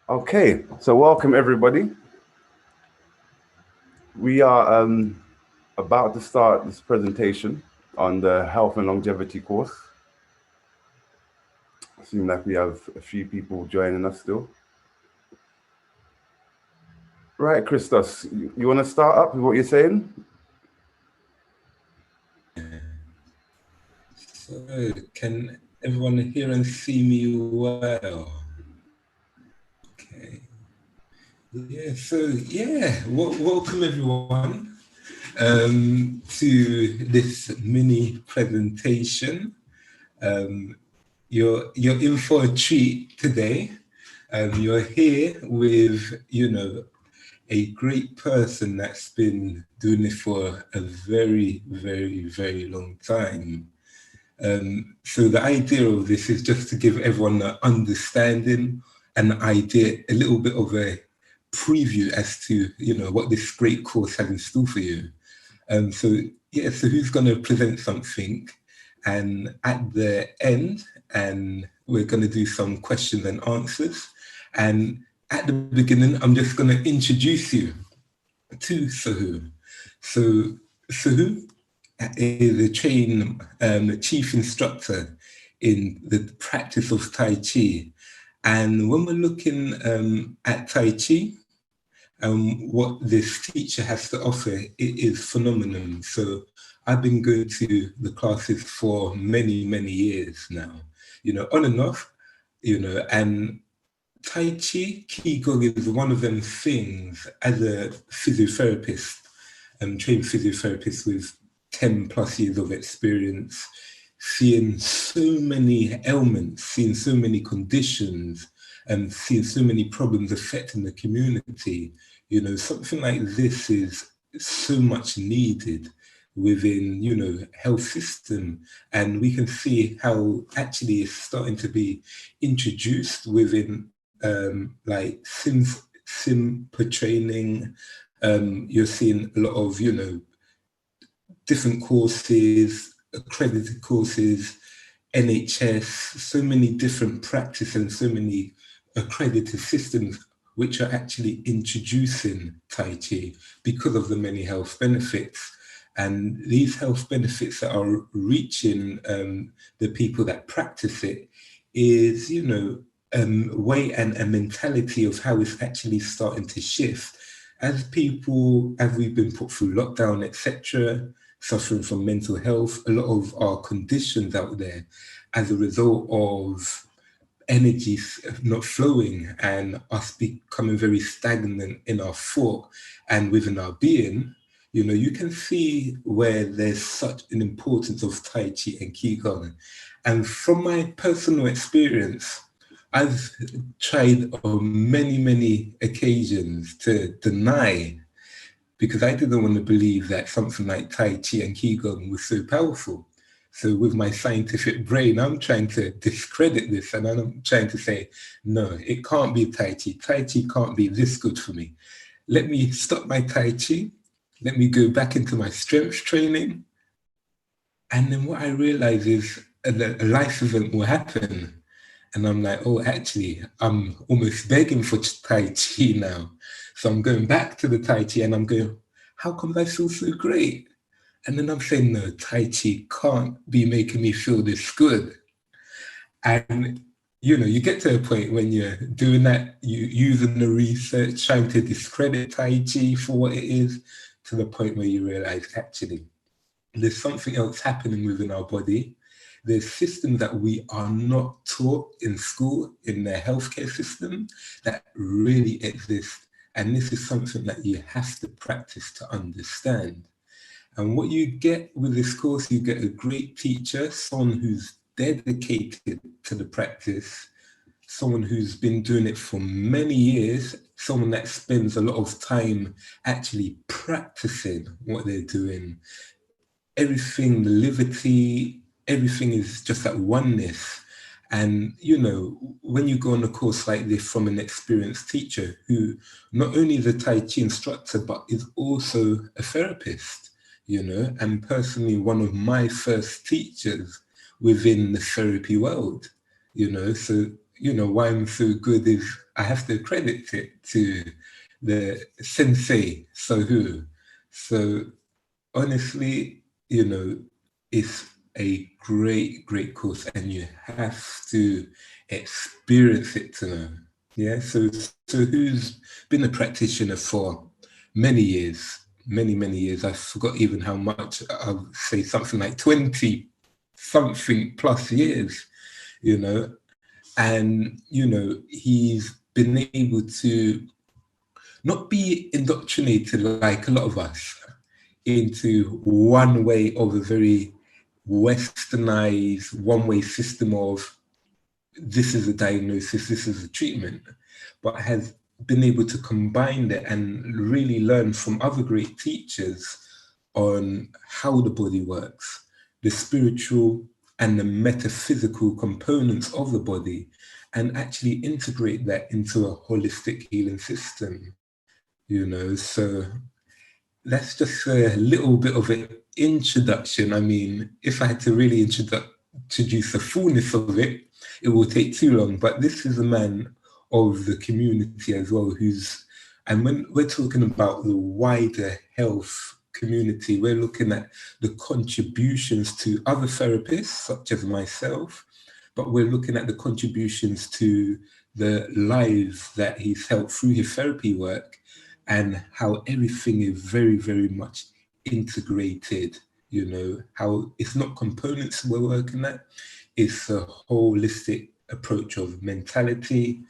Okay, so welcome everybody. We are about to start this presentation on the health and longevity course. Seems like we have a few people joining us still. Right, Christos, you want to start up with what you're saying? So, can everyone hear and see me well? Okay. Welcome everyone to this mini presentation. You're in for a treat today. You're here with, a great person that's been doing this for a very, very, very long time. So the idea of this is just to give everyone an understanding, an idea, a little bit of a preview as to, what this great course has in store for you. So who's going to present something? And at the end, and we're going to do some questions and answers. And at the beginning, I'm just going to introduce you to Sahu. So Sahu is a chief instructor in the practice of Tai Chi. And when we're looking at Tai Chi, what this teacher has to offer, it is phenomenal. So I've been going to the classes for many, many years now, on and off, and Tai Chi, Qigong is one of them things as a physiotherapist, trained physiotherapist with 10 plus years of experience, seeing so many ailments, seeing so many conditions, and seeing so many problems affecting the community. Something like this is so much needed within, health system. And we can see how actually it's starting to be introduced within like sim per training. You're seeing a lot of, different courses, accredited courses, NHS, so many different practices and so many accredited systems which are actually introducing Tai Chi because of the many health benefits. And these health benefits that are reaching the people that practice it is, way and a mentality of how it's actually starting to shift. As we've been put through lockdown, etc., suffering from mental health, a lot of our conditions out there as a result of energy not flowing and us becoming very stagnant in our thought and within our being, you can see where there's such an importance of Tai Chi and Qigong. And from my personal experience, I've tried on many, many occasions to deny, because I didn't want to believe that something like Tai Chi and Qigong was so powerful. So with my scientific brain, I'm trying to discredit this, and I'm trying to say, no, it can't be Tai Chi. Tai Chi can't be this good for me. Let me stop my Tai Chi. Let me go back into my strength training. And then what I realize is a life event will happen. And I'm like, oh, actually, I'm almost begging for Tai Chi now. So I'm going back to the Tai Chi and I'm going, how come I feel so great? And then I'm saying, no, Tai Chi can't be making me feel this good. And, you get to a point when you're doing that, you using the research, trying to discredit Tai Chi for what it is, to the point where you realize, actually, there's something else happening within our body. There's systems that we are not taught in school, in the healthcare system, that really exist. And this is something that you have to practice to understand. And what you get with this course, you get a great teacher, someone who's dedicated to the practice, someone who's been doing it for many years, someone that spends a lot of time actually practicing what they're doing. Everything, the liberty, everything is just that oneness. And, when you go on a course like this from an experienced teacher who not only is a Tai Chi instructor, but is also a therapist, and personally one of my first teachers within the therapy world, so why I'm so good is I have to credit it to the sensei Sahu. So honestly, it's a great course, and you have to experience it to know. Yeah. So who's been a practitioner for many years, many years. I forgot even how much. I'll say something like 20 something plus years, and he's been able to not be indoctrinated like a lot of us into one way of a very westernized one-way system of this is a diagnosis, this is a treatment, but has been able to combine that and really learn from other great teachers on how the body works, the spiritual and the metaphysical components of the body, and actually integrate that into a holistic healing system. So that's just a little bit of an introduction. I mean, if I had to really introduce the fullness of it, it will take too long. But this is a man of the community as well, and when we're talking about the wider health community, we're looking at the contributions to other therapists, such as myself, but we're looking at the contributions to the lives that he's helped through his therapy work, and how everything is very, very much integrated, how it's not components we're working at, it's a holistic approach of mentality,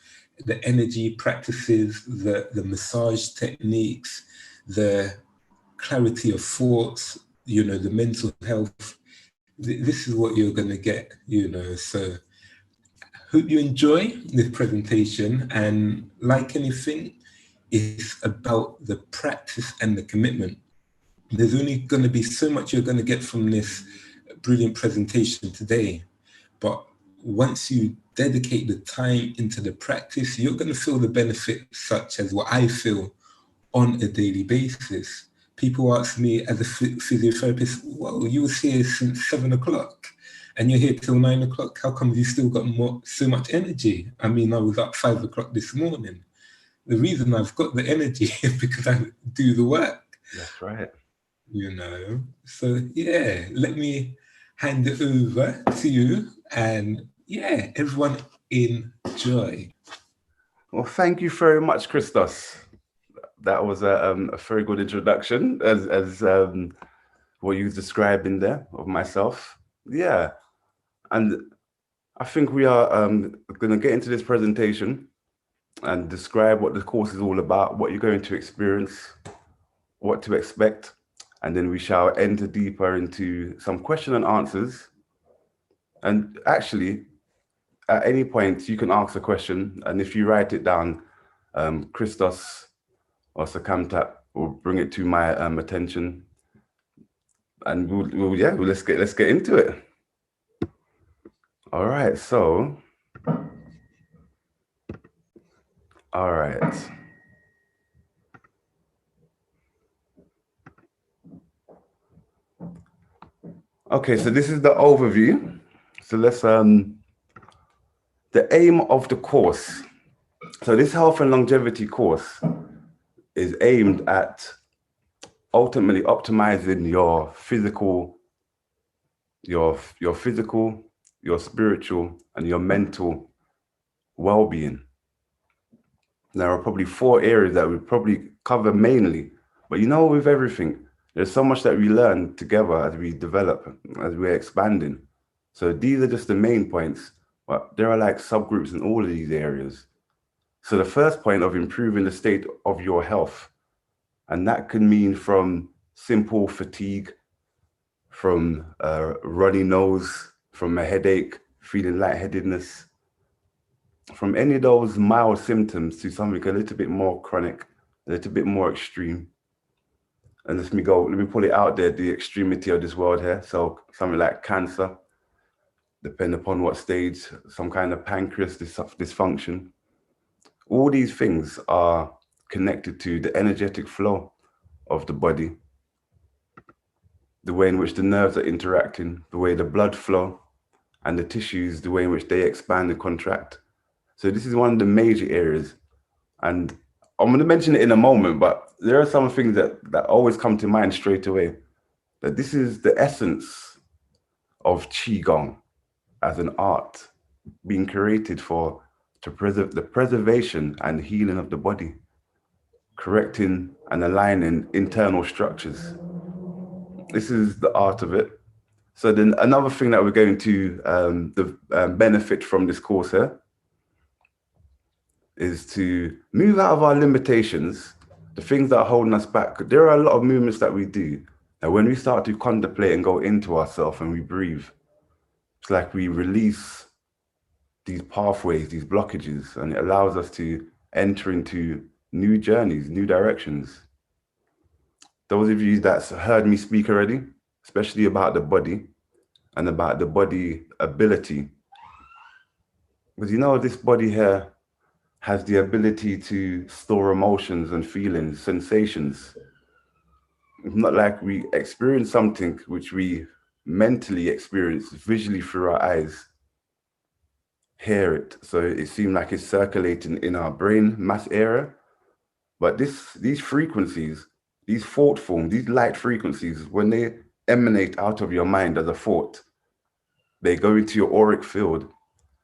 the energy practices, the massage techniques, the clarity of thoughts, the mental health. This is what you're going to get, so hope you enjoy this presentation, and like anything, it's about the practice and the commitment. There's only going to be so much you're going to get from this brilliant presentation today. But once you dedicate the time into the practice, you're going to feel the benefits, such as what I feel on a daily basis. People ask me as a physiotherapist, well, you was here since 7 o'clock and you're here till 9 o'clock. How come you still got so much energy? I mean, I was up 5 o'clock this morning. The reason I've got the energy is because I do the work. That's right. So yeah, let me hand it over to you, and yeah, everyone enjoy. Well, thank you very much, Christos. That was a very good introduction, as what you described in there of myself. Yeah, and I think we are going to get into this presentation and describe what the course is all about, what you're going to experience, what to expect, and then we shall enter deeper into some question and answers. And actually, at any point, you can ask a question, and if you write it down, Christos or Sakamtat will bring it to my attention, and let's get into it. All right, so, all right. Okay, so this is the overview. So let's, the aim of the course. So this health and longevity course is aimed at ultimately optimizing your physical, your spiritual, and your mental well-being. There are probably 4 areas that we probably cover mainly, but with everything, there's so much that we learn together as we develop, as we're expanding. So these are just the main points, but there are like subgroups in all of these areas. So the first point of improving the state of your health, and that could mean from simple fatigue, from a runny nose, from a headache, feeling lightheadedness, from any of those mild symptoms to something a little bit more chronic, a little bit more extreme. And let me pull it out there, the extremity of this world here. So something like cancer, depending upon what stage, some kind of pancreas dysfunction. All these things are connected to the energetic flow of the body, the way in which the nerves are interacting, the way the blood flow, and the tissues, the way in which they expand and contract. So this is one of the major areas. And I'm going to mention it in a moment, but there are some things that always come to mind straight away. That this is the essence of Qigong as an art being created to preserve the preservation and healing of the body, correcting and aligning internal structures. This is the art of it. So then another thing that we're going to benefit from this course here is to move out of our limitations, the things that are holding us back. There are a lot of movements that we do that when we start to contemplate and go into ourselves and we breathe, it's like we release these pathways, these blockages, and it allows us to enter into new journeys, new directions. Those of you that's heard me speak already, especially about the body and about the body ability, because you know this body here has the ability to store emotions and feelings, sensations. It's not like we experience something which we mentally experience visually through our eyes, hear it. So it seems like it's circulating in our brain mass area. But these frequencies, these thought forms, these light frequencies, when they emanate out of your mind as a thought, they go into your auric field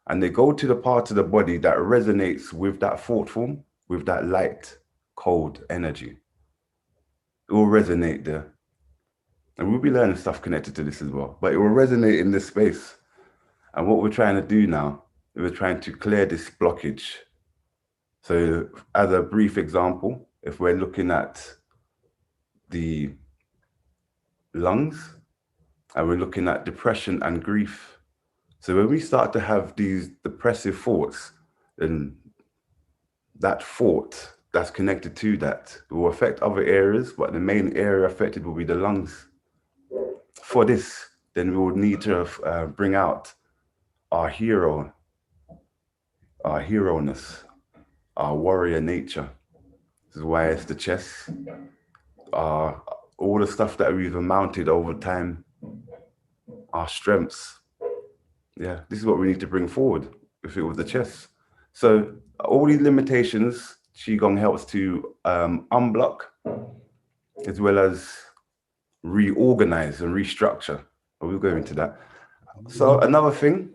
and they go to the part of the body that resonates with that thought form, with that light, cold energy. It will resonate there. And we'll be learning stuff connected to this as well, but it will resonate in this space. And what we're trying to do now, we're trying to clear this blockage. So as a brief example, if we're looking at the lungs and we're looking at depression and grief. So when we start to have these depressive thoughts, then that thought that's connected to that will affect other areas, but the main area affected will be the lungs. For this, then we would need to bring out our hero, our hero-ness, our warrior nature. This is why it's the chest, all the stuff that we've mounted over time, our strengths. Yeah, this is what we need to bring forward if it was the chest. So all these limitations, Qigong helps to unblock as well as reorganize and restructure. But we'll go into that. So another thing.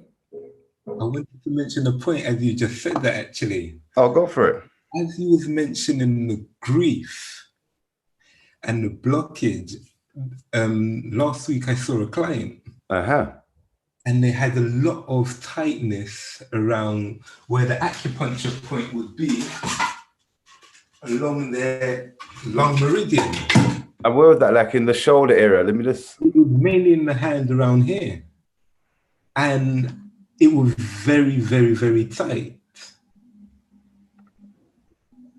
I wanted to mention a point as you just said that actually. I'll go for it. As you was mentioning the grief and the blockage, last week I saw a client. And they had a lot of tightness around where the acupuncture point would be along their lung meridian. And where was that, like in the shoulder area? Let me just... It was mainly in the hand around here. And it was very, very, very tight.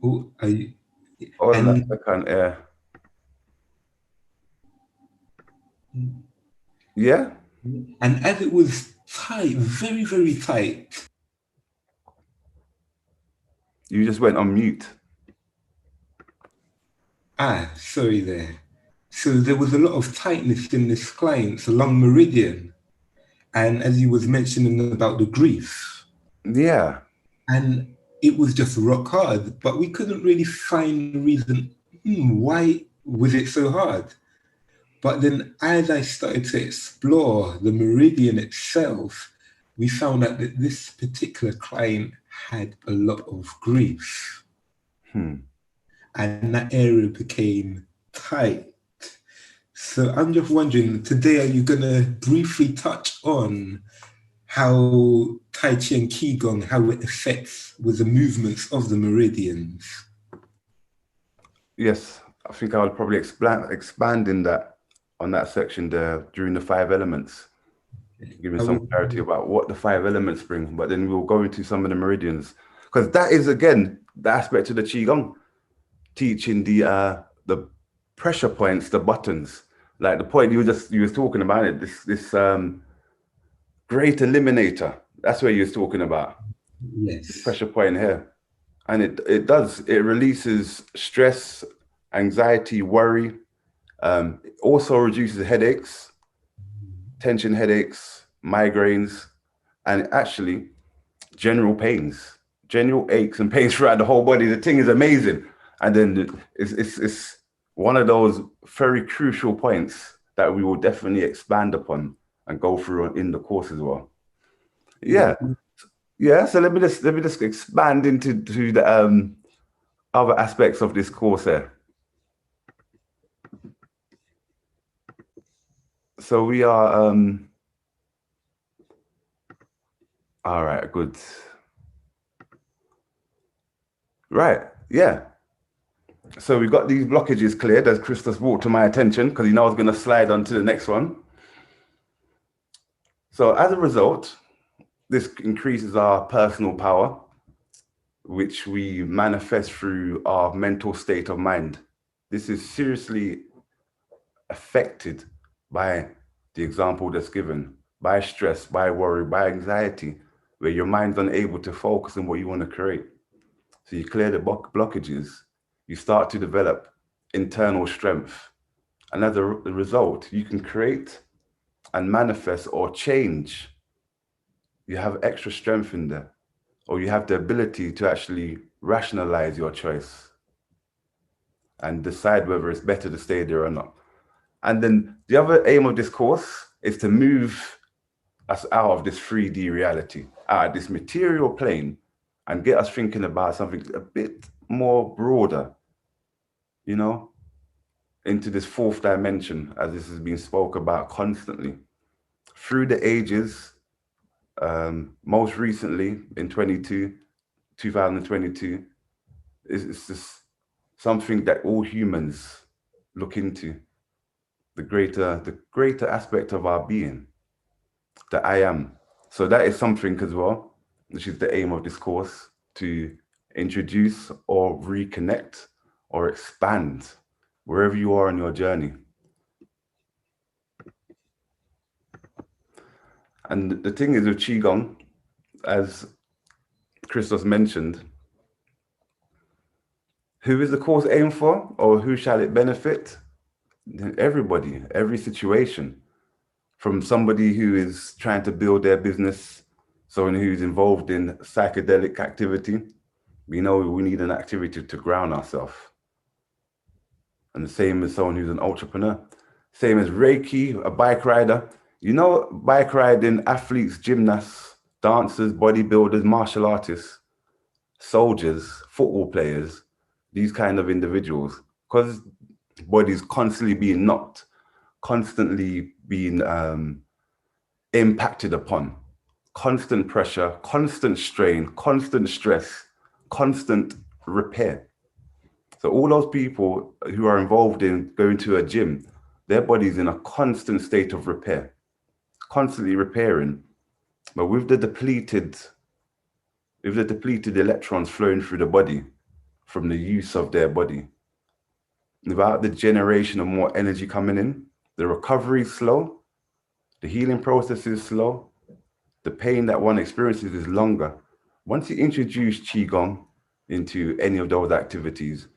Oh, that's the kind of air. Yeah? And as it was tight, very, very tight. You just went on mute. Sorry there. So there was a lot of tightness in this client's lung meridian. And as you was mentioning about the grief. Yeah. And it was just rock hard, but we couldn't really find the reason, why was it so hard? But then as I started to explore the meridian itself, we found out that this particular client had a lot of grief. And that area became tight. So I'm just wondering, today, are you going to briefly touch on how Tai Chi and Qigong, how it affects with the movements of the meridians? Yes, I think I would probably expand in that, on that section there during the 5 elements, giving some clarity about what the 5 elements bring, but then we'll go into some of the meridians, because that is, again, the aspect of the Qigong, teaching the pressure points, the buttons, like the point you was talking about it, this great eliminator. That's what you was talking about. Yes. This pressure point here, and it releases stress, anxiety, worry. It also reduces headaches, tension headaches, migraines, and actually general pains. general aches and pains throughout the whole body. The thing is amazing. And then it's one of those very crucial points that we will definitely expand upon and go through in the course as well. Yeah. Yeah. So let me just expand into the other aspects of this course here. So we are all right, good. Right, yeah. So we got these blockages cleared as Christos brought to my attention, because he knows I was going to slide on to the next one. So as a result, this increases our personal power, which we manifest through our mental state of mind. This is seriously affected by the example that's given, by stress, by worry, by anxiety, where your mind's unable to focus on what you want to create. So you clear the blockages, you start to develop internal strength. And as a result, you can create and manifest or change. You have extra strength in there, or you have the ability to actually rationalize your choice and decide whether it's better to stay there or not. And then the other aim of this course is to move us out of this 3D reality, out of this material plane, and get us thinking about something a bit more broader, you know, into this fourth dimension, as this has been spoke about constantly through the ages. Most recently in 2022, it's just something that all humans look into, the greater aspect of our being, the I am. So that is something as well, which is the aim of this course, to introduce or reconnect or expand wherever you are on your journey. And the thing is with Qigong, as Christos mentioned, who is the course aimed for, or who shall it benefit? Everybody, every situation. From somebody who is trying to build their business, someone who's involved in psychedelic activity. We know we need an activity to ground ourselves. And the same as someone who's an entrepreneur. Same as Reiki, a bike rider. You know, bike riding, athletes, gymnasts, dancers, bodybuilders, martial artists, soldiers, football players, these kind of individuals, because body's constantly being knocked, constantly being impacted upon, constant pressure, constant strain, constant stress, constant repair. So all those people who are involved in going to a gym, their body's in a constant state of repair, constantly repairing. But with the depleted electrons flowing through the body from the use of their body, without the generation of more energy coming in, the recovery is slow, the healing process is slow, the pain that one experiences is longer. Once you introduce Qigong into any of those activities,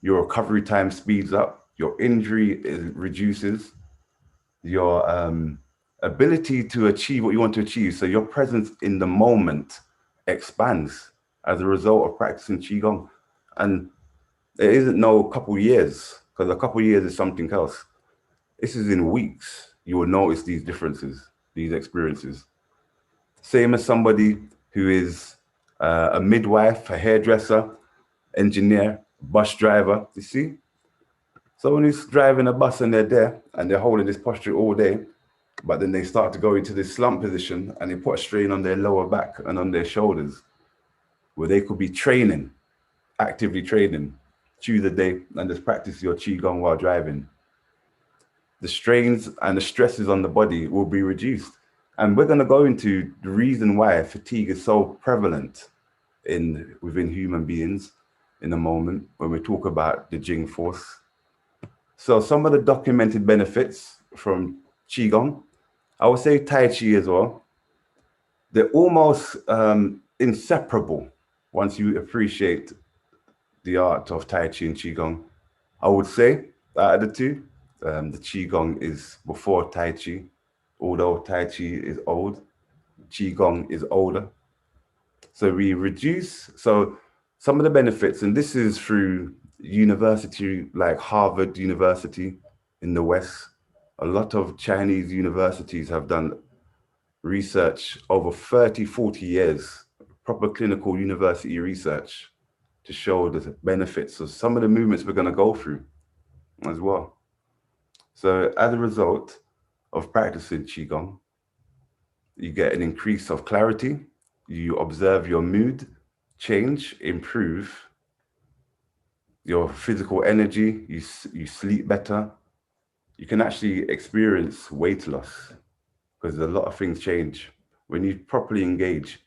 your recovery time speeds up, your injury reduces, your ability to achieve what you want to achieve. So your presence in the moment expands as a result of practicing Qigong. And it isn't no couple years, because a couple years is something else. This is in weeks. You will notice these differences, these experiences. Same as somebody who is a midwife, a hairdresser, engineer, bus driver, you see? Someone who's driving a bus and they're there and they're holding this posture all day, but then they start to go into this slump position and they put a strain on their lower back and on their shoulders, where they could be training, actively training, through the day and just practice your Qigong while driving. The strains and the stresses on the body will be reduced. And we're going to go into the reason why fatigue is so prevalent within human beings in a moment when we talk about the Jing force. So some of the documented benefits from Qigong, I would say Tai Chi as well, they're almost inseparable once you appreciate the art of Tai Chi and Qigong. I would say out of the two, the Qigong is before Tai Chi, although Tai Chi is old, Qigong is older. So we reduce, so some of the benefits, and this is through university like Harvard University in the West. A lot of Chinese universities have done research over 30, 40 years, proper clinical university research to show the benefits of some of the movements we're going to go through as well. So as a result of practicing Qigong, you get an increase of clarity, you observe your mood change, improve your physical energy, you sleep better, you can actually experience weight loss because a lot of things change. When you properly engage,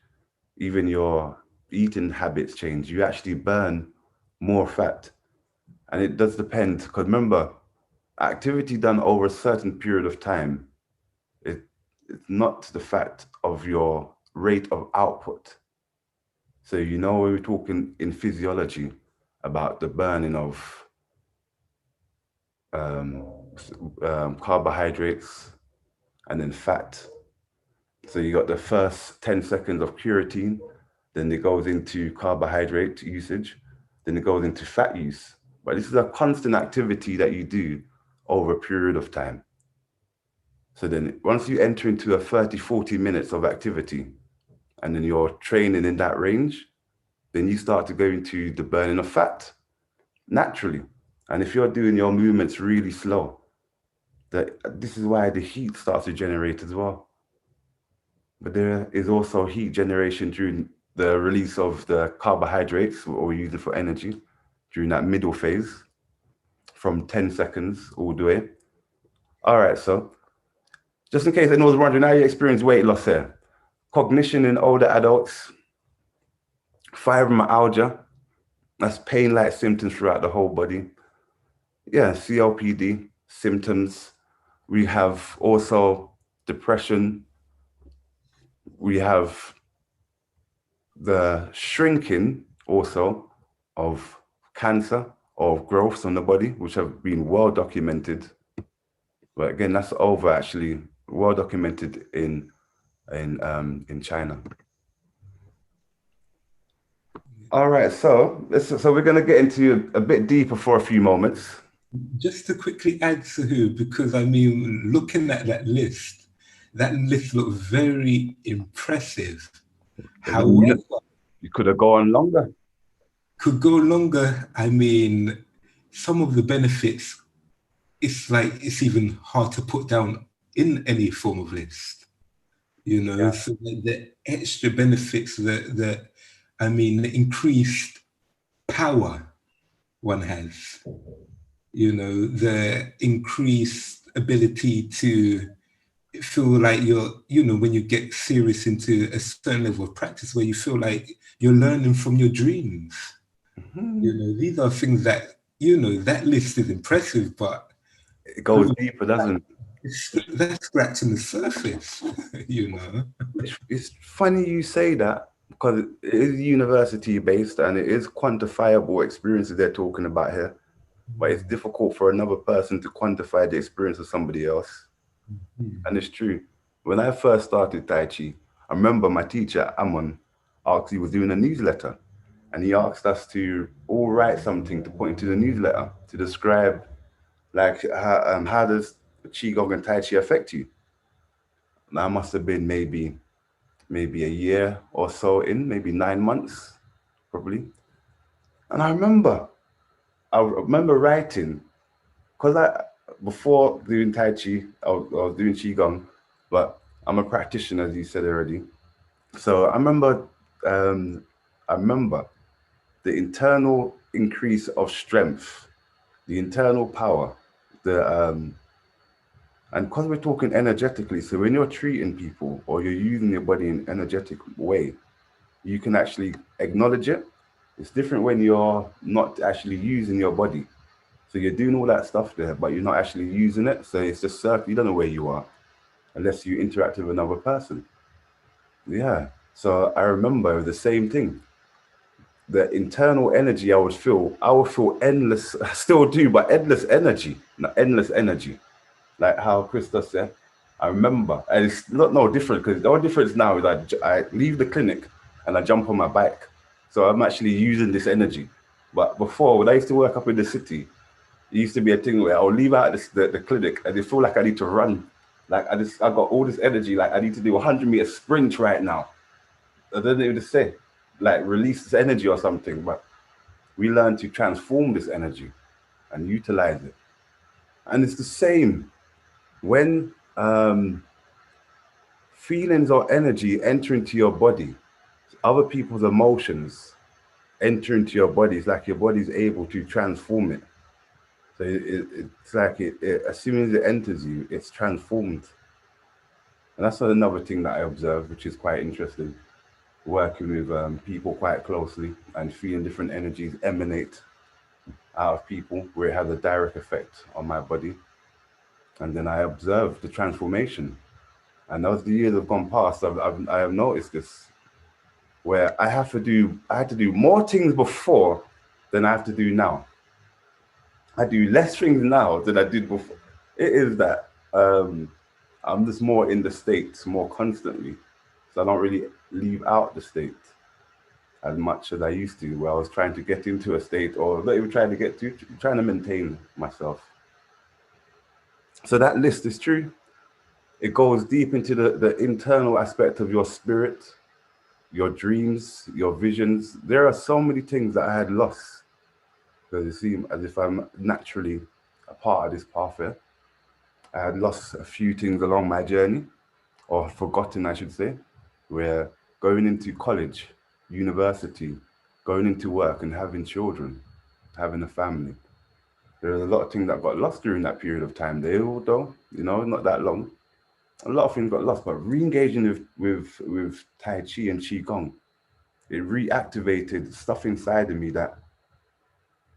even your eating habits change. You actually burn more fat. And it does depend, because remember, activity done over a certain period of time, it's not the fact of your rate of output. So, you know, when we're talking in physiology about the burning of carbohydrates and then fat. So you got the first 10 seconds of creatine, then it goes into carbohydrate usage, then it goes into fat use. But this is a constant activity that you do over a period of time. So then once you enter into a 30, 40 minutes of activity, and then you're training in that range, then you start to go into the burning of fat naturally. And if you're doing your movements really slow, this is why the heat starts to generate as well. But there is also heat generation during the release of the carbohydrates, what we're using for energy, during that middle phase, from 10 seconds all the way. All right, so just in case anyone's wondering, how you experience weight loss here? Cognition in older adults, fibromyalgia, that's pain-like symptoms throughout the whole body. Yeah, COPD symptoms. We have also depression. We have the shrinking also of cancer or growths on the body, which have been well documented. But again, that's over actually well documented in China. All right, so we're going to get into a bit deeper for a few moments. Just to quickly add, Sahu, because I mean, looking at that list looked very impressive. However, you could have gone longer. Could go longer. I mean, some of the benefits, it's like it's even hard to put down in any form of list. You know, yeah. So the extra benefits, the increased power one has. You know, the increased ability to feel like you're, you know, when you get serious into a certain level of practice where you feel like you're learning from your dreams. Mm-hmm. You know, these are things that, you know, that list is impressive, but it goes deeper, doesn't it? That's scratching the surface, you know. It's funny you say that, because it is university based and it is quantifiable experiences they're talking about here. But it's difficult for another person to quantify the experience of somebody else. Mm-hmm. And it's true. When I first started Tai Chi, I remember my teacher, Amon, he was doing a newsletter. And he asked us to all write something to put into the newsletter to describe, like, how does Qigong and Tai Chi affect you? And I must have been maybe a year or so in, maybe 9 months, probably. And I remember writing, because before doing Tai Chi, I was doing Qigong, but I'm a practitioner, as you said already. So I remember the internal increase of strength, the internal power, and because we're talking energetically, so when you're treating people or you're using your body in an energetic way, you can actually acknowledge it. It's different when you're not actually using your body. So you're doing all that stuff there, but you're not actually using it. So it's just you don't know where you are unless you interact with another person. Yeah. So I remember the same thing. The internal energy I would feel endless, I still do, but endless energy, endless energy. Like how Krista said, I remember, and it's not no different, because the only difference now is I leave the clinic and I jump on my bike. So I'm actually using this energy. But before, when I used to work up in the city, it used to be a thing where I'll leave out the clinic and I feel like I need to run. Like I got all this energy, like I need to do a 100-meter sprint right now. I don't know what to say, like release this energy or something, but we learn to transform this energy and utilize it. And it's the same when feelings or energy enter into your body, other people's emotions enter into your body. It's like your body's able to transform it. So it's like as soon as it enters you, it's transformed. And that's another thing that I observe, which is quite interesting. Working with people quite closely and feeling different energies emanate out of people where it has a direct effect on my body. And then I observe the transformation. And as the years have gone past, I have noticed this, where I had to do more things before than I have to do now. I do less things now than I did before. It is that I'm just more in the States more constantly. So I don't really leave out the state as much as I used to, where I was trying to get into a state or not even trying to get to, trying to maintain myself. So that list is true. It goes deep into the internal aspect of your spirit, your dreams, your visions. There are so many things that I had lost because it seemed as if I'm naturally a part of this pathway. I had lost a few things along my journey, or forgotten, I should say, where going into college, university, going into work and having children, having a family. There are a lot of things that got lost during that period of time. They all, though, not that long. A lot of things got lost, but re-engaging with Tai Chi and Qi Gong, it reactivated stuff inside of me that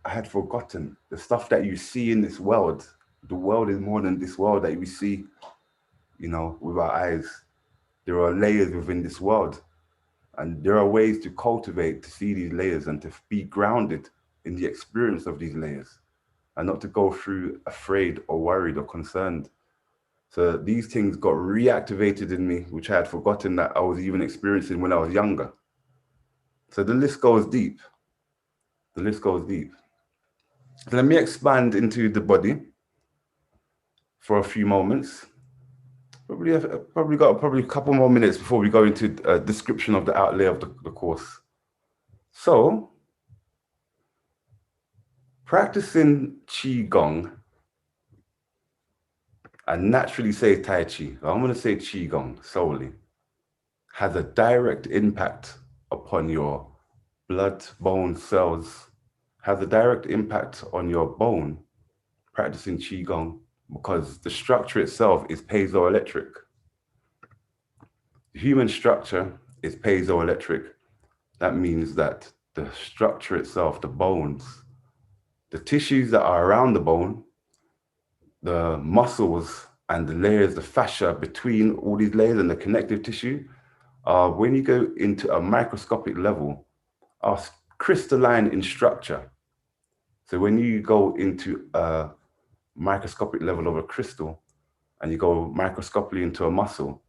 I had forgotten. The stuff that you see in this world. The world is more than this world that we see, with our eyes. There are layers within this world. And there are ways to cultivate, to see these layers and to be grounded in the experience of these layers and not to go through afraid or worried or concerned. So these things got reactivated in me, which I had forgotten that I was even experiencing when I was younger. So the list goes deep. The list goes deep. So let me expand into the body for a few moments. Probably got a couple more minutes before we go into a description of the outlay of the course. So, practicing Qigong, I naturally say Tai Chi. I'm going to say Qigong solely, has a direct impact upon your blood, bone cells, has a direct impact on your bone, practicing Qigong, because the structure itself is piezoelectric. The human structure is piezoelectric. That means that the structure itself, the bones, the tissues that are around the bone, the muscles and the layers, the fascia between all these layers and the connective tissue, when you go into a microscopic level, are crystalline in structure. So when you go into a microscopic level of a crystal and you go microscopically into a muscle,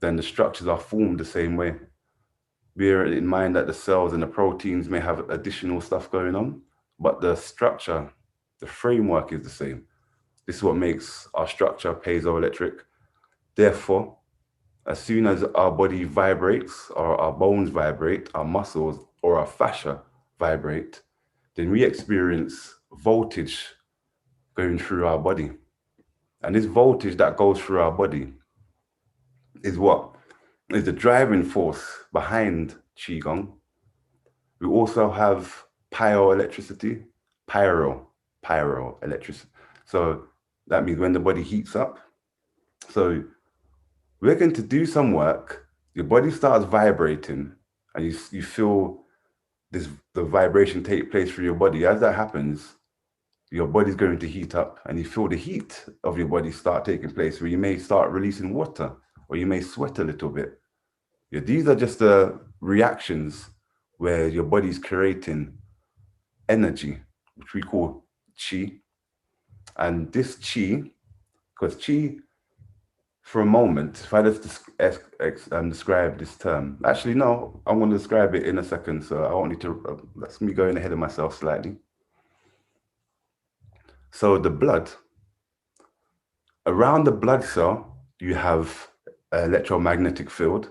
then the structures are formed the same way. Bear in mind that the cells and the proteins may have additional stuff going on, but the structure, the framework is the same. This is what makes our structure piezoelectric. Therefore, as soon as our body vibrates, or our bones vibrate, our muscles or our fascia vibrate, then we experience voltage going through our body. And this voltage that goes through our body is what is the driving force behind Qigong. We also have pyroelectricity, pyroelectricity. So that means when the body heats up. So we're going to do some work, your body starts vibrating and you feel the vibration take place through your body. As that happens, your body's going to heat up and you feel the heat of your body start taking place, where you may start releasing water or you may sweat a little bit. Yeah, these are just the reactions where your body's creating energy, which we call qi. And this qi, because qi for a moment, if I just describe this term, actually, no, I'm going to describe it in a second. So I won't need to, that's me going ahead of myself slightly. So the blood, around the blood cell, you have an electromagnetic field.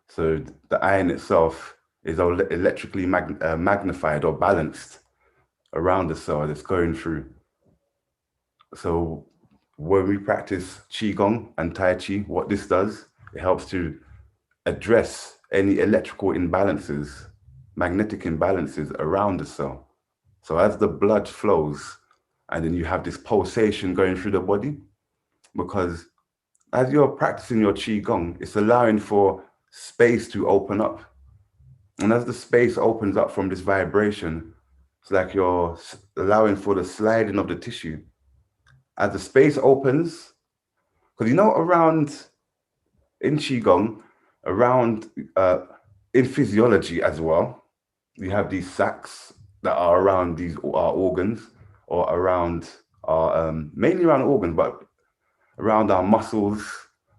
So the iron itself is electrically magnified or balanced around the cell that's going through. So when we practice Qigong and Tai Chi, what this does, it helps to address any electrical imbalances, magnetic imbalances around the cell. So as the blood flows, and then you have this pulsation going through the body, because as you're practicing your Qigong, it's allowing for space to open up. And as the space opens up from this vibration, it's like you're allowing for the sliding of the tissue. As the space opens, because you know, around in Qigong, around in physiology as well, we have these sacs that are around these our organs, or around our mainly around organs, but around our muscles,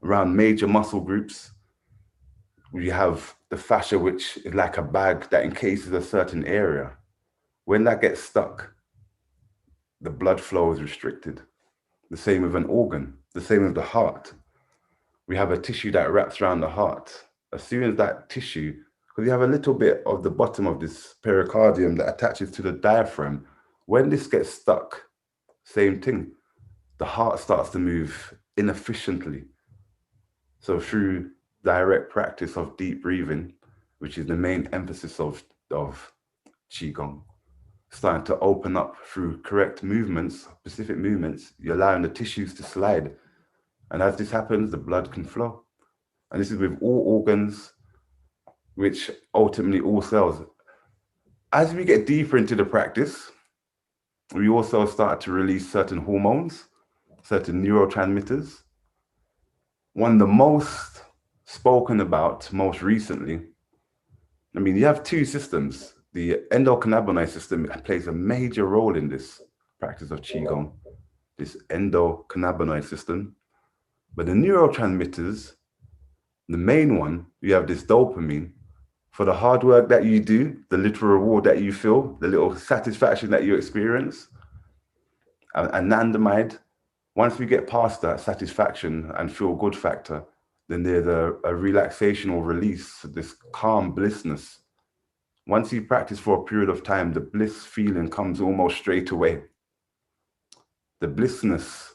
around major muscle groups. We have the fascia, which is like a bag that encases a certain area. When that gets stuck, the blood flow is restricted. The same with an organ, the same with the heart. We have a tissue that wraps around the heart. As soon as that tissue, because you have a little bit of the bottom of this pericardium that attaches to the diaphragm, when this gets stuck, same thing, the heart starts to move inefficiently. So through direct practice of deep breathing, which is the main emphasis of Qigong, starting to open up through correct movements, specific movements, you're allowing the tissues to slide. And as this happens, the blood can flow. And this is with all organs, which ultimately all cells. As we get deeper into the practice, we also start to release certain hormones, certain neurotransmitters. One of the most spoken about most recently, I mean, you have two systems. The endocannabinoid system plays a major role in this practice of Qigong, this endocannabinoid system. But the neurotransmitters, the main one, you have this dopamine. For the hard work that you do, the little reward that you feel, the little satisfaction that you experience, anandamide, once we get past that satisfaction and feel good factor, then there's a relaxation or release, this calm blissness. Once you practice for a period of time, the bliss feeling comes almost straight away. The blissness,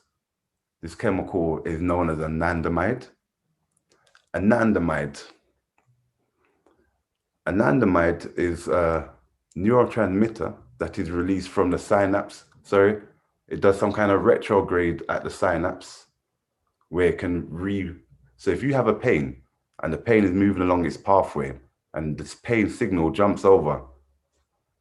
this chemical is known as anandamide. Anandamide is a neurotransmitter that is released from the synapse. Sorry, it does some kind of retrograde at the synapse where it can so if you have a pain and the pain is moving along its pathway and this pain signal jumps over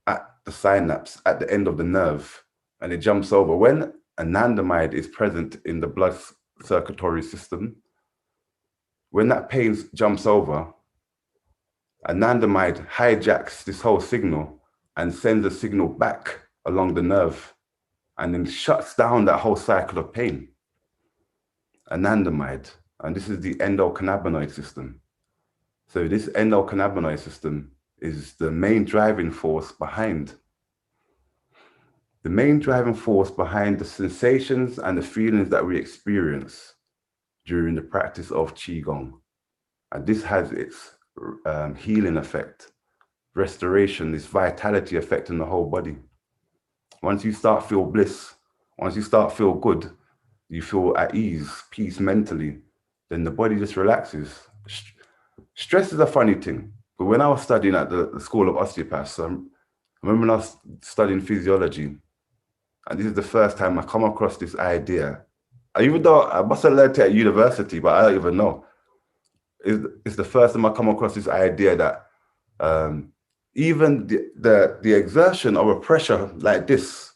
at the synapse, at the end of the nerve, and it jumps over. When anandamide is present in the blood circulatory system, when that pain jumps over, anandamide hijacks this whole signal and sends a signal back along the nerve and then shuts down that whole cycle of pain. Anandamide, and this is the endocannabinoid system. So this endocannabinoid system is the main driving force behind the sensations and the feelings that we experience during the practice of Qigong. And this has its healing effect, restoration, this vitality effect in the whole body. Once you start feel bliss, once you start feel good, you feel at ease, peace mentally, then the body just relaxes. Stress is a funny thing, but when I was studying at the School of Osteopaths, I remember when I was studying physiology, and this is the first time I come across this idea. Even though I must have learned it at university, but I don't even know. It's the first time I come across this idea that even the exertion of a pressure like this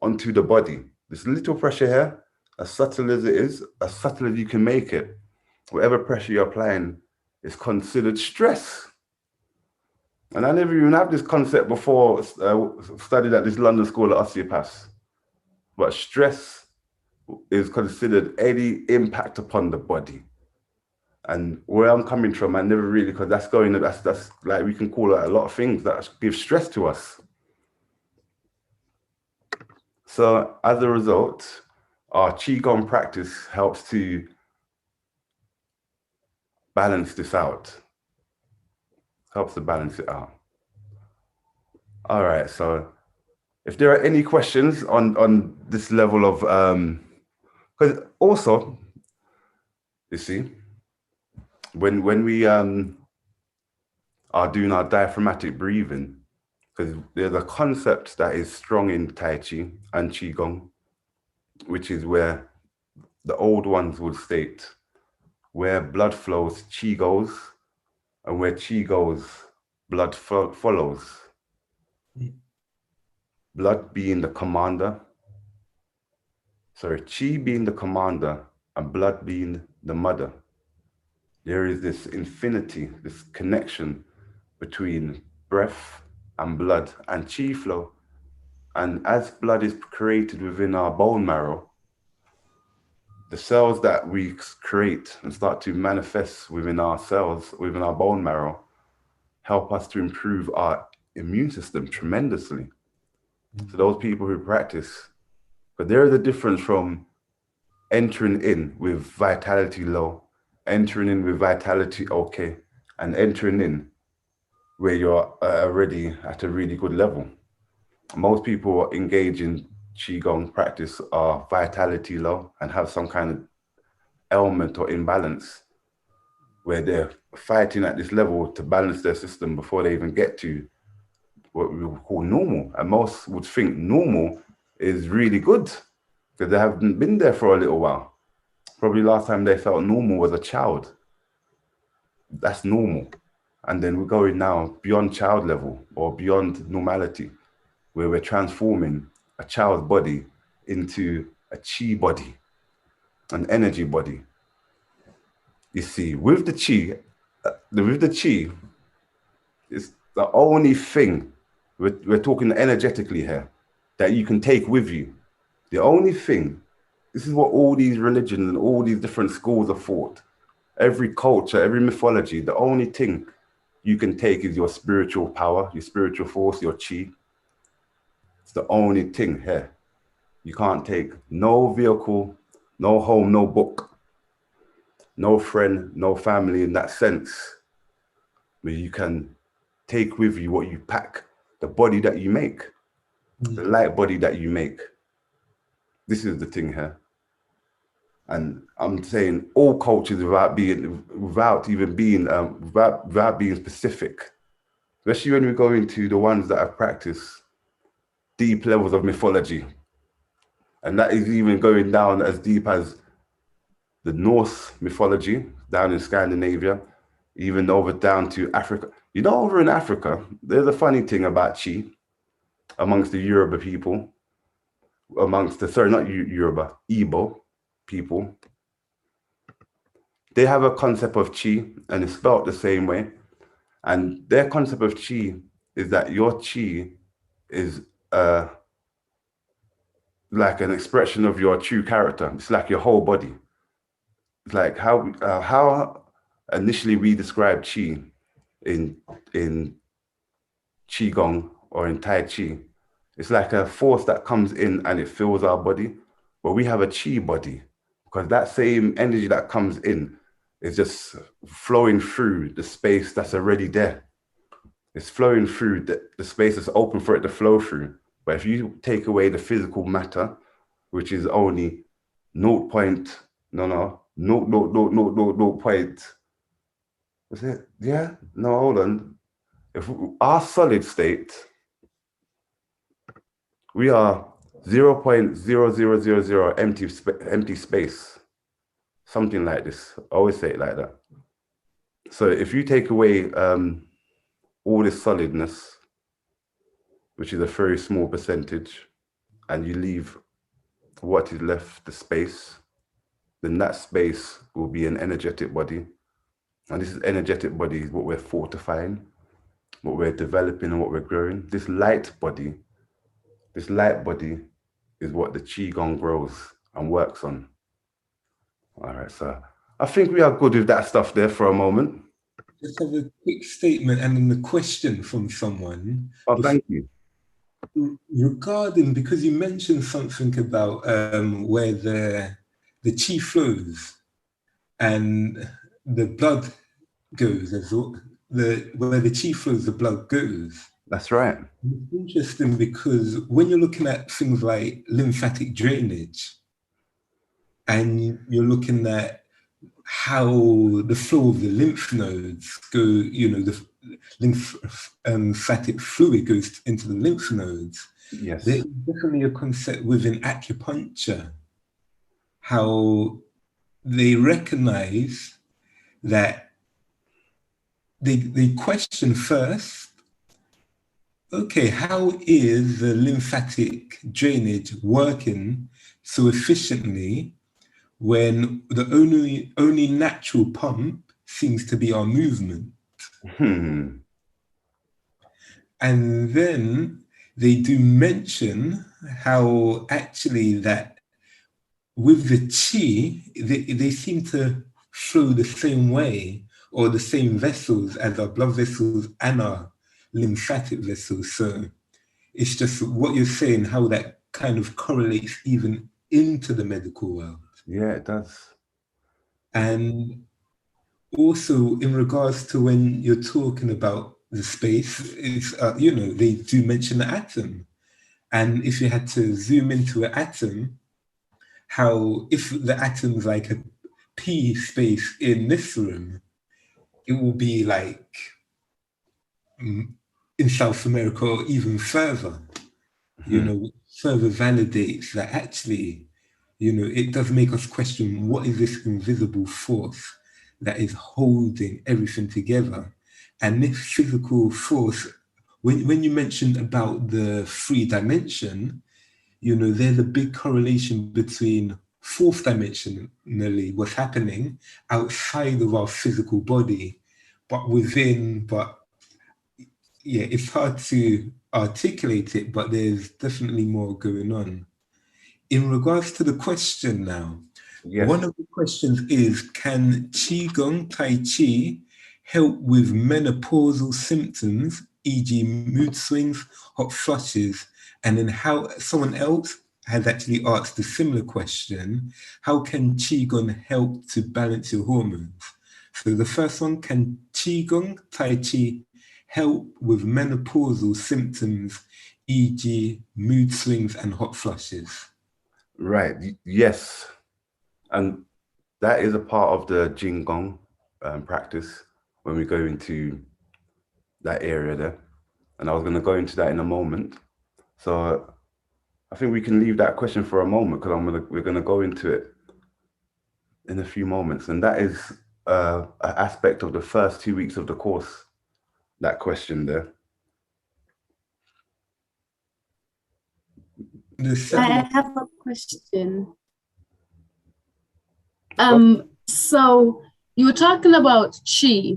onto the body, this little pressure here, as subtle as it is, as subtle as you can make it, whatever pressure you're applying is considered stress. And I never even had this concept before studied at this London School of Osteopaths. But stress is considered any impact upon the body. And where I'm coming from, I never really, because that's like, we can call it a lot of things that give stress to us. So as a result, our Qigong practice helps to balance this out, helps to balance it out. All right, so if there are any questions on this level of, because also, you see, when we are doing our diaphragmatic breathing, because there's a concept that is strong in Tai Chi and Qigong, which is where the old ones would state, where blood flows, Qi goes, and where Qi goes, blood follows. Blood being the commander, sorry, Qi being the commander and blood being the mother. There is this infinity, this connection between breath and blood and Qi flow. And as blood is created within our bone marrow, the cells that we create and start to manifest within our cells, within our bone marrow, help us to improve our immune system tremendously. So those people who practice, but there is a difference from entering in with vitality low, entering in with vitality okay, and entering in where you're already at a really good level. Most people engage in Qigong practice are vitality low and have some kind of ailment or imbalance where they're fighting at this level to balance their system before they even get to what we would call normal. And most would think normal is really good because they haven't been there for a little while. Probably last time they felt normal was a child. That's normal. And then we're going now beyond child level or beyond normality, where we're transforming a child's body into a Qi body, an energy body. You see, with the Qi, it's the only thing, we're talking energetically here, that you can take with you. The only thing, this is what all these religions and all these different schools of thought, every culture, every mythology, the only thing you can take is your spiritual power, your spiritual force, your Qi. It's the only thing here. You can't take no vehicle, no home, no book, no friend, no family in that sense, where you can take with you what you pack, the body that you make, the light body that you make. This is the thing here. And I'm saying all cultures without being specific, especially when we go into the ones that have practiced deep levels of mythology. And that is even going down as deep as the Norse mythology down in Scandinavia, even over down to Africa. You know, over in Africa, there's a funny thing about Qi amongst the Yoruba people, amongst the, sorry, not Yoruba, Igbo people. They have a concept of Qi and it's spelled the same way. And their concept of Qi is that your Qi is like an expression of your true character. It's like your whole body. It's like how initially we describe Qi in Qigong or in Tai Chi. It's like a force that comes in and it fills our body, but we have a Qi body because that same energy that comes in is just flowing through the space that's already there. It's flowing through the space that's open for it to flow through. But if you take away the physical matter, which is only 0 point, no point, was it? Yeah, no, hold on. If our solid state, we are 0.0000 empty space, something like this. I always say it like that. So if you take away all this solidness, which is a very small percentage, and you leave what is left, the space, then that space will be an energetic body. And this is energetic body is what we're fortifying, what we're developing and what we're growing. This light body is what the Qigong grows and works on. All right, so I think we are good with that stuff there for a moment. Just have a quick statement and then a question from someone. Oh, thank you. Regarding, because you mentioned something about where the chi flows and the blood goes, as well, where the chi flows, the blood goes. That's right. It's interesting because when you're looking at things like lymphatic drainage, and you're looking at how the flow of the lymph nodes go, the lymphatic fluid goes into the lymph nodes. Yes. There's definitely a concept within acupuncture, how they recognize that they question first, okay, how is the lymphatic drainage working so efficiently when the only natural pump seems to be our movement? And then they do mention how actually that with the chi, they seem to flow the same way or the same vessels as our blood vessels and our lymphatic vessels. So it's just what you're saying, how that kind of correlates even into the medical world. Yeah, it does. And also in regards to when you're talking about the space, it's, they do mention the atom. And if you had to zoom into an atom, how if the atom's like a P space in this room, it will be like in South America or even further, further validates that actually, it does make us question what is this invisible force that is holding everything together. And this physical force, when you mentioned about the 3 dimension, there's a big correlation between fourth dimensionally what's happening outside of our physical body, yeah, it's hard to articulate it, but there's definitely more going on. In regards to the question now, yes. One of the questions is, can Qigong Tai Chi help with menopausal symptoms, e.g. mood swings, hot flushes? And then how someone else has actually asked a similar question, how can Qigong help to balance your hormones? So the first one, can Qigong Tai Chi help with menopausal symptoms, e.g. mood swings and hot flushes? Right, yes. And that is a part of the Jing Gong practice when we go into that area there. And I was going to go into that in a moment. So I think we can leave that question for a moment because we're going to go into it in a few moments. And that is an aspect of the first 2 weeks of the course, that question there. I have a question. So you were talking about chi,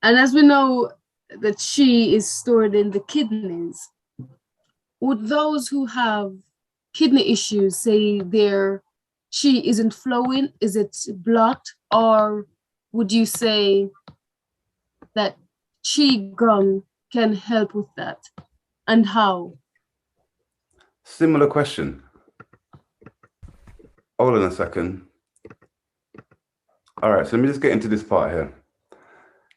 and as we know, the chi is stored in the kidneys. Would those who have kidney issues say their chi isn't flowing? Is it blocked? Or would you say that Qi Gong can help with that? And how? Similar question. Hold on a second. All right, so let me just get into this part here.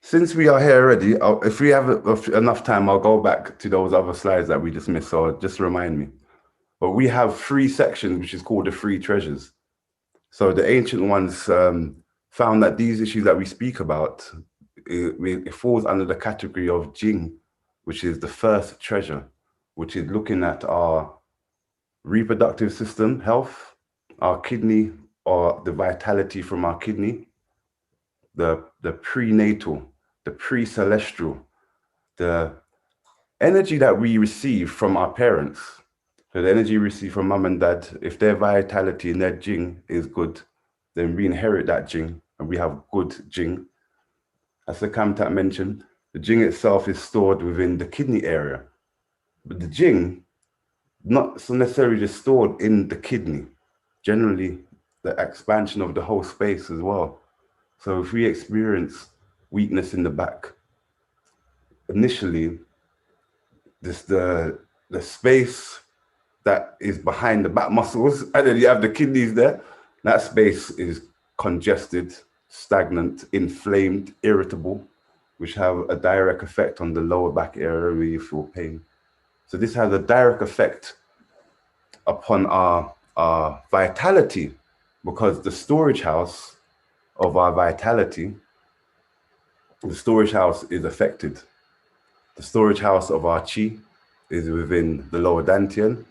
Since we are here already, if we have enough time, I'll go back to those other slides that we just missed, so just remind me. But we have 3 sections, which is called the 3 treasures. So the ancient ones found that these issues that we speak about, it falls under the category of Jing, which is the first treasure, which is looking at our reproductive system health, our kidney, or the vitality from our kidney, the prenatal, the pre-celestial, the energy that we receive from our parents. So the energy we receive from mom and dad, if their vitality and their Jing is good, then we inherit that Jing and we have good Jing. As the Kamtat mentioned, the Jing itself is stored within the kidney area, but the Jing not so necessarily just stored in the kidney. generally the expansion of the whole space as well. So if we experience weakness in the back, initially, the space that is behind the back muscles, and then you have the kidneys there, that space is congested, stagnant, inflamed, irritable, which have a direct effect on the lower back area where you feel pain. So this has a direct effect upon our vitality, because the storage house of our vitality, the storage house is affected. The storage house of our chi is within the lower dantian.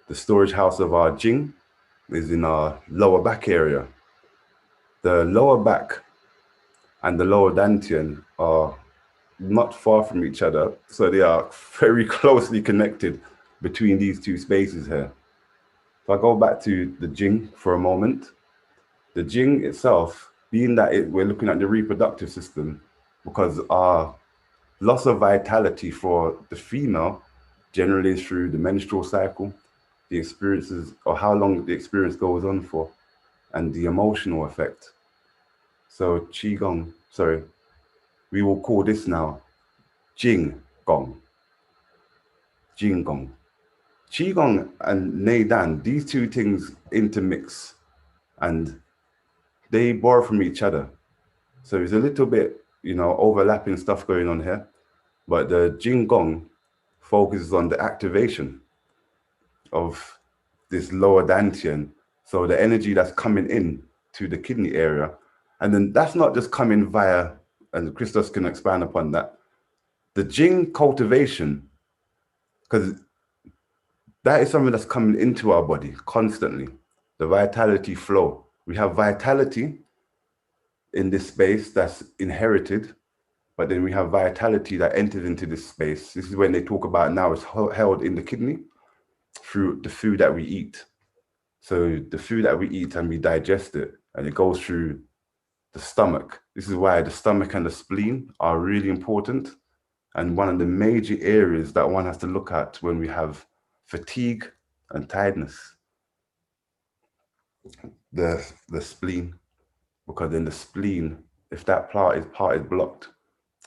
The storage house of our jing is in our lower back area. The lower back and the lower dantian are not far from each other, so they are very closely connected between these two spaces here. If I go back to the jing for a moment, the jing itself, being that we're looking at the reproductive system, because our loss of vitality for the female generally is through the menstrual cycle, the experiences, or how long the experience goes on for, and the emotional effect. So Qigong, sorry, we will call this now Jing Gong. Jing Gong. Qigong and Neidan, these two things intermix and they borrow from each other. So there's a little bit, overlapping stuff going on here, but the Jing Gong focuses on the activation of this lower dantian. So the energy that's coming in to the kidney area. And then that's not just coming via, and Christos can expand upon that, the Jing cultivation, because that is something that's coming into our body constantly, the vitality flow. We have vitality in this space that's inherited, but then we have vitality that enters into this space. This is when they talk about now it's held in the kidney through the food that we eat. So the food that we eat and we digest it, and it goes through the stomach. This is why the stomach and the spleen are really important, and one of the major areas that one has to look at when we have fatigue and tiredness. The spleen, because then the spleen, if that part is blocked,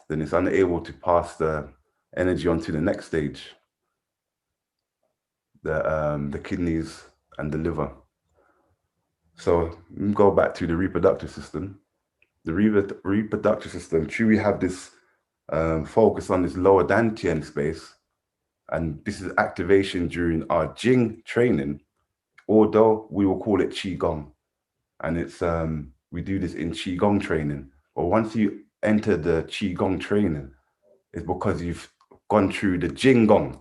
then it's unable to pass the energy on to the next stage, the kidneys and the liver. So go back to the reproductive system. The reproductive system, true, we have this focus on this lower dantian space, and this is activation during our Jing training, although we will call it Qigong. And it's we do this in Qigong training. Or once you enter the Qigong training, it's because you've gone through the Jing Gong.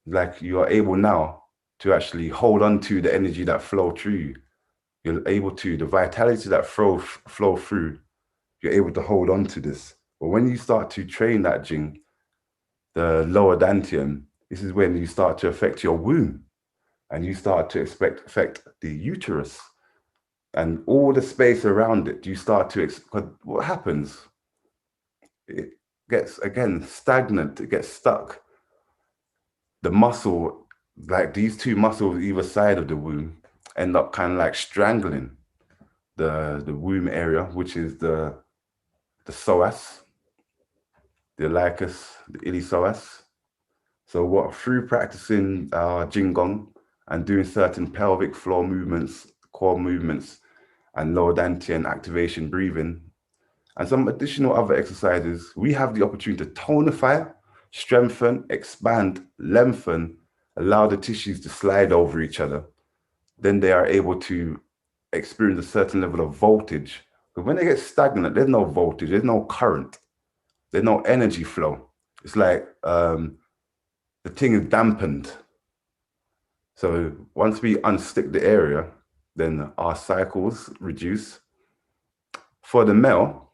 Like you are able now to actually hold on to the energy that flow through you. You're able to, the vitality that flow through, you're able to hold on to this. But when you start to train that Jing, the lower dantian, this is when you start to affect your womb, and you start to affect the uterus and all the space around it. You start to, what happens? It gets, again, stagnant, it gets stuck. The muscle, like these two muscles either side of the womb, end up kind of like strangling the womb area, which is the psoas, the iliacus, the iliopsoas. So what, through practicing Jingong and doing certain pelvic floor movements, core movements, and lower dantian activation breathing, and some additional other exercises, we have the opportunity to tonify, strengthen, expand, lengthen, allow the tissues to slide over each other. Then they are able to experience a certain level of voltage. But when they get stagnant, there's no voltage, there's no current, there's no energy flow. It's like the thing is dampened. So once we unstick the area, then our cycles reduce. For the male,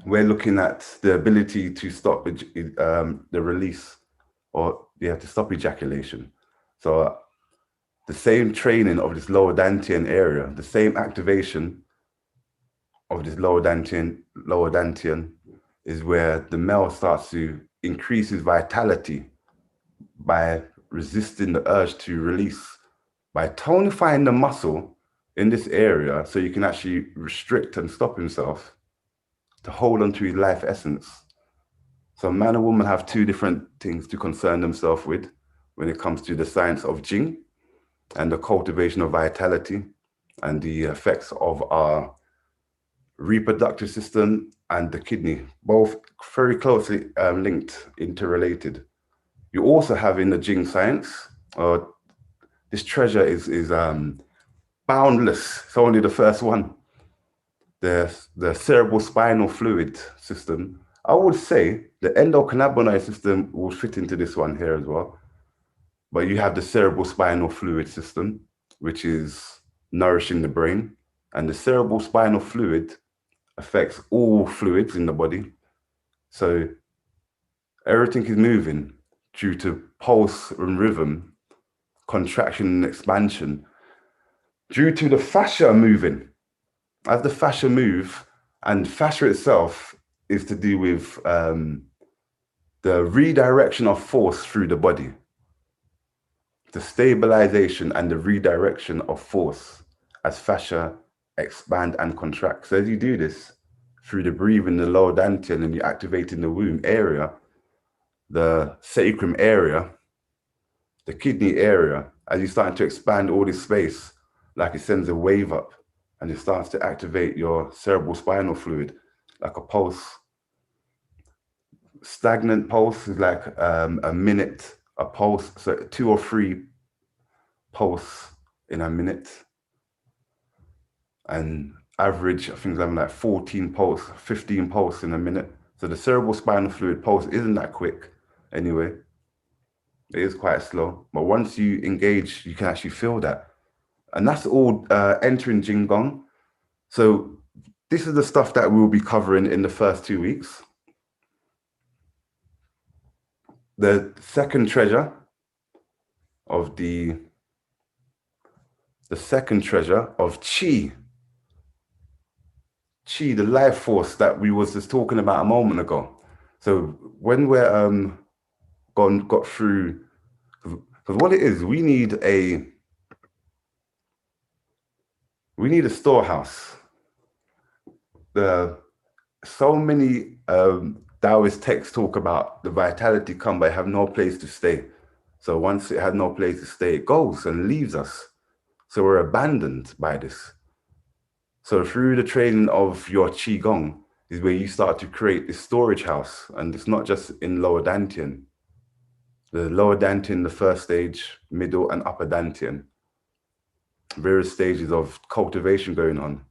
we're looking at the ability to stop the release, or to stop ejaculation. So the same training of this lower dantian area, the same activation of this lower dantian is where the male starts to increase his vitality by resisting the urge to release by tonifying the muscle in this area so you can actually restrict and stop himself to hold on to his life essence. So man and woman have two different things to concern themselves with when it comes to the science of Jing and the cultivation of vitality and the effects of our reproductive system and the kidney, both very closely linked, interrelated. You also have in the Jing science, this treasure is boundless. It's only the first one. The cerebral spinal fluid system. I would say the endocannabinoid system will fit into this one here as well. But you have the cerebral spinal fluid system, which is nourishing the brain. And the cerebral spinal fluid affects all fluids in the body. So everything is moving due to pulse and rhythm, contraction and expansion, due to the fascia moving. As the fascia move, and fascia itself is to do with the redirection of force through the body, the stabilization and the redirection of force as fascia expand and contract. So as you do this through the breathing, the lower dantian, and you're activating the womb area, the sacrum area, the kidney area, as you're starting to expand all this space, like it sends a wave up and it starts to activate your cerebral spinal fluid like a pulse. Stagnant pulse is like a minute, a pulse, so 2 or 3 pulse in a minute. And average, I think I'm like 14 pulse, 15 pulse in a minute. So the cerebral spinal fluid pulse isn't that quick anyway. It is quite slow, but once you engage, you can actually feel that. And that's all entering Jing Gong. So this is the stuff that we'll be covering in the first 2 weeks. The second treasure of the second treasure of Qi. Qi, the life force that we was just talking about a moment ago. So when we're got through, because what it is, we need a storehouse. So many Taoist texts talk about the vitality come, but have no place to stay. So once it had no place to stay, it goes and leaves us. So we're abandoned by this. So through the training of your Qigong is where you start to create this storage house. And it's not just in lower dantian. The lower dantian, the first stage, middle and upper dantian. Various stages of cultivation going on.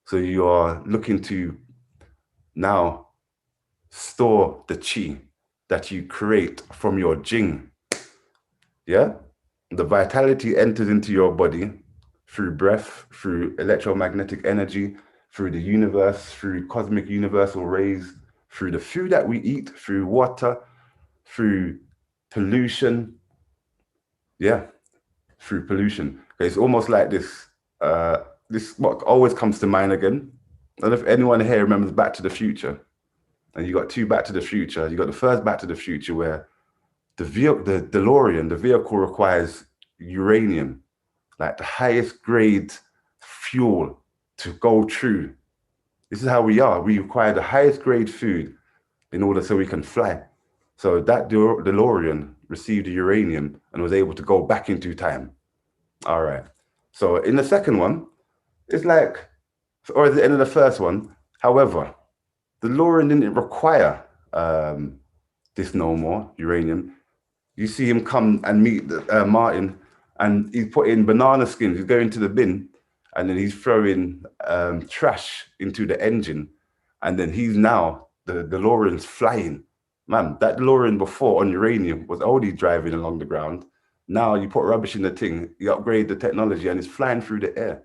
So you are looking to now store the Qi that you create from your Jing. Yeah? The vitality enters into your body through breath, through electromagnetic energy, through the universe, through cosmic universal rays, through the food that we eat, through water, through pollution. Yeah, through pollution. It's almost like this, this what always comes to mind again. I don't know if anyone here remembers Back to the Future. And you got 2 Back to the Future. You got the first Back to the Future where the DeLorean, the vehicle requires uranium, like the highest grade fuel to go through. This is how we are. We require the highest grade food in order so we can fly. So that DeLorean received the uranium and was able to go back into time. All right. So in the second one, it's like, or at the end of the first one, however, the DeLorean didn't require this no more, uranium. You see him come and meet Martin, and he's putting banana skins, he's going to the bin, and then he's throwing trash into the engine, and then he's now, the DeLorean's flying. Man, that DeLorean before on uranium was only driving along the ground. Now you put rubbish in the thing, you upgrade the technology, and it's flying through the air.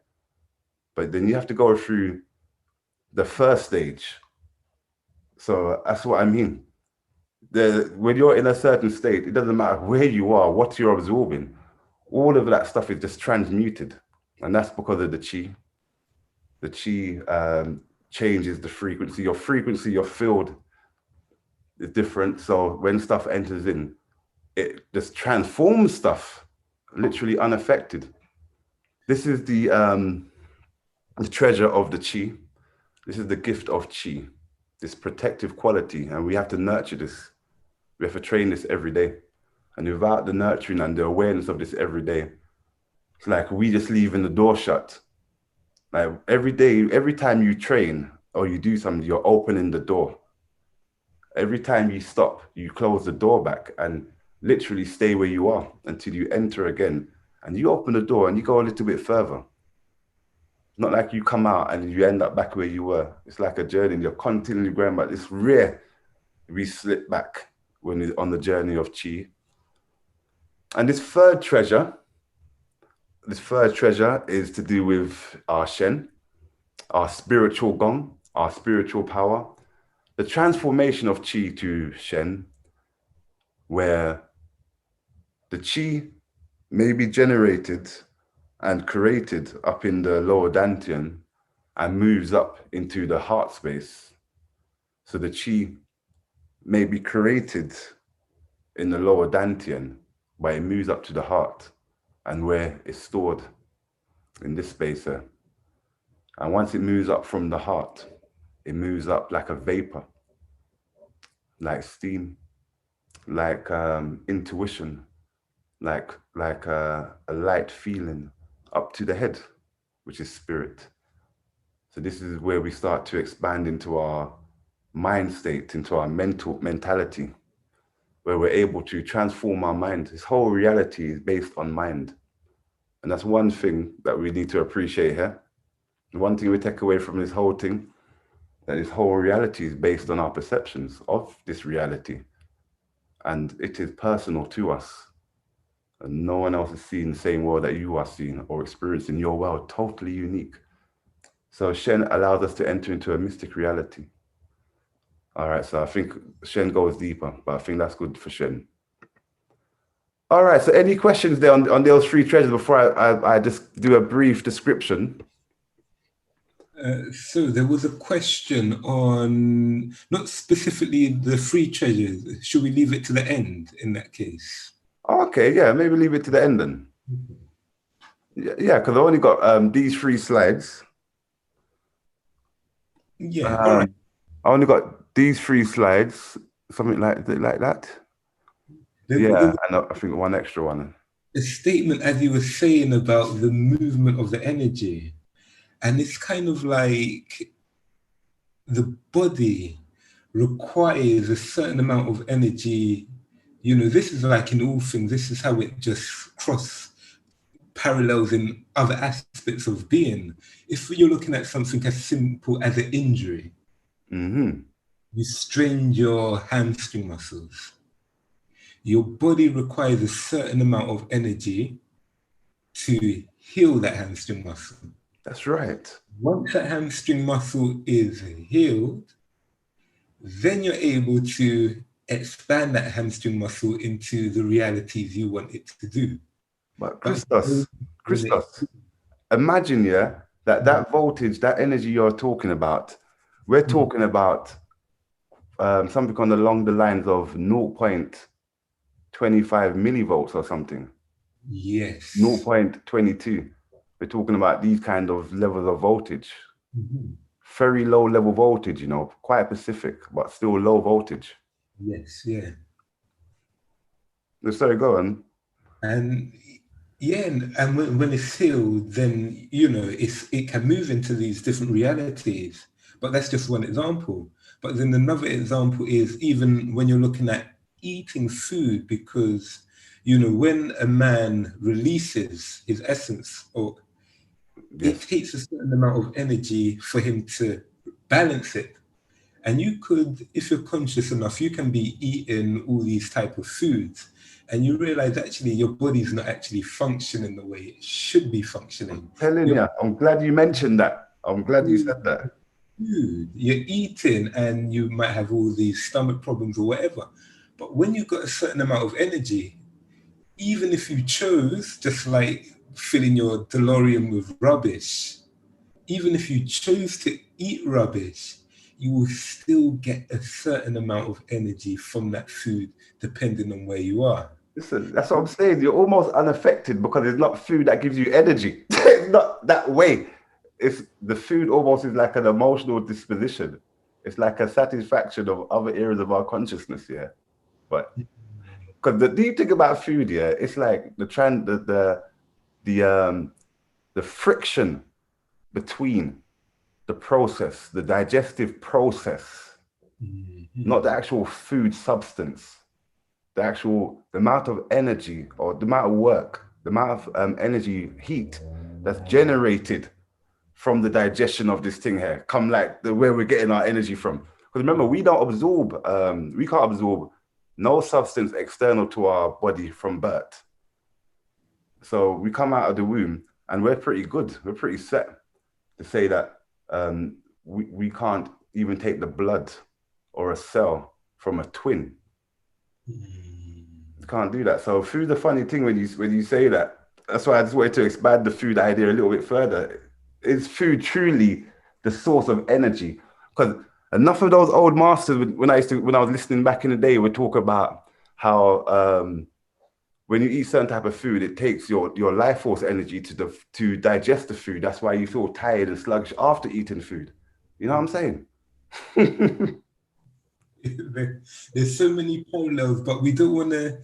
But then you have to go through the first stage. So that's what I mean. When you're in a certain state, it doesn't matter where you are, what you're absorbing. All of that stuff is just transmuted. And that's because of the Qi. The Qi changes the frequency. Your field is different. So when stuff enters in, it just transforms stuff, literally unaffected. This is the treasure of the chi. This is the gift of chi, this protective quality, and we have to nurture this. We have to train this every day. And without the nurturing and the awareness of this every day, it's like we just leaving the door shut. Like every day, every time you train or you do something, you're opening the door. Every time you stop, you close the door back and literally stay where you are until you enter again. And you open the door and you go a little bit further. Not like you come out and you end up back where you were. It's like a journey and you're continually going back. It's rare we slip back when we're on the journey of chi. And this third treasure is to do with our Shen, our spiritual Gong, our spiritual power, the transformation of chi to Shen, where the chi may be generated and created up in the lower dantian and moves up into the heart space. So the chi may be created in the lower dantian, but it moves up to the heart and where it's stored in this space there. And once it moves up from the heart, it moves up like a vapor, like steam, like intuition, like a light feeling up to the head, which is spirit. So this is where we start to expand into our mind state, into our mentality, where we're able to transform our mind. This whole reality is based on mind. And that's one thing that we need to appreciate here. One thing we take away from this whole thing, that this whole reality is based on our perceptions of this reality. And it is personal to us. And no one else is seeing the same world that you are seeing or experiencing your world, totally unique. So Shen allows us to enter into a mystic reality. All right, so I think Shen goes deeper, but I think that's good for Shen. All right, so any questions there on those three treasures before I just do a brief description? So there was a question on, not specifically the three treasures. Should we leave it to the end in that case? Okay, yeah, maybe leave it to the end then. Yeah, because I only got these three slides. Yeah, all right. I only got these three slides, something like that. And I think one extra one. A statement, as you were saying, about the movement of the energy. And it's kind of like the body requires a certain amount of energy. You know, this is like in all things, this is how it just cross parallels in other aspects of being. If you're looking at something as simple as an injury, you strained your hamstring muscles. Your body requires a certain amount of energy to heal that hamstring muscle. That's right. Once that hamstring muscle is healed, then you're able to expand that hamstring muscle into the realities you want it to do. But Christos, imagine, that voltage, that energy you're talking about, we're talking about something along the lines of 0.25 millivolts or something. Yes. 0.22. We're talking about these kind of levels of voltage. Very low level voltage, quite specific, but still low voltage. Yes, yeah. Sorry, go on. And yeah, and when it's healed, then, it can move into these different realities. But that's just one example. But then another example is even when you're looking at eating food, because, when a man releases his essence, or it takes a certain amount of energy for him to balance it. And you could, if you're conscious enough, you can be eating all these type of foods and you realize actually your body's not actually functioning the way it should be functioning. I'm telling you, I'm glad you mentioned that. I'm glad you said that. Food, you're eating and you might have all these stomach problems or whatever. But when you've got a certain amount of energy, even if you chose, just like filling your DeLorean with rubbish, even if you chose to eat rubbish, you will still get a certain amount of energy from that food, depending on where you are. Listen, that's what I'm saying. You're almost unaffected because it's not food that gives you energy. not that way. It's the food almost is like an emotional disposition. It's like a satisfaction of other areas of our consciousness, yeah. But because the deep thing about food, yeah, it's like the friction between the process, the digestive process, not the actual food substance, the amount of energy or the amount of work, the amount of energy, heat that's generated from the digestion of this thing here, come like where we're getting our energy from. Because remember, we can't absorb no substance external to our body from birth. So we come out of the womb and we're pretty good. We're pretty set to say that we can't even take the blood or a cell from a twin. You can't do that. So food's a funny thing when you say that. That's why I just wanted to expand the food idea a little bit further. Is food truly the source of energy? Because enough of those old masters, when I was listening back in the day, would talk about how when you eat certain type of food, it takes your life force energy to digest the food. That's why you feel tired and sluggish after eating food. You know what I'm saying? There's so many parallels, but we don't want to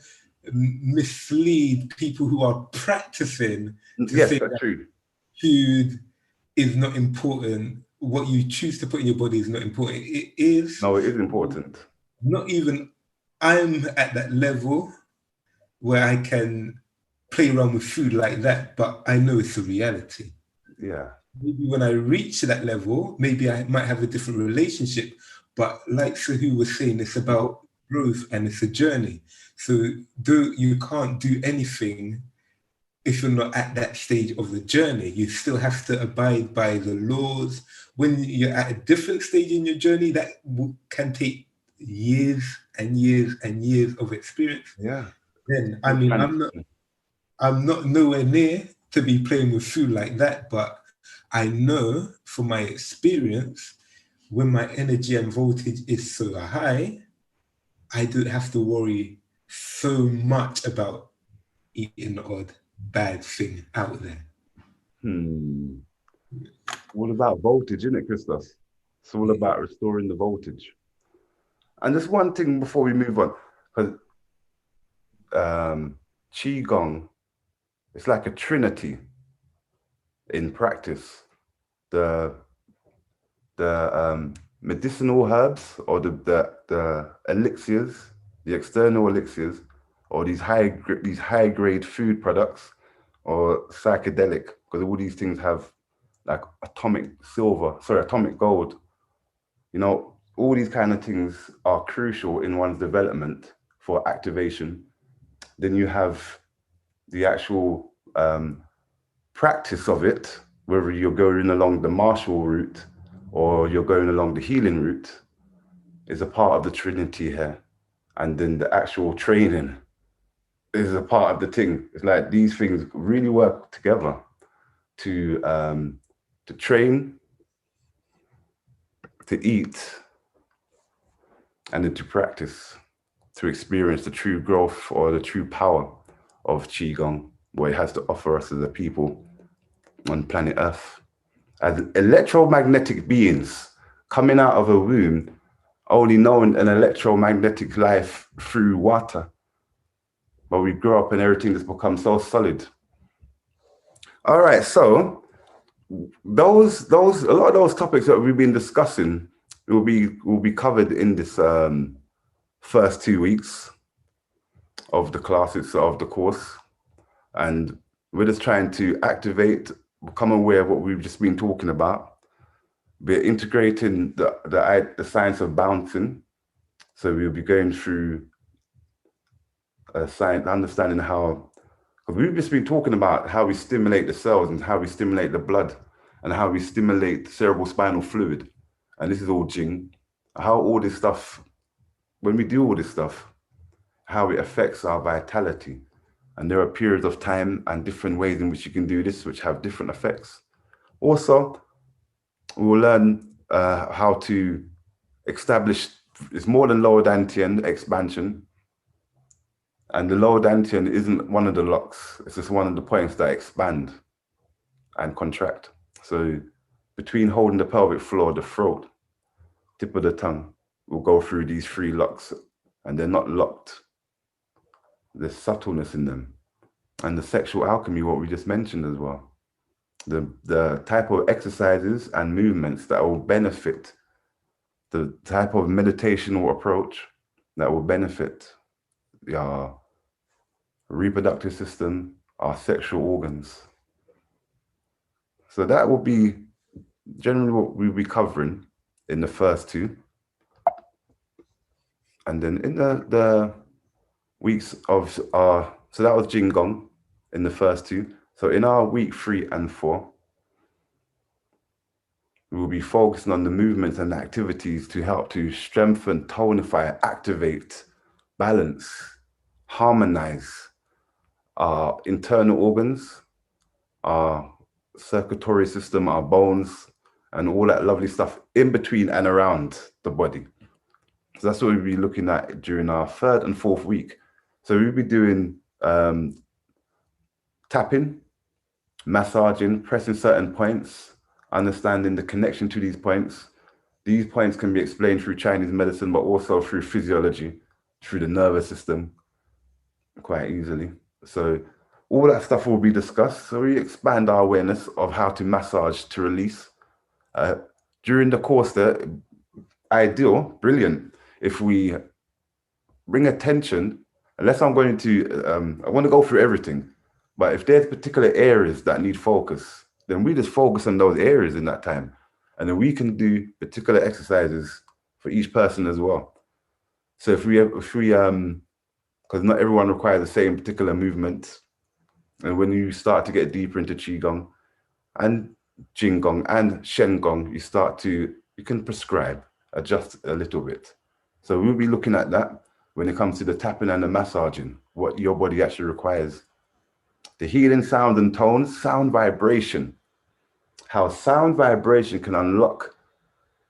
mislead people who are practicing to Yes, say that's that true. food is not important. What you choose to put in your body is not important. It is. No, it is important. Not even I'm at that level where I can play around with food like that, but I know it's a reality. Yeah. Maybe when I reach that level, maybe I might have a different relationship. But like Sahu was saying, it's about growth and it's a journey. So you can't do anything if you're not at that stage of the journey. You still have to abide by the laws. When you're at a different stage in your journey, that can take years and years and years of experience. Yeah. Then I mean, I'm not nowhere near to be playing with food like that, but I know from my experience, when my energy and voltage is so high, I don't have to worry so much about eating the odd bad thing out there. All about voltage, isn't it, Christos? It's all about restoring the voltage. And there's one thing before we move on, because Qigong, it's like a trinity in practice. The medicinal herbs or the elixirs, the external elixirs, or these high grade food products or psychedelic, because all these things have like atomic gold. You know, all these kind of things are crucial in one's development for activation. Then you have the actual practice of it, whether you're going along the martial route or you're going along the healing route, is a part of the trinity here. And then the actual training is a part of the thing. It's like these things really work together to train, to eat, and then to practice, to experience the true growth or the true power of Qigong, what it has to offer us as a people on planet Earth. As electromagnetic beings coming out of a womb, only knowing an electromagnetic life through water. But we grow up and everything just becomes so solid. All right, so a lot of those topics that we've been discussing will be covered in this first 2 weeks of the classes of the course, and we're just trying to activate, become aware of what we've just been talking about. We're integrating the science of bouncing, so we'll be going through science, understanding how, because we've just been talking about how we stimulate the cells and how we stimulate the blood and how we stimulate cerebral spinal fluid, and this is all Jing. How all this stuff, when we do all this stuff, how it affects our vitality. And there are periods of time and different ways in which you can do this, which have different effects. Also, we'll learn how to establish, it's more than lower dantian expansion. And the lower dantian isn't one of the locks, it's just one of the points that expand. and contract. So between holding the pelvic floor, the throat, tip of the tongue will go through these 3 locks, and they're not locked. There's subtleness in them. And the sexual alchemy, what we just mentioned as well. The type of exercises and movements that will benefit, the type of meditational approach that will benefit our reproductive system, our sexual organs. So that will be generally what we'll be covering in the first 2. And then in the weeks of our, so that was Jing Gong in the first 2. So in our week 3 and 4, we will be focusing on the movements and activities to help to strengthen, tonify, activate, balance, harmonize our internal organs, our circulatory system, our bones, and all that lovely stuff in between and around the body. So that's what we'll be looking at during our 3rd and 4th week. So we'll be doing tapping, massaging, pressing certain points, understanding the connection to these points. These points can be explained through Chinese medicine, but also through physiology, through the nervous system, quite easily. So all that stuff will be discussed. So we expand our awareness of how to massage to release. During the course, the ideal, brilliant, if we bring attention, unless I'm going to, I want to go through everything, but if there's particular areas that need focus, then we just focus on those areas in that time. And then we can do particular exercises for each person as well. So if we because not everyone requires the same particular movement. And when you start to get deeper into Qigong and Jingong and Shen Gong, you can prescribe, adjust a little bit. So we'll be looking at that when it comes to the tapping and the massaging, what your body actually requires. The healing sound and tones, sound vibration, how sound vibration can unlock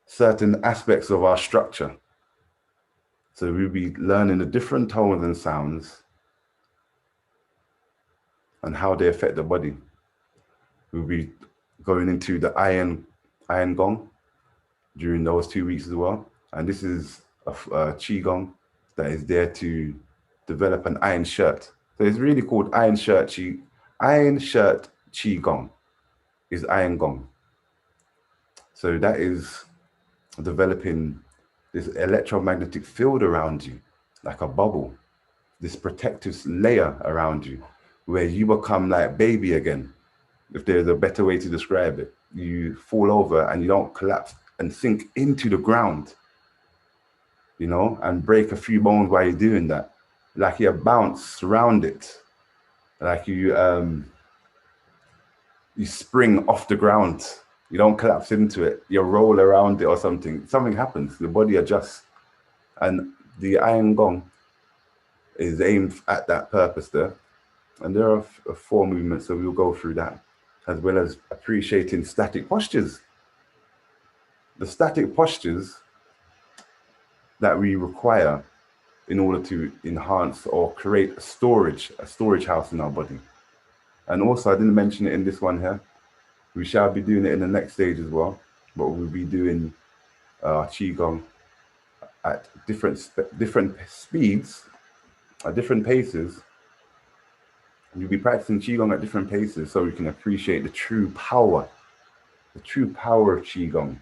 certain aspects of our structure. So we'll be learning the different tones and sounds and how they affect the body. We'll be going into the iron gong during those 2 weeks as well. And this is a Qigong that is there to develop an iron shirt. So it's really called Iron Shirt Qigong is Iron Gong. So that is developing this electromagnetic field around you, like a bubble, this protective layer around you, where you become like baby again. If there's a better way to describe it, you fall over and you don't collapse and sink into the ground, you know, and break a few bones while you're doing that. Like you bounce around it, like you spring off the ground. You don't collapse into it. You roll around it or something. Something happens. The body adjusts. And the Iron Gong is aimed at that purpose there. And there are 4 movements, so we'll go through that, as well as appreciating static postures. The static postures that we require in order to enhance or create a storage house in our body. And also, I didn't mention it in this one here, we shall be doing it in the next stage as well, but we'll be doing Qigong at different speeds, at different paces. We'll be practicing Qigong at different paces so we can appreciate the true power of Qigong.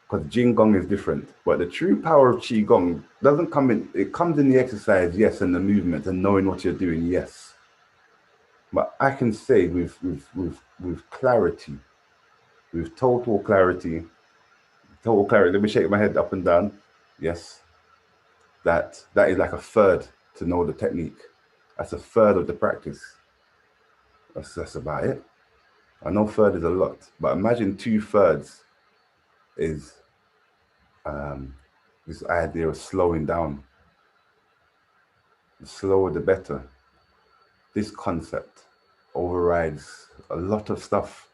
Because Jingong is different, but the true power of Qigong doesn't come in, it comes in the exercise, yes, and the movement and knowing what you're doing, yes. But I can say with clarity, with total clarity, let me shake my head up and down, yes, that is like a third to know the technique. That's a third of the practice. That's about it. I know third is a lot, but imagine 2/3 is this idea of slowing down. The slower the better. This concept overrides a lot of stuff.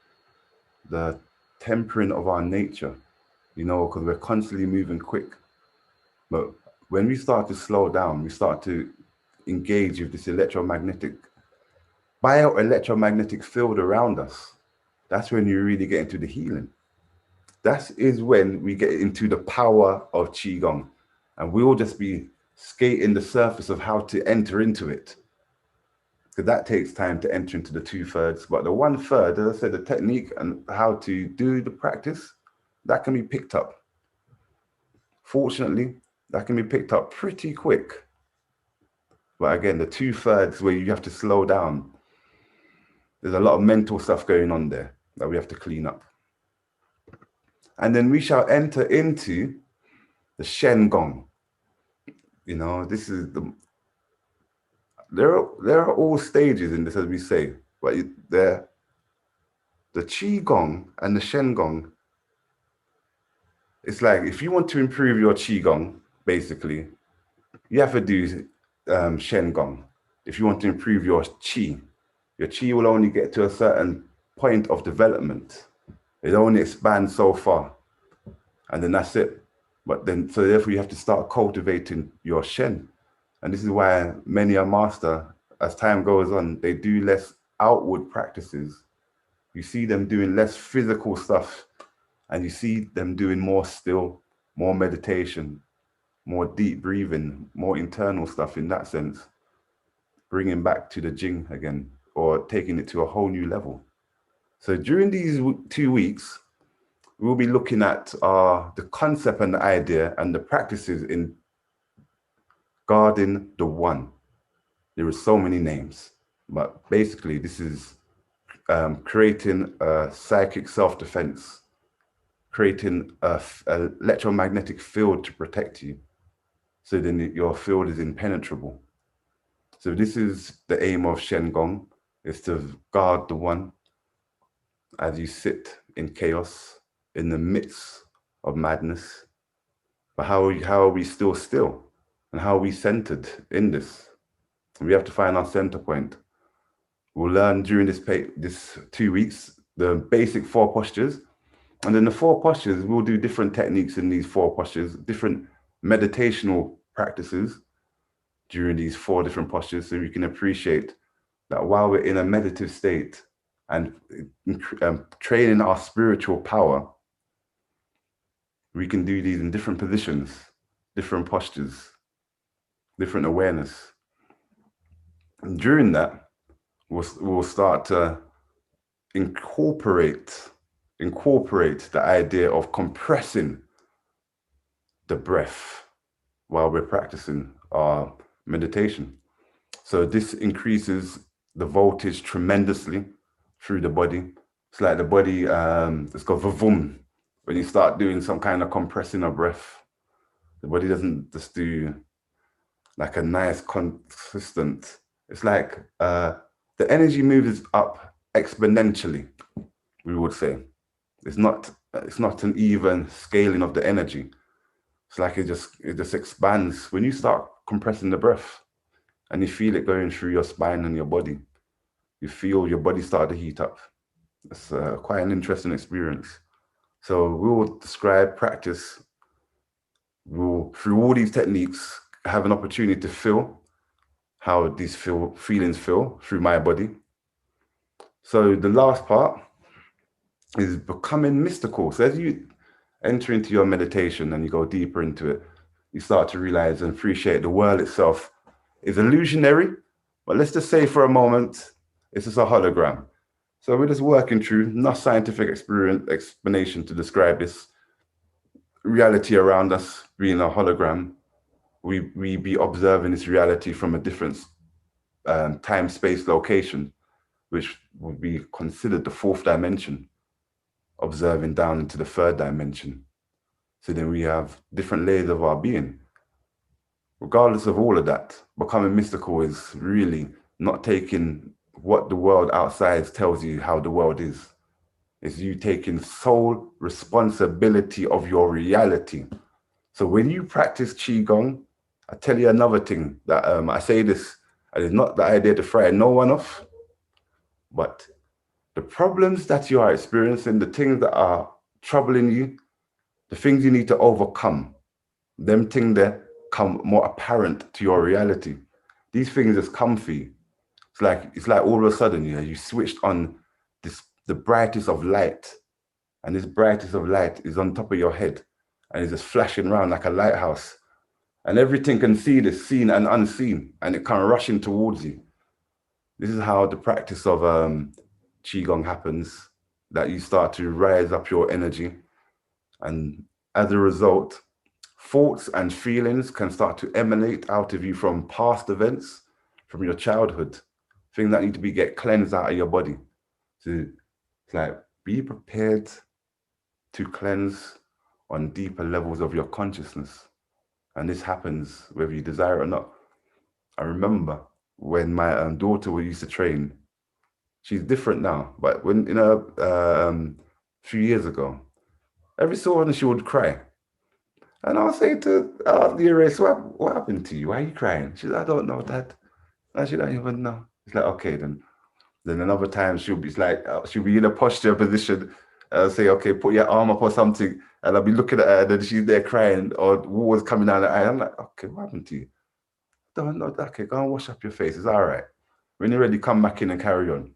The tempering of our nature, you know, because we're constantly moving quick. But when we start to slow down, we start to engage with this electromagnetic bioelectromagnetic field around us. That's when you really get into the healing. That is when we get into the power of Qigong. And we'll just be skating the surface of how to enter into it. Because that takes time to enter into the 2/3. But the 1/3, as I said, the technique and how to do the practice, that can be picked up. Fortunately, that can be picked up pretty quick. But again, the 2/3 where you have to slow down, there's a lot of mental stuff going on there that we have to clean up. And then we shall enter into the Shen Gong. You know, this is there are all stages in this, as we say, but the Qi Gong and the Shen Gong, it's like if you want to improve your Qi Gong, basically, you have to do Shen Gong. If you want to improve your Qi will only get to a certain point of development. It only expands so far, and then that's it. But then, so therefore you have to start cultivating your Shen. And this is why many a master, as time goes on, they do less outward practices. You see them doing less physical stuff, and you see them doing more still, more meditation, more deep breathing, more internal stuff in that sense, bringing back to the Jing again, or taking it to a whole new level. So during these 2 weeks, we'll be looking at the concept and the idea and the practices in guarding the one. There are so many names, but basically this is creating a psychic self-defense, creating an electromagnetic field to protect you, so then your field is impenetrable. So this is the aim of Shen Gong, is to guard the one as you sit in chaos, in the midst of madness. But how are we still? And how are we centered in this? And we have to find our center point. We'll learn during this 2 weeks the basic 4 postures. And then the 4 postures, we'll do different techniques in these 4 postures, different meditational practices during these 4 different postures, so we can appreciate that while we're in a meditative state and training our spiritual power, we can do these in different positions, different postures, different awareness. And during that, we'll start to incorporate the idea of compressing the breath while we're practicing our meditation. So this increases the voltage tremendously through the body. It's like the body, it's got vavum. When you start doing some kind of compressing of breath, the body doesn't just do like a nice consistent, it's like the energy moves up exponentially, we would say. It's not an even scaling of the energy. It's like it just expands when you start compressing the breath, and you feel it going through your spine and your body. You feel your body start to heat up. It's quite an interesting experience. So we will describe practice. We'll, through all these techniques, have an opportunity to feel how these feelings feel through my body. So the last part is becoming mystical. So as you enter into your meditation and you go deeper into it, you start to realize and appreciate the world itself is illusionary, but let's just say for a moment, it's just a hologram. So we're just working through, not scientific explanation to describe this reality around us being a hologram. We be observing this reality from a different time, space, location, which would be considered the 4th dimension, observing down into the 3rd dimension. So then we have different layers of our being. Regardless of all of that, becoming mystical is really not taking what the world outside tells you how the world is. It's you taking sole responsibility of your reality. So when you practice Qigong, I tell you another thing that I say this, and it's not the idea to frighten no one off, but the problems that you are experiencing, the things that are troubling you, the things you need to overcome, them things that come more apparent to your reality. These things just come for you. It's like all of a sudden, you switched on the brightest of light, and this brightest of light is on top of your head, and it's just flashing around like a lighthouse, and everything can see this, seen and unseen, and it kind of rushing towards you. This is how the practice of Qigong happens, that you start to rise up your energy, and as a result, thoughts and feelings can start to emanate out of you from past events, from your childhood, things that need to get cleansed out of your body. So it's like, be prepared to cleanse on deeper levels of your consciousness. And this happens whether you desire it or not. I remember when my daughter used to train, she's different now, but when a few years ago, every so often she would cry. And I'll say to the erase, what happened to you? Why are you crying? She said, I don't know, Dad. And she don't even know. It's like, okay, then another time she'll be in a posture position. I'll say, okay, put your arm up or something. And I'll be looking at her, and then she's there crying, or water's coming down her eye. I'm like, okay, what happened to you? Don't know. Okay, go and wash up your face. It's all right. When you're ready, come back in and carry on.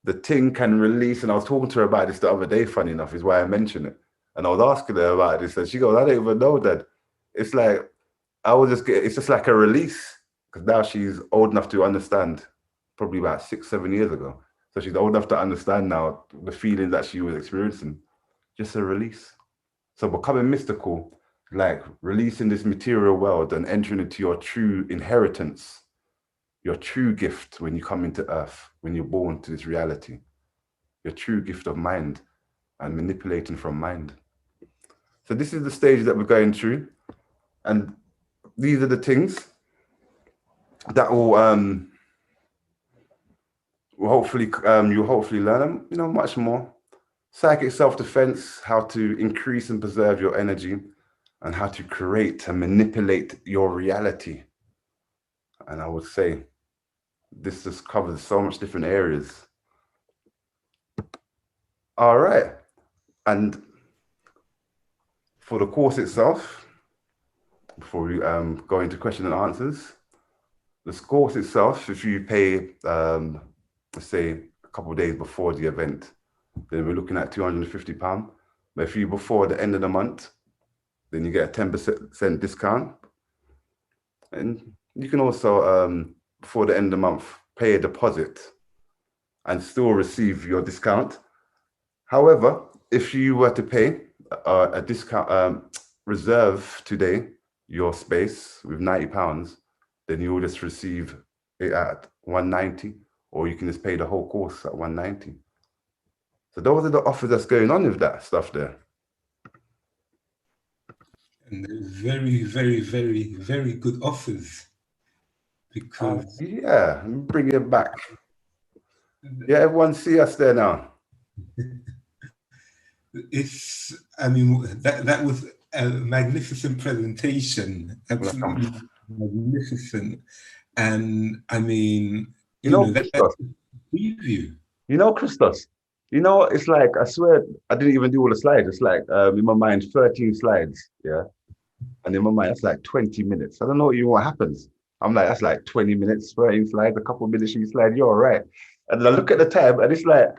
The thing can release, and I was talking to her about this the other day, funny enough, is why I mentioned it. And I was asking her about this, and she goes, I don't even know that. It's like, it's just like a release, because now she's old enough to understand, probably about 6-7 years ago. So she's old enough to understand now the feeling that she was experiencing, just a release. So becoming mystical, like releasing this material world and entering into your true inheritance, your true gift when you come into earth, when you're born to this reality, your true gift of mind and manipulating from mind. So this is the stage that we're going through. And these are the things that will hopefully, you'll hopefully learn them, much more. Psychic self-defense, how to increase and preserve your energy, and how to create and manipulate your reality. And I would say this just covers so much different areas. All right. And for the course itself, before we go into question and answers, the course itself, if you pay, let's say a couple of days before the event, then we're looking at £250. But if you before the end of the month, then you get a 10% discount. And you can also, before the end of the month, pay a deposit and still receive your discount. However, if you were to pay a discount, reserve today your space with £90, then you will just receive it at £190, or you can just pay the whole course at £190. So those are the offers that's going on with that stuff there. And they're very, very, very, very good offers, because yeah, bring it back. Yeah, everyone see us there now. I mean, that was a magnificent presentation, absolutely magnificent. And I mean, that's a preview. Christos, it's like, I swear, I didn't even do all the slides. It's like, in my mind, 13 slides, yeah? And in my mind, that's like 20 minutes. I don't know what happens. I'm like, that's like 20 minutes, 13 slides, a couple of minutes, you slide, you're all right. And then I look at the time, and it's like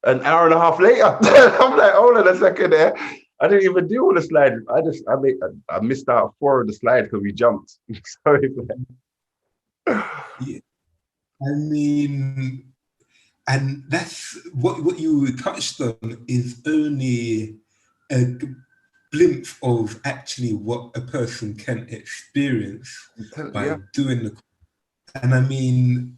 an hour and a half later. I'm like, hold on a second there. I didn't even do all the slides. I missed out 4 of the slides because we jumped. Sorry. Yeah. I mean, and that's what you touched on is only a glimpse of actually what a person can experience by doing the. And I mean,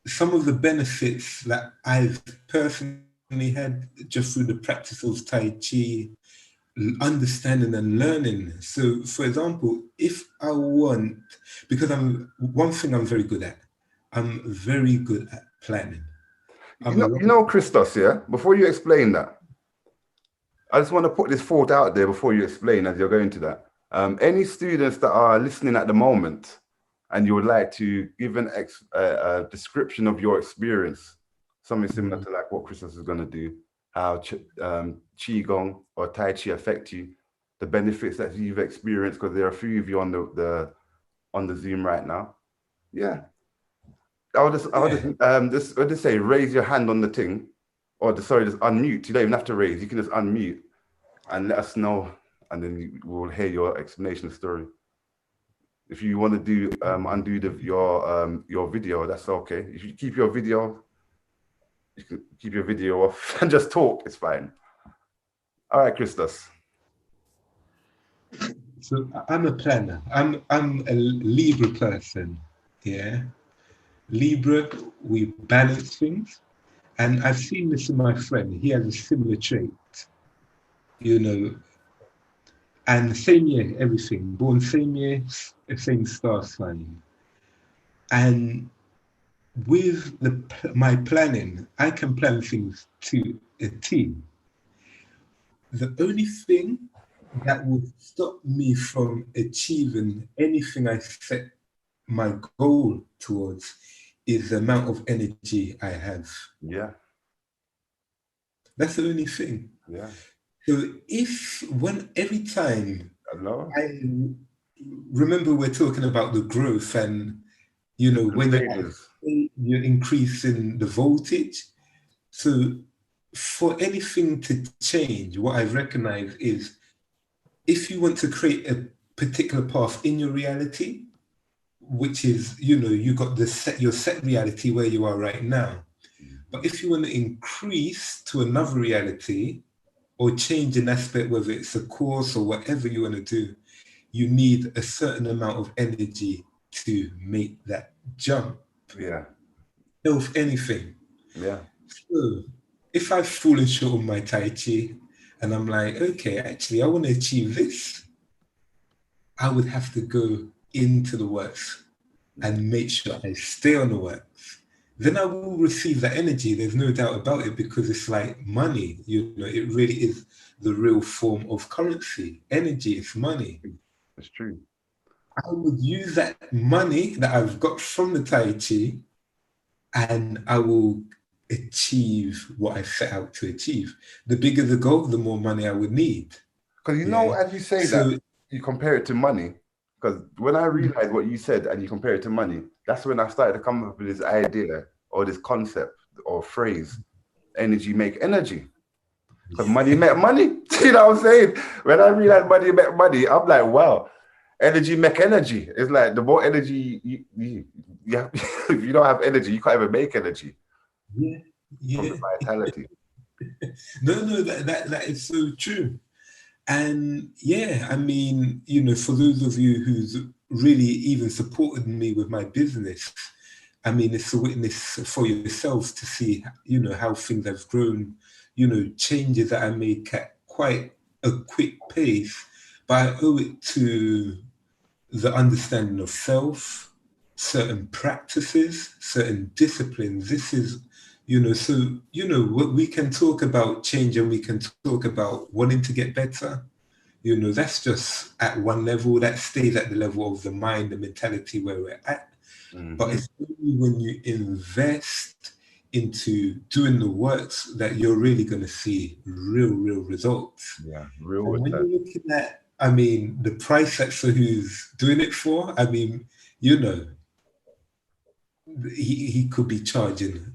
some of the benefits that I've personally had just through the practice of Tai Chi, understanding and learning. So, for example, if I want, because one thing I'm very good at, I'm very good at planning. Christos, yeah, before you explain that, I just want to put this thought out there before you explain as you're going to that. Any students that are listening at the moment and you would like to give a description of your experience, something similar to like what Christos is going to do, how Qigong or Tai Chi affect you, the benefits that you've experienced, because there are a few of you on the Zoom right now. Yeah. I'll just what they say, raise your hand on the thing, or just unmute. You don't even have to raise. You can just unmute and let us know, and then we'll hear your explanation story. If you want to do undo your video, that's okay. If you keep your video, you can keep your video off and just talk. It's fine. All right, Christos. So I'm a planner. I'm a Libra person. Yeah. Libra, we balance things. And I've seen this in my friend. He has a similar trait, you know, and same year, everything. Born same year, same star sign. And with my planning, I can plan things to a T. The only thing that will stop me from achieving anything I set my goal towards is the amount of energy I have. Yeah. That's the only thing. Yeah. So every time Hello? I remember we're talking about the growth and, you know, when you're increasing the voltage. So for anything to change, what I recognize is if you want to create a particular path in your reality, which is, you know, you got your set reality where you are right now. But if you want to increase to another reality or change an aspect, whether it's a course or whatever you want to do, you need a certain amount of energy to make that jump. Yeah. Of anything. Yeah. So if I've fallen short of my Tai Chi and I'm like, okay, actually, I want to achieve this, I would have to go into the works and make sure I stay on the works. Then I will receive that energy. There's no doubt about it, because it's like money. You know, it really is the real form of currency. Energy is money. That's true. I would use that money that I've got from the Tai Chi, and I will achieve what I set out to achieve. The bigger the goal, the more money I would need. Because you know, as you say that, you compare it to money. Because when I realized what you said and you compare it to money, that's when I started to come up with this idea or this concept or phrase, energy make energy. Because money make money. You know what I'm saying? When I realized money make money, I'm like, wow, energy make energy. It's like the more energy you have, if you don't have energy, you can't even make energy. Yeah. From the vitality. No, that is so true. And yeah, I mean, you know, for those of you who's really even supported me with my business, I mean, it's a witness for yourselves to see, you know, how things have grown, you know, changes that I make at quite a quick pace, but I owe it to the understanding of self, certain practices, certain disciplines. This is, you know, so, you know, we can talk about change and we can talk about wanting to get better. You know, that's just at one level. That stays at the level of the mind, the mentality where we're at. Mm-hmm. But it's only when you invest into doing the works that you're really going to see real results. Yeah, real. And when you're looking at, I mean, the price that Sahu's doing it for, I mean, you know, he could be charging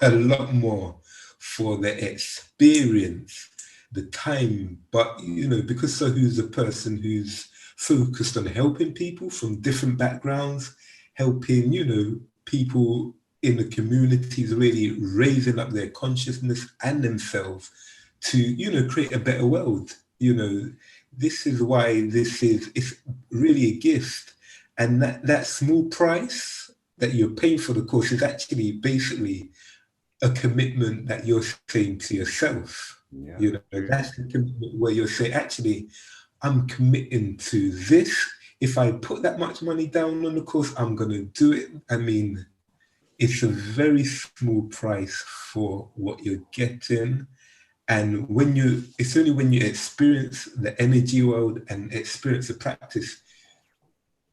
a lot more for the experience, the time. But, you know, because Sahu's a person who's focused on helping people from different backgrounds, helping, you know, people in the communities, really raising up their consciousness and themselves to, you know, create a better world. You know, this is why it's really a gift. And that small price that you're paying for the course is actually basically a commitment that you're saying to yourself. Yeah. You know, that's the commitment where you're saying, actually, I'm committing to this. If I put that much money down on the course, I'm going to do it. I mean, it's a very small price for what you're getting. And it's only when you experience the energy world and experience the practice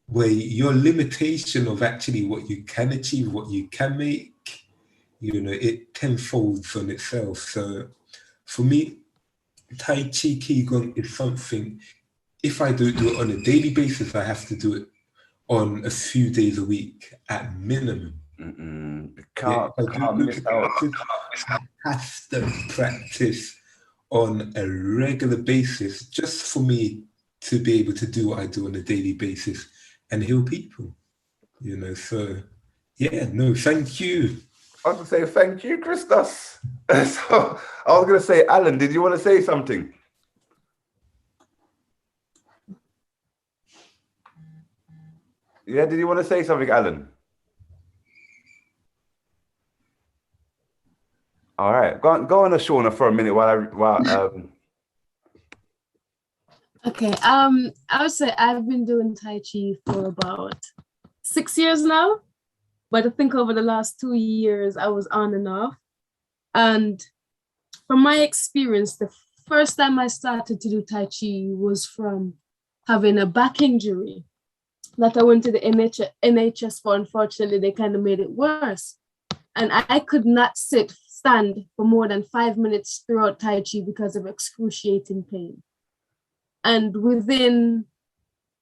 where your limitation of actually what you can achieve, what you can make, you know, it tenfolds on itself. So for me, Tai Chi Qigong is something, if I don't do it on a daily basis, I have to do it on a few days a week at minimum. Can't miss out. Have to practice on a regular basis just for me to be able to do what I do on a daily basis and heal people, you know. So yeah, no, thank you. I was going to say thank you, Christos. So I was going to say, Alan, did you want to say something? Yeah, did you want to say something, Alan? All right, go on, Shauna, for a minute Okay, I would say I've been doing Tai Chi for about 6 years now, but I think over the last 2 years I was on and off. And from my experience, the first time I started to do Tai Chi was from having a back injury that I went to the NHS for. Unfortunately, they kind of made it worse. And I could not stand for more than 5 minutes throughout Tai Chi because of excruciating pain. And within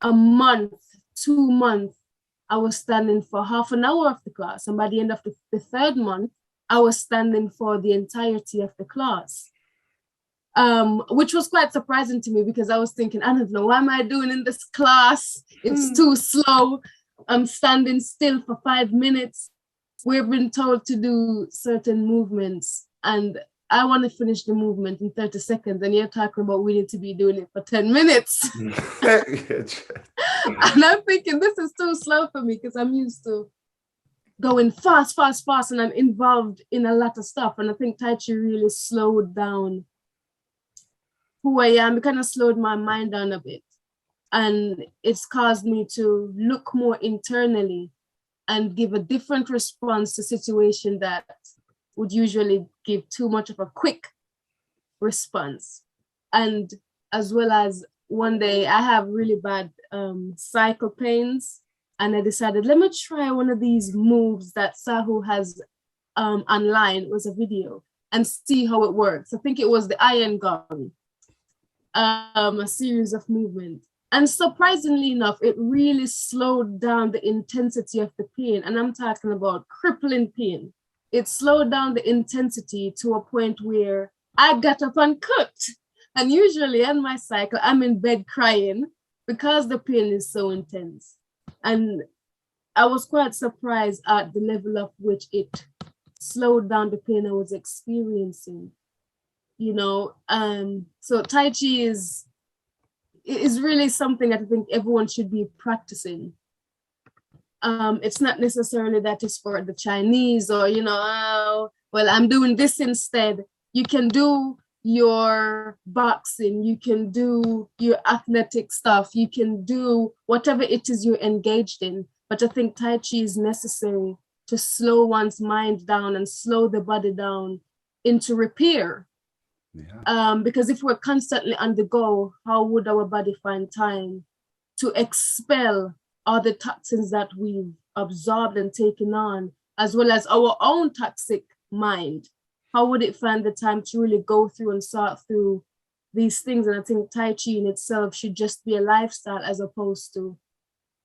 a month, 2 months, I was standing for half an hour of the class. And by the end of the third month, I was standing for the entirety of the class, which was quite surprising to me because I was thinking, I don't know, what am I doing in this class? It's too slow. I'm standing still for 5 minutes. We've been told to do certain movements and I want to finish the movement in 30 seconds and you're talking about we need to be doing it for 10 minutes. And I'm thinking this is too slow for me because I'm used to going fast, and I'm involved in a lot of stuff. And I think Tai Chi really slowed down who I am. It kind of slowed my mind down a bit. And it's caused me to look more internally and give a different response to situation that would usually give too much of a quick response. And as well as one day I have really bad cycle pains and I decided, let me try one of these moves that Sahu has online. It was a video and see how it works. I think it was the iron gong, a series of movements. And surprisingly enough, it really slowed down the intensity of the pain. And I'm talking about crippling pain. It slowed down the intensity to a point where I got up and cooked. And usually on my cycle, I'm in bed crying because the pain is so intense. And I was quite surprised at the level of which it slowed down the pain I was experiencing. You know, so Tai Chi is really something that I think everyone should be practicing. It's not necessarily that it's for the Chinese or, you know, oh, well, I'm doing this instead. You can do your boxing, you can do your athletic stuff, you can do whatever it is you're engaged in. But I think Tai Chi is necessary to slow one's mind down and slow the body down into repair. Yeah. Because if we're constantly on the go, how would our body find time to expel all the toxins that we've absorbed and taken on, as well as our own toxic mind? How would it find the time to really go through and sort through these things? And I think Tai Chi in itself should just be a lifestyle as opposed to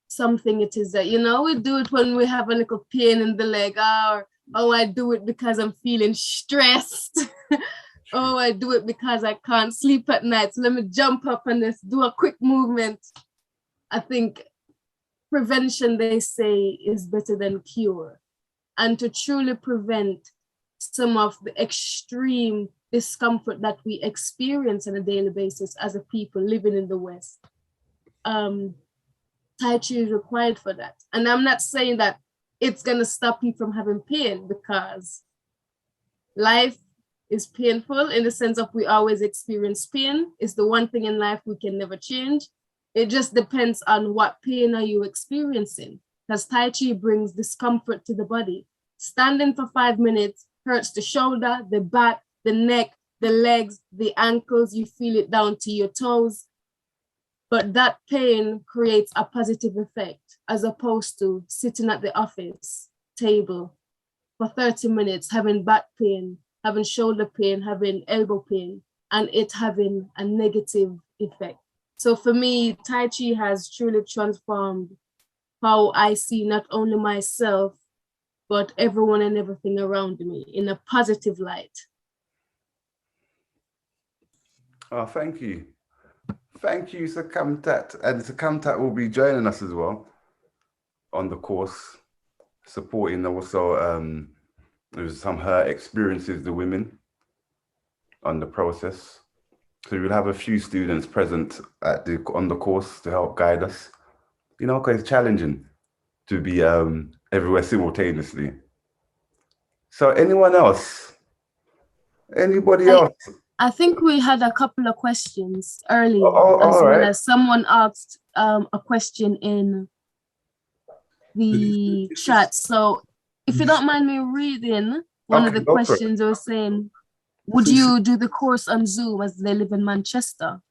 something it is that, you know, we do it when we have a little pain in the leg, or oh, I do it because I'm feeling stressed. Oh, I do it because I can't sleep at night. So let me jump up and let's do a quick movement. I think prevention, they say, is better than cure. And to truly prevent some of the extreme discomfort that we experience on a daily basis as a people living in the West, Tai Chi is required for that. And I'm not saying that it's going to stop you from having pain, because life is painful in the sense of we always experience pain. It's the one thing in life we can never change. It just depends on what pain are you experiencing, because Tai Chi brings discomfort to the body. Standing for 5 minutes hurts the shoulder, the back, the neck, the legs, the ankles. You feel it down to your toes. But that pain creates a positive effect as opposed to sitting at the office table for 30 minutes, having back pain, having shoulder pain, having elbow pain, and it having a negative effect. So for me, Tai Chi has truly transformed how I see not only myself, but everyone and everything around me in a positive light. Oh, thank you. Thank you, Sakamtat. And Sakamtat will be joining us as well on the course, supporting also with some her experiences, the women on the process. So we'll have a few students present on the course to help guide us. You know, because it's challenging to be everywhere simultaneously. So anyone else? Anybody else? I think we had a couple of questions earlier, as well as someone asked a question in the chat. So if you don't mind me reading one of the questions, they were saying, would you do the course on Zoom as they live in Manchester?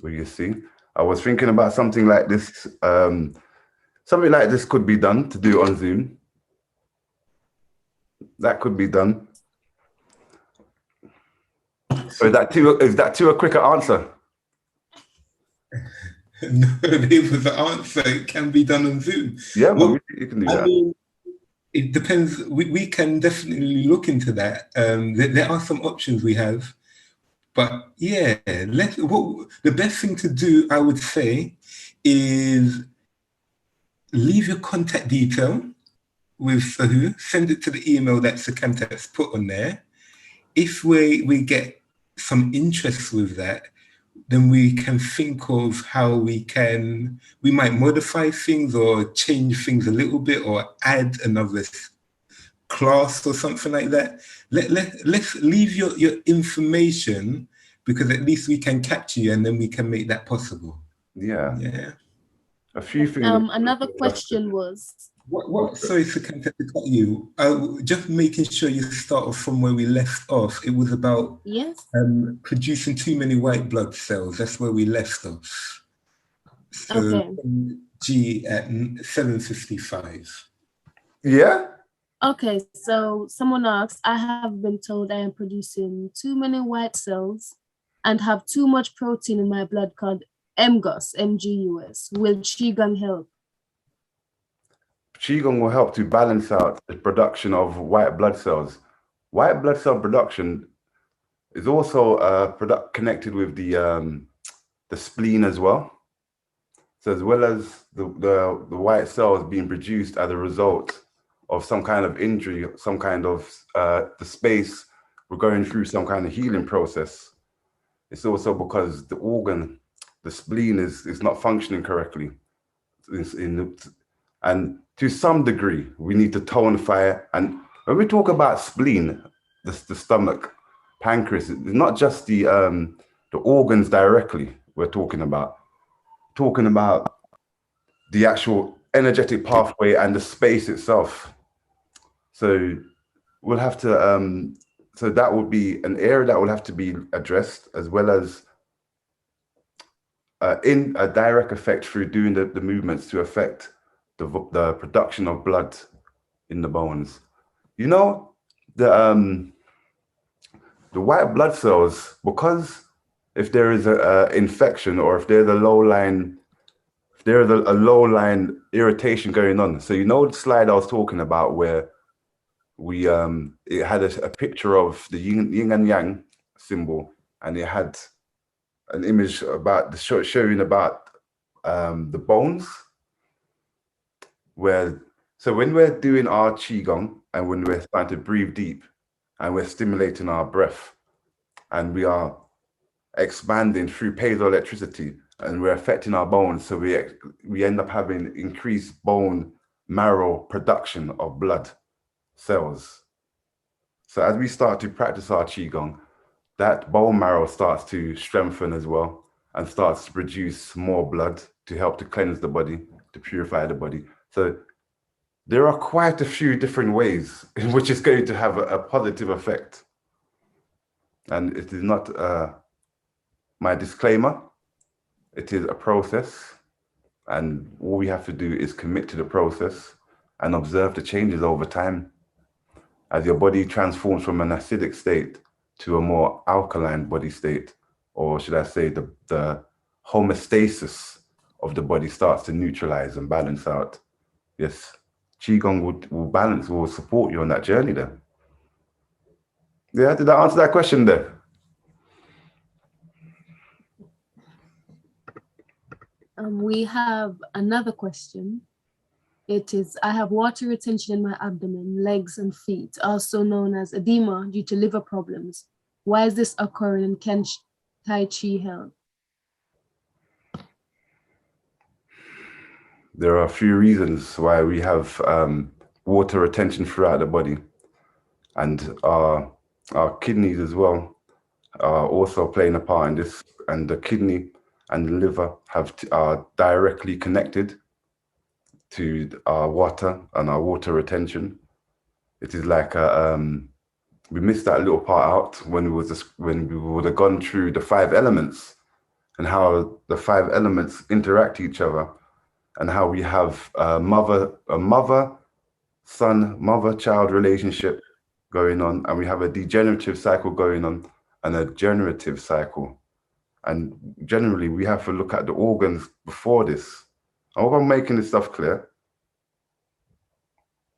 Well, you see, I was thinking about something like this. Something like this could be done to do on Zoom. That could be done. So is that too a quicker answer? No, it was the answer. It can be done on Zoom. Yeah, well, you can do that. I mean, it depends. We can definitely look into that. There are some options we have. But yeah, the best thing to do, I would say, is leave your contact detail with Sahu, send it to the email that Sakamtat's put on there. If we get some interest with that, then we can think of how we might modify things or change things a little bit or add another class or something like that. Let's leave your information, because at least we can capture you and then we can make that possible. Yeah. Yeah. A few things. Another question was, sorry to cut you. Just making sure you start off from where we left off. It was about producing too many white blood cells. That's where we left off. So okay. G at 7:55. Yeah. Okay, so someone asked, I have been told I am producing too many white cells and have too much protein in my blood called MGUS, MGUS. Will Qigong help? Qigong will help to balance out the production of white blood cells. White blood cell production is also connected with the spleen as well. So as well as the white cells being produced as a result of some kind of injury, some kind of the space we're going through some kind of healing process. It's also because the organ, the spleen is not functioning correctly. And to some degree, we need to tonify it. And when we talk about spleen, the stomach, pancreas, it's not just the organs directly we're talking about the actual energetic pathway and the space itself. So we'll have to, so that would be an area that will have to be addressed, as well as in a direct effect through doing the movements to affect the production of blood in the bones. You know, the white blood cells, because if there is a infection or if there's a low line irritation going on. So you know the slide I was talking about where we it had a picture of the yin and yang symbol, and it had an image about showing about the bones. So when we're doing our qigong and when we're starting to breathe deep and we're stimulating our breath and we are expanding through piezoelectricity and we're affecting our bones, so we end up having increased bone marrow production of blood cells. So as we start to practice our qigong, that bone marrow starts to strengthen as well and starts to produce more blood to help to cleanse the body, to purify the body. So there are quite a few different ways in which it's going to have a positive effect. And it is not my disclaimer. It is a process, and all we have to do is commit to the process and observe the changes over time. As your body transforms from an acidic state to a more alkaline body state, or should I say the homeostasis of the body starts to neutralize and balance out. Yes, Qigong will support you on that journey then. Yeah, did I answer that question there? We have another question. It is, I have water retention in my abdomen, legs and feet, also known as edema due to liver problems. Why is this occurring and can Tai Chi help? There are a few reasons why we have water retention throughout the body, and our kidneys as well are also playing a part in this, and the kidney and the liver are directly connected to our water and our water retention. It is like we missed that little part out when we would have gone through the 5 elements and how the 5 elements interact each other, and how we have a mother-son, mother-child relationship going on, and we have a degenerative cycle going on and a generative cycle. And generally, we have to look at the organs before this. I hope I'm making this stuff clear.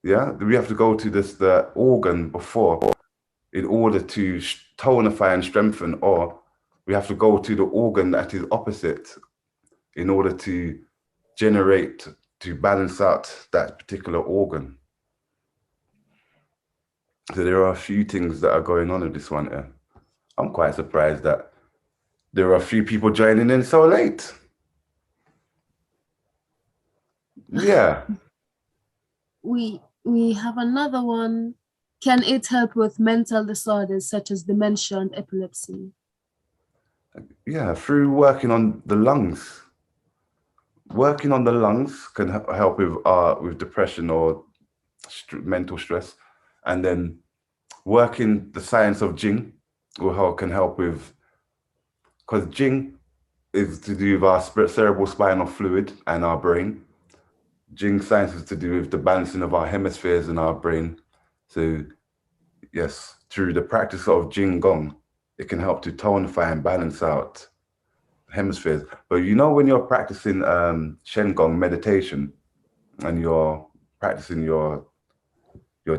Yeah, we have to go to the organ before in order to tonify and strengthen, or we have to go to the organ that is opposite in order to generate, to balance out that particular organ. So there are a few things that are going on in this one here. I'm quite surprised that there are a few people joining in so late. Yeah. We have another one. Can it help with mental disorders such as dementia and epilepsy? Yeah, through working on the lungs. Working on the lungs can help with depression or mental stress, and then working the science of Jing can help with, because Jing is to do with our cerebral spinal fluid and our brain. Jing science is to do with the balancing of our hemispheres in our brain. So yes, through the practice of Jing Gong, it can help to tonify and balance out hemispheres. But you know, when you're practicing Shen Gong meditation and you're practicing your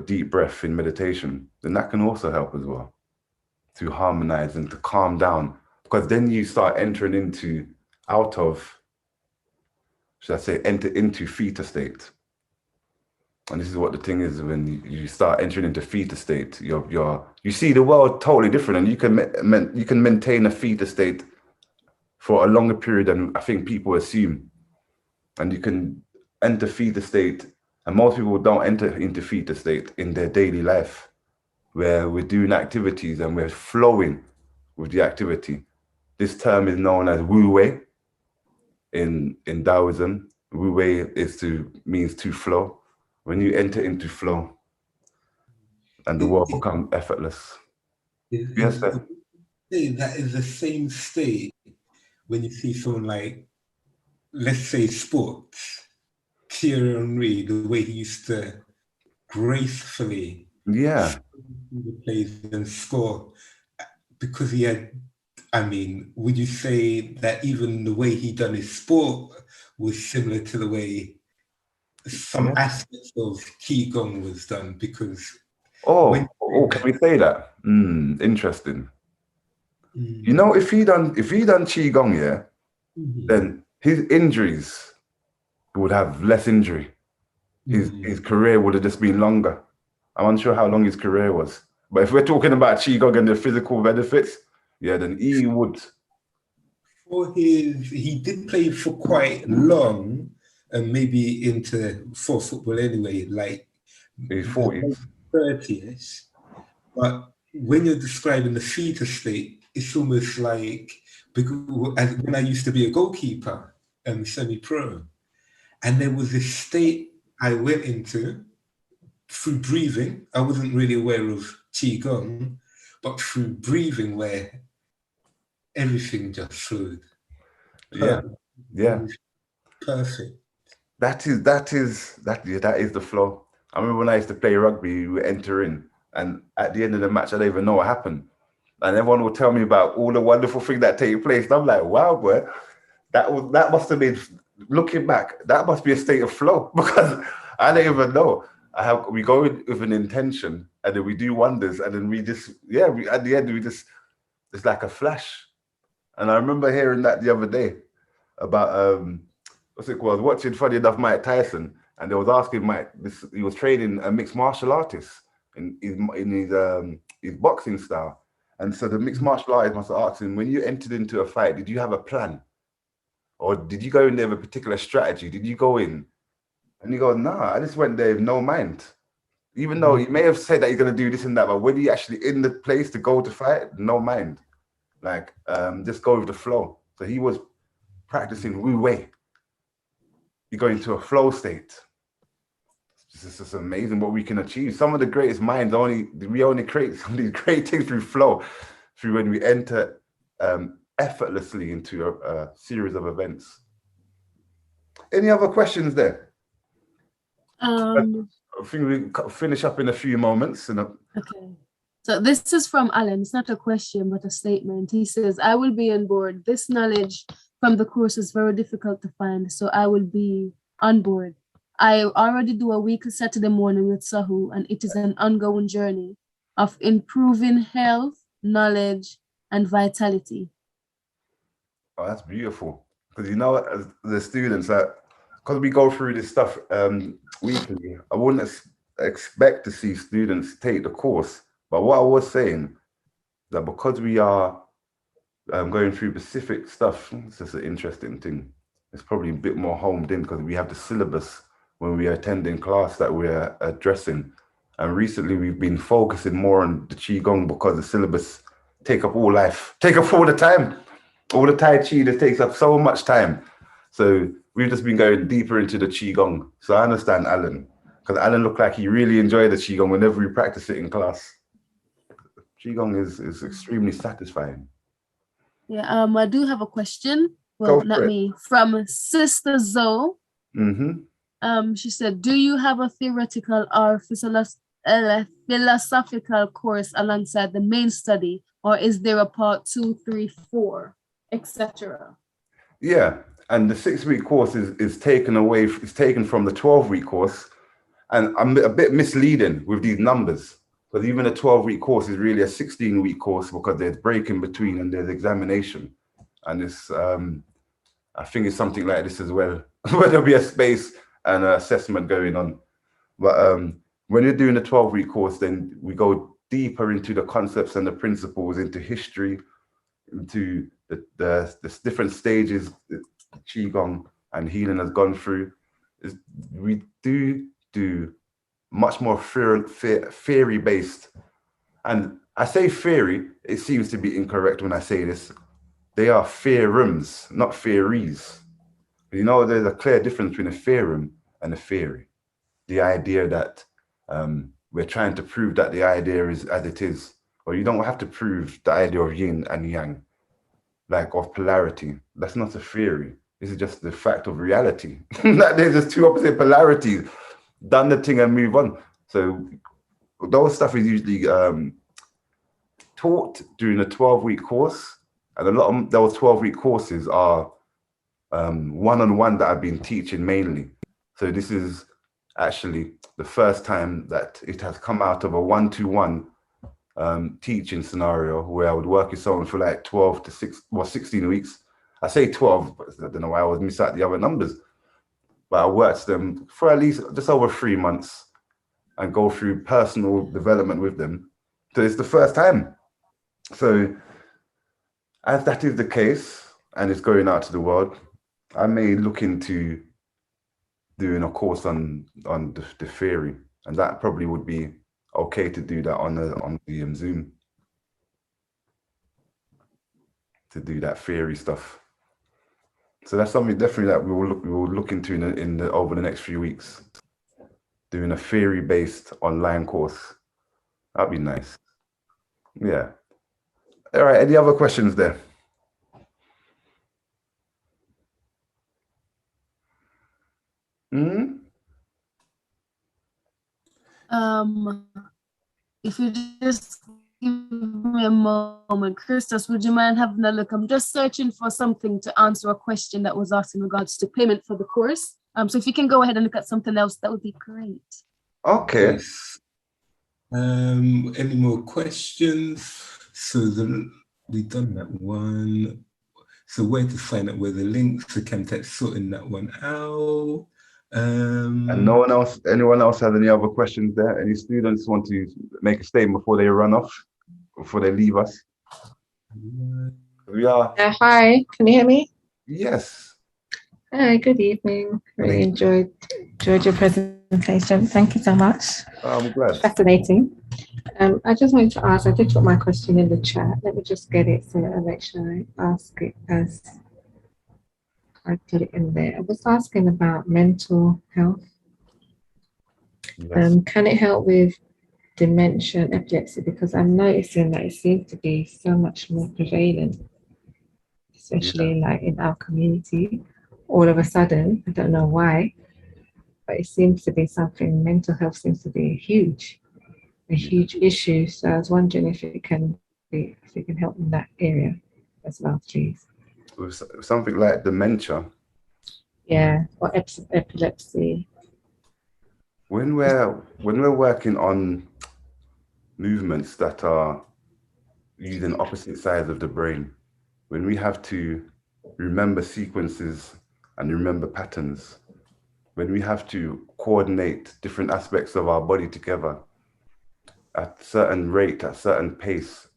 deep breath in meditation, then that can also help as well to harmonize and to calm down, because then you start entering into enter into theta state. And this is what the thing is, when you start entering into theta state, you see the world totally different, and you can maintain a theta state for a longer period than I think people assume. And you can enter theta state, and most people don't enter into theta state in their daily life, where we're doing activities and we're flowing with the activity. This term is known as Wu Wei in Taoism. Wu Wei means to flow. When you enter into flow, and the world becomes effortless. Yes, sir. That is the same state when you see someone like, let's say, sports, Thierry Henry, the way he used to gracefully the plays and score, because he had, I mean, would you say that even the way he done his sport was similar to the way some aspects of Qigong was done? Because can we say that? Interesting. You know, if he done Qigong, then his injuries would have less injury. His career would have just been longer. I'm unsure how long his career was, but if we're talking about Qigong and the physical benefits, then he would. He did play for quite long, and maybe for football anyway, like his 40s, 30s. But when you're describing the theta state, it's almost like, because when I used to be a goalkeeper and semi-pro, and there was this state I went into through breathing. I wasn't really aware of Qigong, but through breathing, where everything just flowed. Perfect. That is the flow. I remember when I used to play rugby, we would enter in, and at the end of the match, I don't even know what happened. And everyone would tell me about all the wonderful things that take place. And I'm like, wow, boy, that must have been, looking back, that must be a state of flow, because I don't even know. We go with an intention, and then we do wonders, and then we just, at the end, it's like a flash. And I remember hearing that the other day about, what's it called? I was watching, funny enough, Mike Tyson, and they was asking Mike, he was training a mixed martial artist in his boxing style. And so the mixed martial artist must have asked him, when you entered into a fight, did you have a plan? Or did you go in there with a particular strategy? Did you go in? And he goes, nah, I just went there with no mind. Even though he may have said that he's going to do this and that, but when he actually in the place to go to fight, no mind. Like, just go with the flow. So he was practicing Wu Wei. You go into a flow state. It's just amazing what we can achieve. Some of the greatest minds we only create some of these great things through flow, through when we enter effortlessly into a series of events. Any other questions there? I think we finish up in a few moments. Okay. So this is from Alan. It's not a question, but a statement. He says, I will be on board. This knowledge from the course is very difficult to find, so I will be on board. I already do a weekly Saturday morning with Sahu, and it is an ongoing journey of improving health, knowledge, and vitality. Oh, that's beautiful. Because you know, as the students, because we go through this stuff weekly, I wouldn't expect to see students take the course. But what I was saying, that because we are going through specific stuff, it's just an interesting thing. It's probably a bit more homed in because we have the syllabus when we are attending class that we're addressing. And recently we've been focusing more on the Qigong because the syllabus take up all life, take up all the time. All the Tai Chi, that takes up so much time. So we've just been going deeper into the Qigong. So I understand Alan, because Alan looked like he really enjoyed the Qigong whenever we practice it in class. Qigong is extremely satisfying. Yeah, I do have a question. Well, not me, from Sister Zoe. She said, do you have a theoretical or philosophical course alongside the main study, or is there a part 2, 3, 4, etc.? Yeah, and the 6-week course is taken from the 12-week course, and I'm a bit misleading with these numbers, because even a 12-week course is really a 16-week course because there's break in between and there's examination, and it's I think it's something like this as well, where there'll be a space and an assessment going on. But when you're doing a 12-week course, then we go deeper into the concepts and the principles, into history, into the different stages that Qigong and healing has gone through. We do much more theory-based. And I say theory, it seems to be incorrect when I say this. They are theorems, not theories. You know, there's a clear difference between a theorem and a theory. The idea that we're trying to prove that the idea is as it is, or you don't have to prove the idea of yin and yang, like of polarity. That's not a theory. This is just the fact of reality. That there's just two opposite polarities. Done the thing and move on. So those stuff is usually taught during a 12-week course, and a lot of those 12-week courses are one-on-one that I've been teaching mainly. So this is actually the first time that it has come out of a one-to-one teaching scenario where I would work with someone for like 12 to 16 weeks. I say 12, but I don't know why I was missing out the other numbers. But I worked them for at least just over 3 months and go through personal development with them. So it's the first time. So as that is the case, and it's going out to the world, I may look into doing a course on the theory, and that probably would be okay to do that on the Zoom, to do that theory stuff. So that's something definitely that we will look into over the next few weeks, doing a theory-based online course. That'd be nice. Yeah. All right. Any other questions there? If you just give me a moment, Christos, would you mind having a look? I'm just searching for something to answer a question that was asked in regards to payment for the course. So if you can go ahead and look at something else, that would be great. Okay. Yes. Any more questions? So we've done that one. So where to find out where the links, the Chemtech sorting that one out. And anyone else has any other questions there? Any students want to make a statement before they run off, before they leave us? We are. Hi, can you hear me? Yes. Hi, good evening. Really enjoyed your presentation. Thank you so much. I'm glad. Fascinating. I just wanted to ask, I did put my question in the chat. Let me just get it so that I make sure I ask it as I put it in there. I was asking about mental health. Yes. Can it help with dementia and epilepsy? Because I'm noticing that it seems to be so much more prevalent, especially like in our community. All of a sudden, I don't know why, but it seems to be something, mental health seems to be a huge issue. So I was wondering if it can help in that area as well, please. With something like dementia. Yeah, or epilepsy. When we're working on movements that are using opposite sides of the brain, when we have to remember sequences and remember patterns, when we have to coordinate different aspects of our body together at a certain rate, at a certain pace,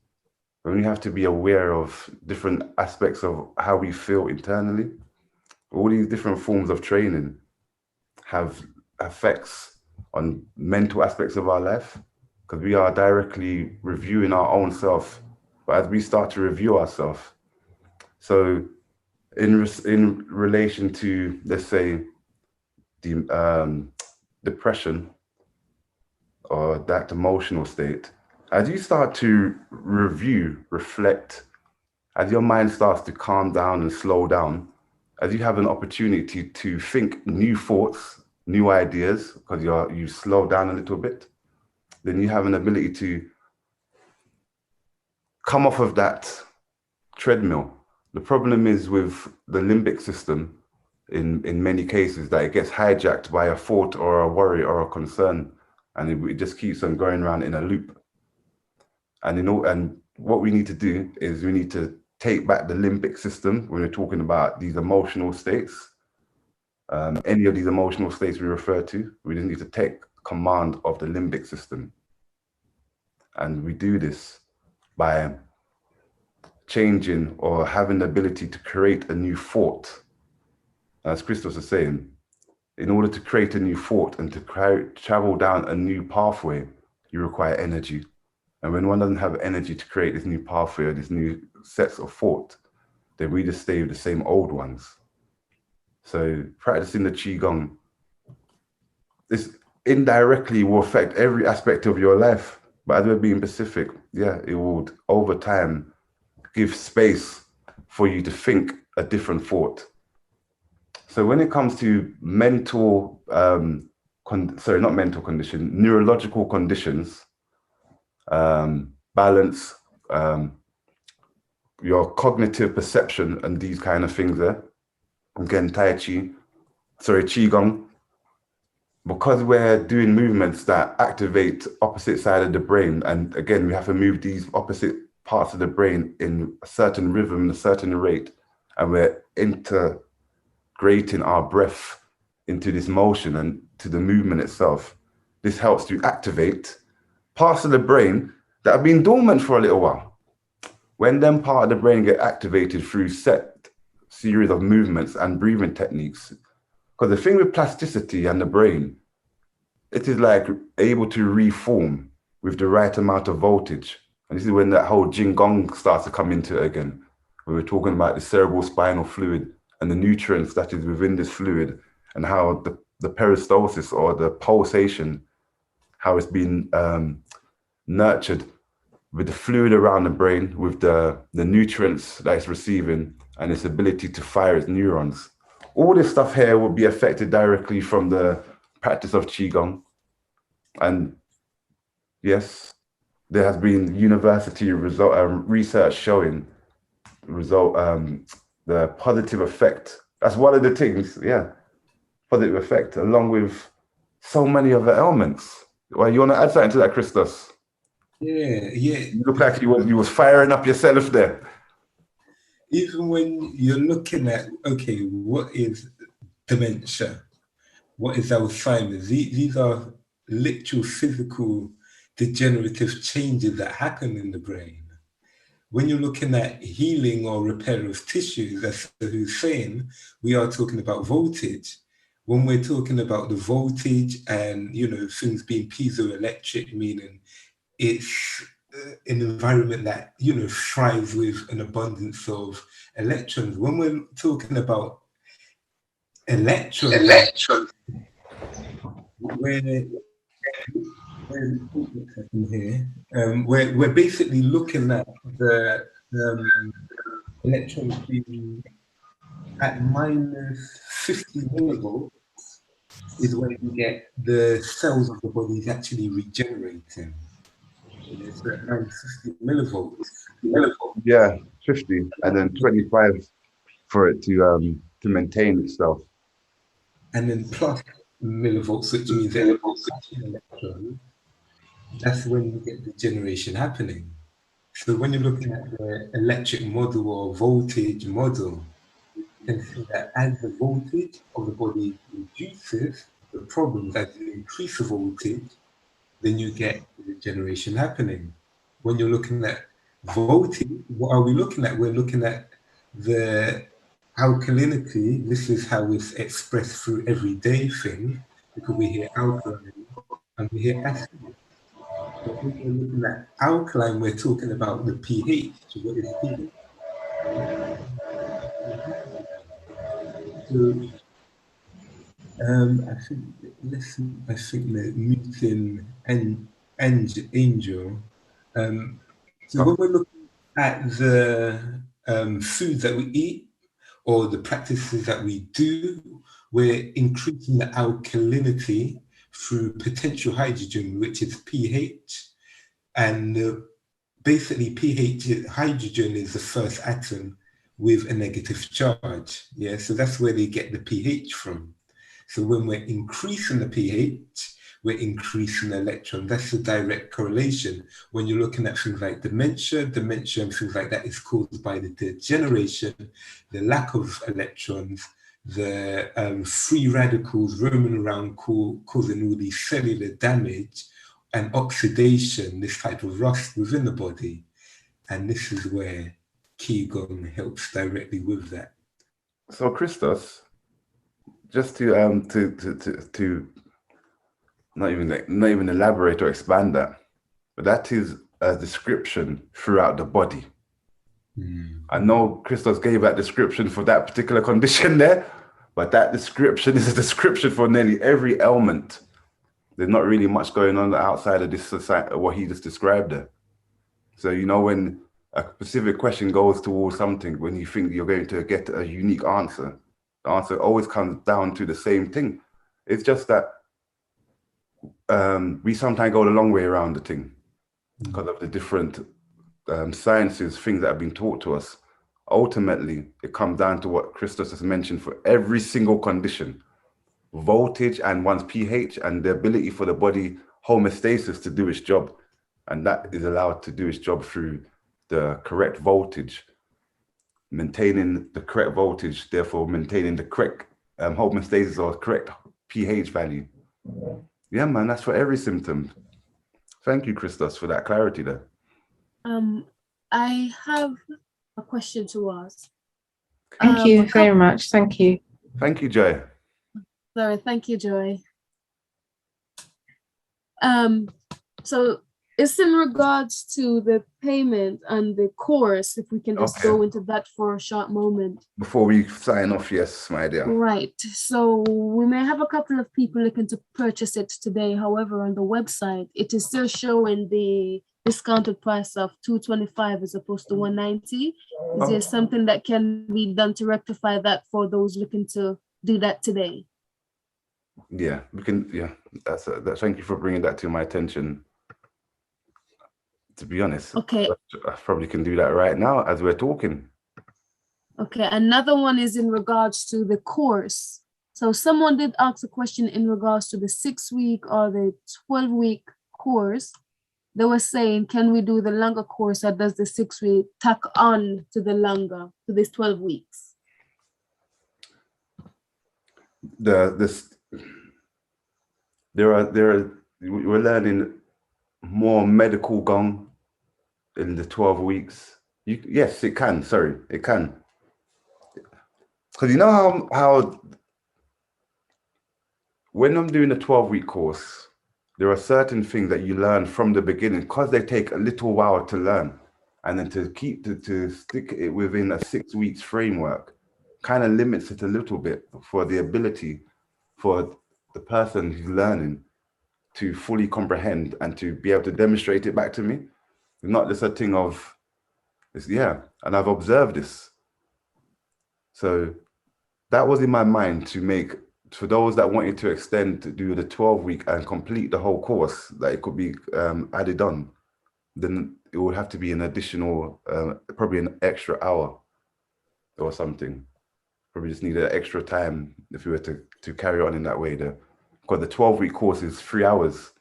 when we have to be aware of different aspects of how we feel internally, all these different forms of training have effects on mental aspects of our life, because we are directly reviewing our own self. But as we start to review ourselves, so in relation to, let's say, the depression or that emotional state, as you start to review, reflect, as your mind starts to calm down and slow down, as you have an opportunity to think new thoughts, new ideas, because you slow down a little bit, then you have an ability to come off of that treadmill. The problem is with the limbic system, in many cases, that it gets hijacked by a thought or a worry or a concern, and it just keeps on going around in a loop. And what we need to do is we need to take back the limbic system when we're talking about these emotional states. Any of these emotional states we refer to, we just need to take command of the limbic system. And we do this by changing or having the ability to create a new thought. As Christos was saying, in order to create a new thought and to travel down a new pathway, you require energy. And when one doesn't have energy to create this new pathway or these new sets of thought, then we just stay with the same old ones. So practicing the Qigong, this indirectly will affect every aspect of your life. But as we're being specific, it would over time give space for you to think a different thought. So when it comes to mental, not mental condition, neurological conditions, balance, your cognitive perception and these kind of things there, again, Qigong, because we're doing movements that activate opposite side of the brain, and again, we have to move these opposite parts of the brain in a certain rhythm, in a certain rate, and we're integrating our breath into this motion and to the movement itself. This helps to activate parts of the brain that have been dormant for a little while. When them part of the brain get activated through set series of movements and breathing techniques, because the thing with plasticity and the brain, it is like able to reform with the right amount of voltage. And this is when that whole Gong starts to come into it again. We were talking about the cerebral spinal fluid and the nutrients that is within this fluid, and how the peristalsis or the pulsation, how it's been nurtured with the fluid around the brain, with the nutrients that it's receiving and its ability to fire its neurons. All this stuff here will be affected directly from the practice of Qigong. And yes, there has been university research showing the positive effect. That's one of the things, positive positive effect, along with so many other elements. Well, you want to add something to that, Christos? Yeah. You look like you was firing up yourself there. Even when you're looking at, okay, what is dementia? What is Alzheimer's? These are literal physical degenerative changes that happen in the brain. When you're looking at healing or repair of tissues, as who's saying, we are talking about voltage. When we're talking about the voltage and, you know, things being piezoelectric, meaning it's an environment that, you know, thrives with an abundance of electrons. When we're talking about electrons, we're basically looking at the electrons being at minus 50 millivolts is where you get the cells of the body is actually regenerating. So at minus 50 millivolts. Yeah, 50, and then 25 for it to maintain itself. And then plus millivolts, which means electron, that's when you get the generation happening. So when you're looking at the electric model or voltage model, you can see that as the voltage of the body reduces, the problems, as you increase the voltage, then you get the generation happening. When you're looking at voltage, what are we looking at? We're looking at the alkalinity. This is how it's expressed through everyday things, because we hear alkaline and we hear acid. But when we're looking at alkaline, we're talking about the pH. What is pH? So I think the muting and angel. So when we're looking at the foods that we eat or the practices that we do, we're increasing the alkalinity through potential hydrogen, which is pH. And basically pH, hydrogen is the first atom with a negative charge. Yeah, so that's where they get the pH from. So when we're increasing the pH, we're increasing the electron. That's a direct correlation. When you're looking at things like dementia and things like that is caused by the degeneration, the lack of electrons, the free radicals roaming around causing all these cellular damage and oxidation, this type of rust within the body. And this is where Qigong helps directly with that. So Christos, just to not even elaborate or expand that, but that is a description throughout the body. I know Christos gave that description for that particular condition there, but that description is a description for nearly every ailment. There's not really much going on outside of this society, what he just described there. So, you know, when a specific question goes towards something, when you think you're going to get a unique answer, the answer always comes down to the same thing. It's just that we sometimes go the long way around the thing because of the different sciences, things that have been taught to us. Ultimately, it comes down to what Christos has mentioned for every single condition: voltage and one's pH and the ability for the body homeostasis to do its job. And that is allowed to do its job through the correct voltage, maintaining the correct voltage, therefore maintaining the correct homeostasis or correct pH value. Yeah, man, that's for every symptom. Thank you, Christos, for that clarity there. I have a question to ask. Thank you very much. Thank you. Thank you, Joy. Sorry, thank you, Joy. So it's in regards to the payment and the course, if we can just go into that for a short moment. Before we sign off, yes, my dear. Right. So we may have a couple of people looking to purchase it today. However, on the website, it is still showing the discounted price of $225 as opposed to $190. Is there something that can be done to rectify that for those looking to do that today? Yeah, we can. Yeah, thank you for bringing that to my attention. To be honest, okay, I probably can do that right now as we're talking. Okay, another one is in regards to the course. So someone did ask a question in regards to the 6-week or the 12-week course. They were saying, can we do the longer course or does the 6-week tack on to the longer, to this 12 weeks? We're learning more medical Gong in the 12 weeks. Yes, it can. Sorry, it can. Because you know how when I'm doing a 12-week course, there are certain things that you learn from the beginning because they take a little while to learn, and then to stick it within a 6 weeks framework kind of limits it a little bit for the ability for the person who's learning to fully comprehend and to be able to demonstrate it back to me. It's not just a thing of, yeah, and I've observed this. So that was in my mind to make, for those that wanted to extend to do the 12-week and complete the whole course, that it could be added on, then it would have to be an additional, probably an extra hour or something. Probably just need an extra time if we were to carry on in that way there. Because the 12-week course is 3 hours.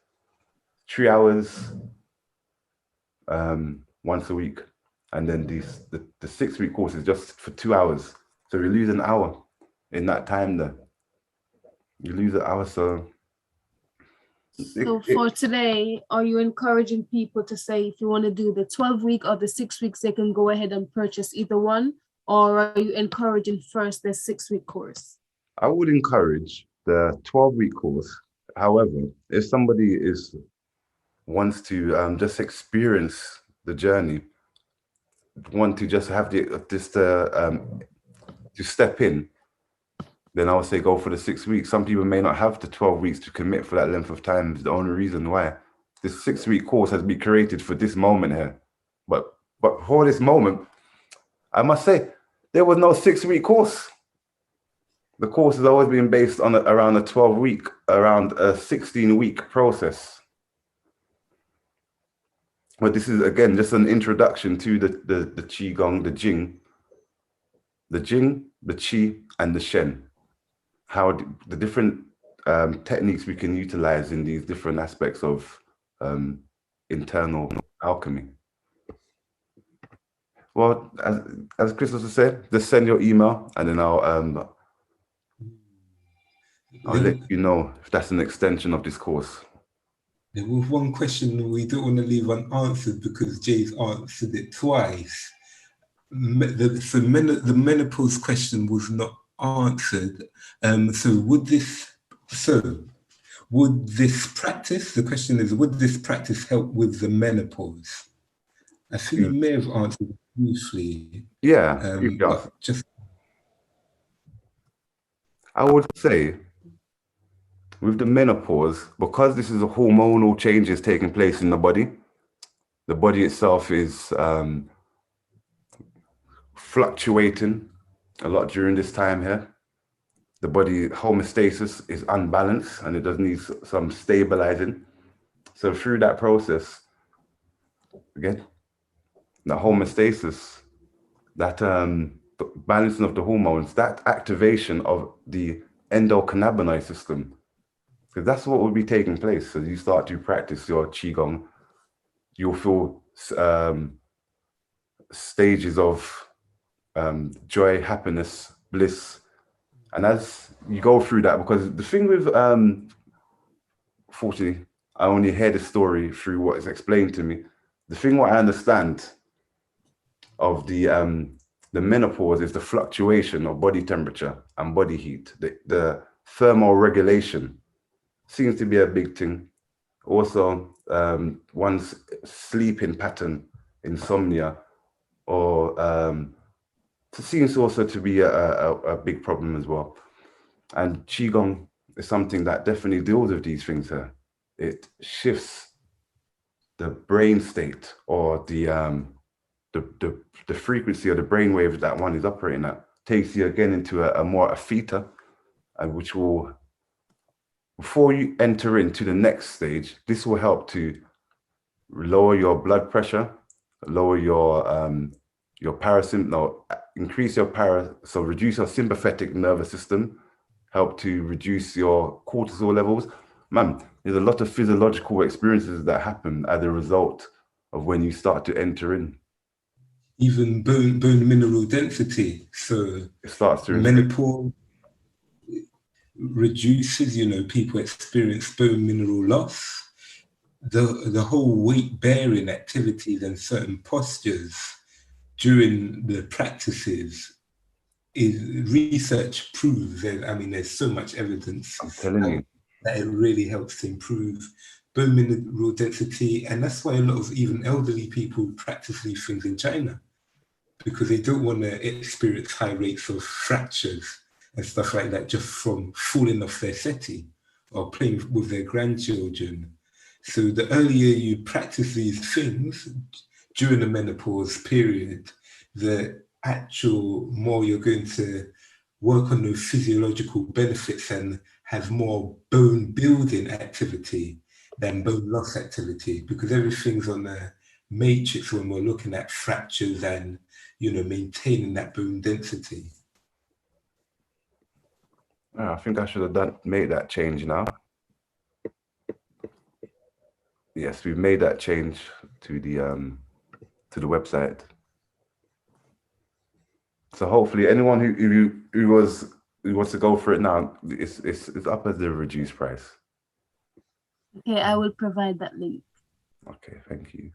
3 hours once a week. And then the 6-week course is just for 2 hours. So we lose an hour in that time there. You lose an hour, so. So for today, are you encouraging people to say if you want to do the 12-week or the 6 weeks, they can go ahead and purchase either one? Or are you encouraging first the 6-week course? I would encourage the 12-week course. However, if somebody wants to just experience the journey, want to just have to step in, then I would say go for the 6 weeks. Some people may not have the 12 weeks to commit for that length of time. Is the only reason why this 6-week course has been created for this moment here. But for this moment, I must say there was no 6-week course. The course has always been based on around a 12-week, around a 16-week process. But this is again just an introduction to the Qigong, the Jing, the Qi, and the Shen. How the different techniques we can utilize in these different aspects of internal alchemy. Well, as Christopher said, just send your email and then I'll let you know if that's an extension of this course. There was one question we don't want to leave unanswered because Jay's answered it twice. The menopause question was not answered. So would this practice, the question is, would this practice help with the menopause? I think I may have answered it briefly. Yeah, I would say with the menopause, because this is a hormonal changes taking place in the body itself is fluctuating a lot during this time here. The body homeostasis is unbalanced and it does need some stabilizing. So through that process, again, the homeostasis, that balancing of the hormones, that activation of the endocannabinoid system, because that's what will be taking place as you start to practice your Qigong. You'll feel stages of joy, happiness, bliss. And as you go through that, because the thing with, fortunately, I only hear the story through what is explained to me. The thing what I understand of the menopause is the fluctuation of body temperature and body heat. The thermal regulation seems to be a big thing. Also, one's sleeping pattern, insomnia, or seems also to be a big problem as well. And Qigong is something that definitely deals with these things here. It shifts the brain state or the frequency of the brain waves that one is operating at, takes you again into a theta, which will, before you enter into the next stage, this will help to lower your blood pressure, lower your increase your so reduce your sympathetic nervous system, help to reduce your cortisol levels. Man, there's a lot of physiological experiences that happen as a result of when you start to enter in. Even bone mineral density. So It starts to menopause reduces, people experience bone mineral loss. The whole weight bearing activities and certain postures during the practices is research proves, there's so much evidence I'm telling you that it really helps to improve bone mineral density. And that's why a lot of even elderly people practice these things in China, because they don't want to experience high rates of fractures and stuff like that just from falling off their settee or playing with their grandchildren. So the earlier you practice these things during the menopause period, the actual more you're going to work on those physiological benefits and have more bone building activity than bone loss activity, because everything's on a matrix when we're looking at fractures and maintaining that bone density. I think I should have made that change now. Yes, we've made that change to the website. So hopefully, anyone who wants to go for it now, it's up as a reduced price. Okay, I will provide that link. Okay, thank you.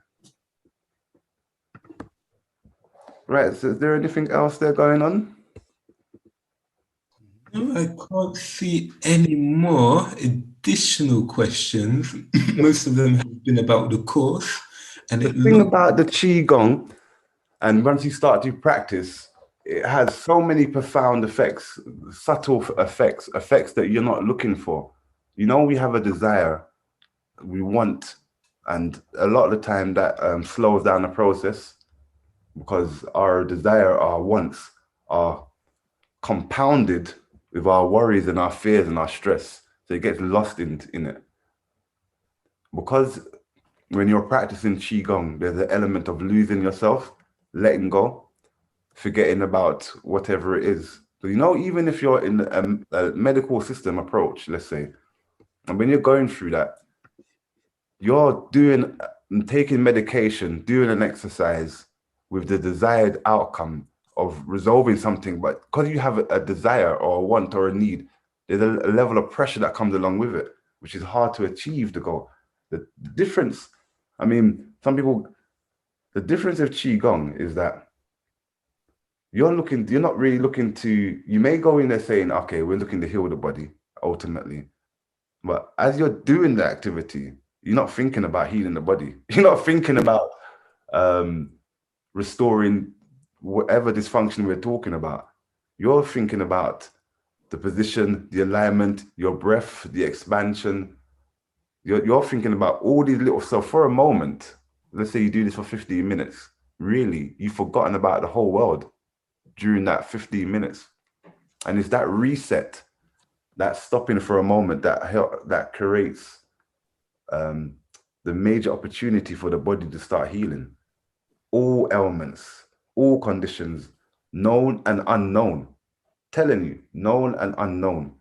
Right, so is there anything else there going on? No, I can't see any more additional questions. Most of them have been about the course. And the thing about the Qigong, and once you start to practice, it has so many profound effects, subtle effects that you're not looking for. We have a desire, we want, and a lot of the time that slows down the process, because our desire, our wants are compounded with our worries and our fears and our stress. So it gets lost in it. Because when you're practicing Qigong, there's an element of losing yourself, letting go, forgetting about whatever it is. So, even if you're in a medical system approach, let's say, and when you're going through that, you're taking medication, doing an exercise with the desired outcome of resolving something, but because you have a desire or a want or a need, there's a level of pressure that comes along with it, which is hard to achieve the goal. The difference, the difference of Qigong is that you're not really looking to, you may go in there saying, okay, we're looking to heal the body ultimately. But as you're doing the activity, you're not thinking about healing the body. You're not thinking about restoring whatever dysfunction we're talking about. You're thinking about the position, the alignment, your breath, the expansion. You're thinking about all these little stuff for a moment. Let's say you do this for 15 minutes. Really, you've forgotten about the whole world during that 15 minutes. And it's that reset, that stopping for a moment that creates the major opportunity for the body to start healing. All ailments, all conditions, known and unknown. Telling you, known and unknown.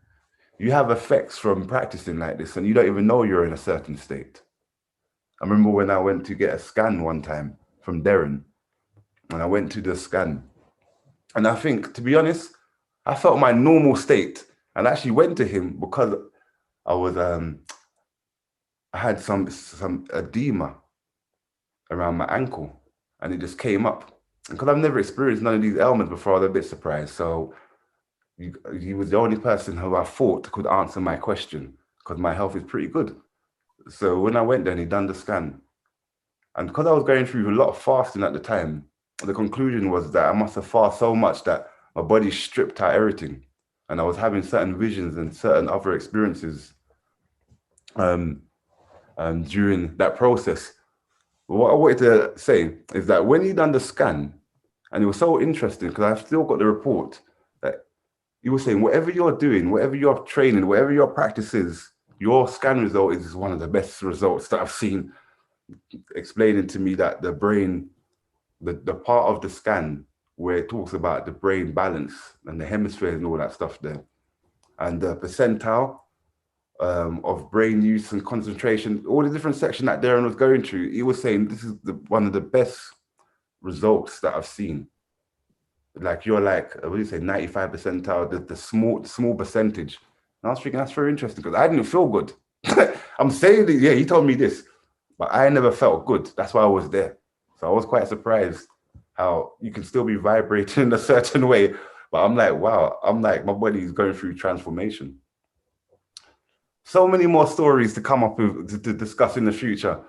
You have effects from practicing like this and you don't even know you're in a certain state. I remember when I went to get a scan one time from Darren, and I went to the scan. And I think, to be honest, I felt my normal state, and I actually went to him because I was I had some edema around my ankle, and it just came up. And because I've never experienced none of these ailments before, I was a bit surprised. So he was the only person who I thought could answer my question, because my health is pretty good. So when I went there and he done the scan, and because I was going through a lot of fasting at the time, the conclusion was that I must have fasted so much that my body stripped out everything. And I was having certain visions and certain other experiences during that process. But what I wanted to say is that when he done the scan, and it was so interesting because I've still got the report, that he was saying, whatever you're doing, whatever you're training, whatever your practice is, your scan result is one of the best results that I've seen, explaining to me that the brain, the part of the scan where it talks about the brain balance and the hemispheres and all that stuff there, and the percentile of brain use and concentration, all the different sections that Darren was going through. He was saying this is one of the best results that I've seen. Like you're like, what do you say, 95 percentile, the small percentage. And I was thinking that's very interesting because I didn't feel good. I'm saying that, yeah, he told me this, but I never felt good. That's why I was there. So I was quite surprised how you can still be vibrating in a certain way. But I'm like, wow, I'm like, my body is going through transformation. So many more stories to come up with to discuss in the future.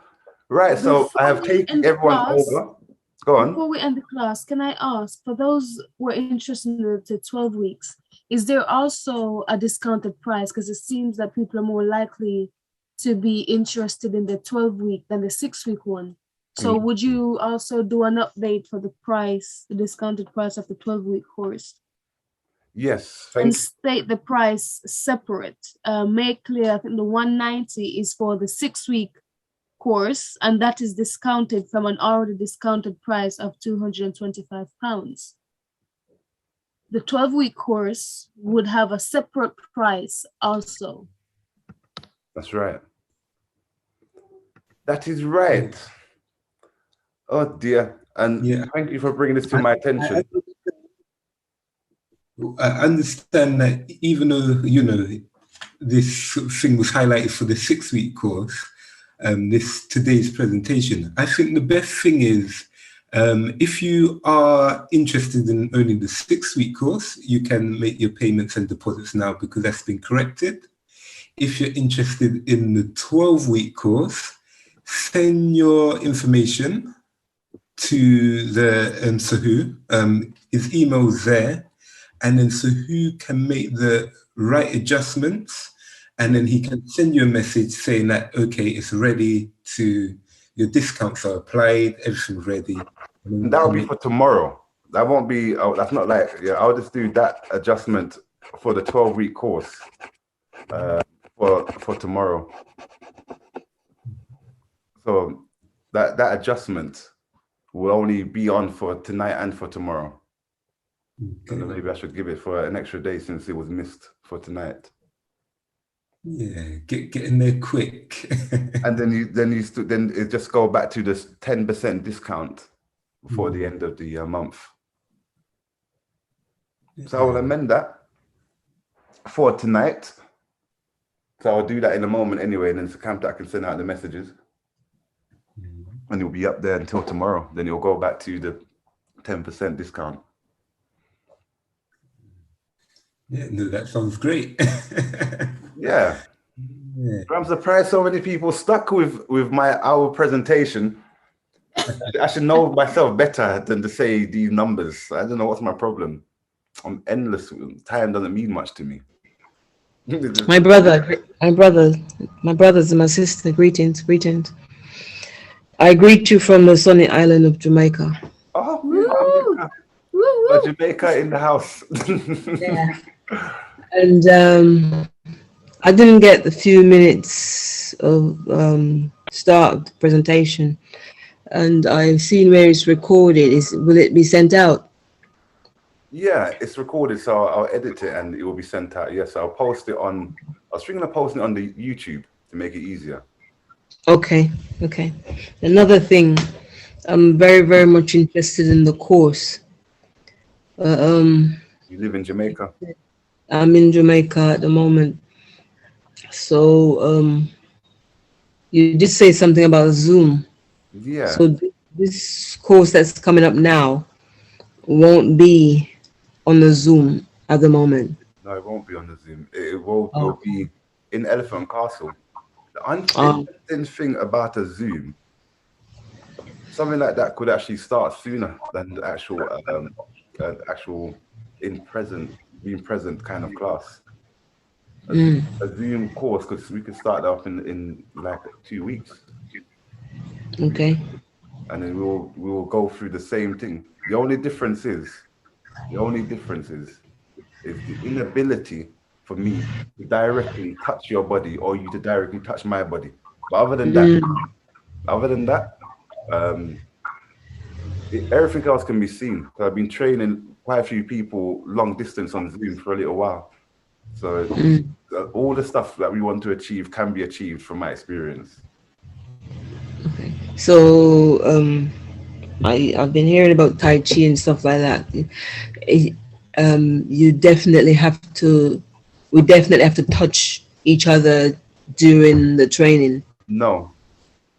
Right, so I have taken everyone over. Go on. Before we end the class, can I ask, for those who are interested in the 12 weeks, is there also a discounted price? Because it seems that people are more likely to be interested in the 12-week than the 6-week one. So would you also do an update for the price, the discounted price of the 12-week course? Yes, and state the price separate. Make clear, I think the 190 is for the 6-week course, and that is discounted from an already discounted price of £225. The 12-week course would have a separate price also. That's right. That is right. Oh dear. And yeah, thank you for bringing this to my attention. I understand that even though, you know, this thing was highlighted for the 6-week course, today's presentation, I think the best thing is, if you are interested in only the 6-week course, you can make your payments and deposits now because that's been corrected. If you're interested in the 12-week course, send your information to the Sahu. His email's there, and then Sahu can make the right adjustments, and then he can send you a message saying that, okay, it's ready your discounts are applied, everything's ready. That'll be for tomorrow. That won't be, that's not like, yeah, I'll just do that adjustment for the 12-week course for tomorrow. So that adjustment will only be on for tonight and for tomorrow. Okay. So maybe I should give it for an extra day since it was missed for tonight. Yeah, get in there quick. And then it just go back to this 10% discount before the end of the month. So I will amend that for tonight. So I'll do that in a moment anyway, and then I can send out the messages. And it'll be up there until tomorrow. Then it'll go back to the 10% discount. Yeah, no, that sounds great. Yeah. I'm surprised so many people stuck with our presentation. I should know myself better than to say these numbers. I don't know what's my problem. I'm endless. Time doesn't mean much to me. My brothers and my sister, greetings. I greet you from the sunny island of Jamaica. Oh, Jamaica in the house. Yeah. And I didn't get the few minutes of start of the presentation, and I've seen where it's recorded. Will it be sent out? Yeah, it's recorded, so I'll edit it and it will be sent out. Yes, I'll post it on. I was thinking of posting it on the YouTube to make it easier. Okay. Another thing, I'm very, very much interested in the course. You live in Jamaica? I'm in Jamaica at the moment. So you did say something about Zoom. Yeah. So this course that's coming up now won't be on the Zoom at the moment. No, it won't be on the Zoom. It will be in Elephant Castle. The interesting thing about a Zoom, something like that could actually start sooner than the actual being present kind of class. A Zoom course, because we could start off in like 2 weeks. Okay. And then we'll go through the same thing. The only difference is the inability for me to directly touch your body or you to directly touch my body. But other than that, everything else can be seen. So I've been training quite a few people long distance on Zoom for a little while. So all the stuff that we want to achieve can be achieved from my experience. Okay. So I've been hearing about Tai Chi and stuff like that. You definitely have to. We definitely have to touch each other during the training. No,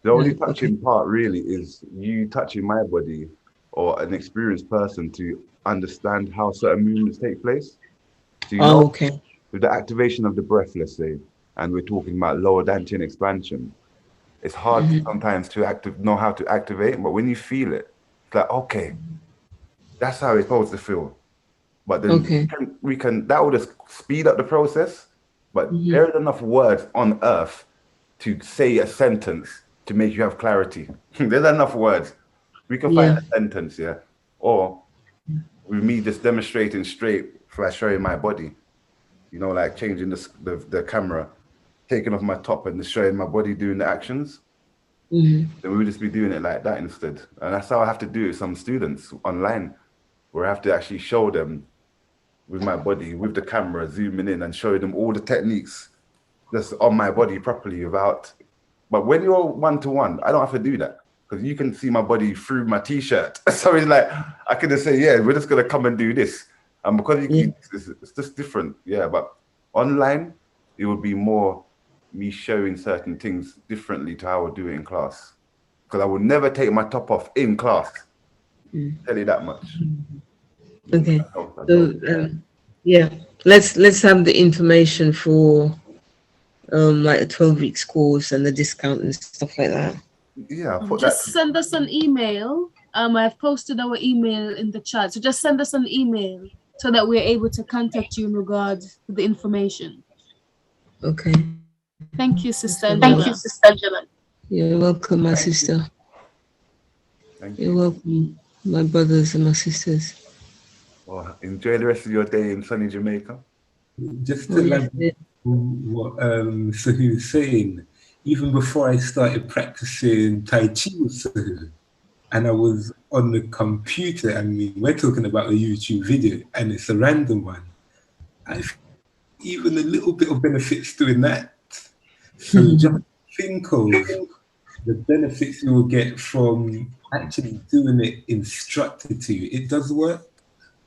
the only Okay. touching part really is you touching my body or an experienced person to understand how certain movements take place. So you know, Okay. with the activation of the breath, let's say, and we're talking about lower dantian expansion, it's hard sometimes to know how to activate, but when you feel it, it's like, okay, that's how it's supposed to feel. But then we can that will just speed up the process. But there is enough words on earth to say a sentence to make you have clarity. There's enough words. We can find a sentence, yeah. Or with me just demonstrating straight by showing my body, you know, like changing the camera, taking off my top and just showing my body doing the actions. Then we would just be doing it like that instead. And that's how I have to do it with some students online, where I have to actually show them with my body, with the camera, zooming in and showing them all the techniques just on my body properly without. But when you're one-to-one, I don't have to do that because you can see my body through my t-shirt. So it's like, I can just say, yeah, we're just going to come and do this. And because it's just different. Yeah, but online, it would be more me showing certain things differently to how I would do it in class. Because I would never take my top off in class. Tell you that much. Okay. So yeah, let's have the information for like a 12 weeks course and the discount and stuff like that. Yeah. Just send us an email. I've posted our email in the chat. So just send us an email so that we're able to contact you in regard to the information. Okay. Thank you, Sister Angela. Thank you, Sister Angela. You're welcome, my sister. You're welcome, my brothers and my sisters. Well, enjoy the rest of your day in sunny Jamaica. Just to like what Sahu's saying, even before I started practicing Tai Chi with Sahu, and I was on the computer, I mean, we're talking about a YouTube video, and it's a random one. I've even a little bit of benefits doing that. So just think of the benefits you will get from actually doing it instructed to you. It does work.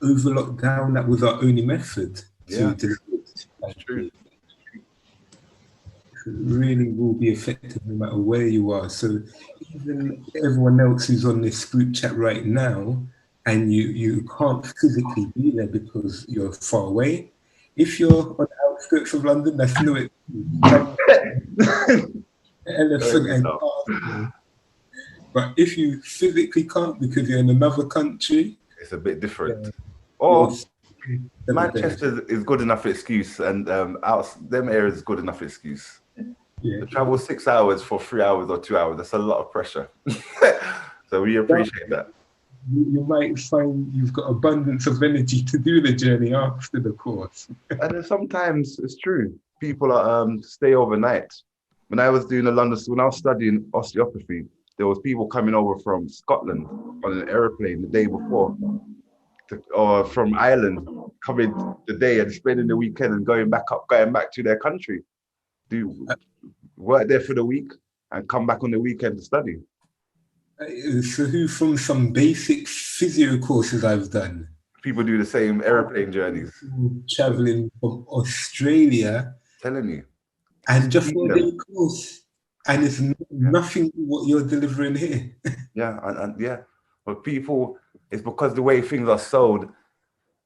Over lockdown, that was our only method to deliver it. That's true. It really will be effective no matter where you are. So even everyone else who's on this group chat right now, and you can't physically be there because you're far away. If you're on the outskirts of London, that's no elephant and car. But if you physically can't because you're in another country, it's a bit different. Or Manchester is good enough excuse, and them areas is good enough excuse. Yeah. To travel 6 hours for 3 hours or 2 hours, that's a lot of pressure. So we appreciate that. You might find you've got abundance of energy to do the journey after the course. And then sometimes it's true. People are stay overnight. When I was doing when I was studying osteopathy, there was people coming over from Scotland on an airplane the day before, or from Ireland coming the day and spending the weekend and going back to their country, do work there for the week and come back on the weekend to study. So who from some basic physio courses I've done, people do the same airplane journeys, traveling from Australia, telling you, and just for a day course, and it's nothing what you're delivering here. But people, it's because the way things are sold,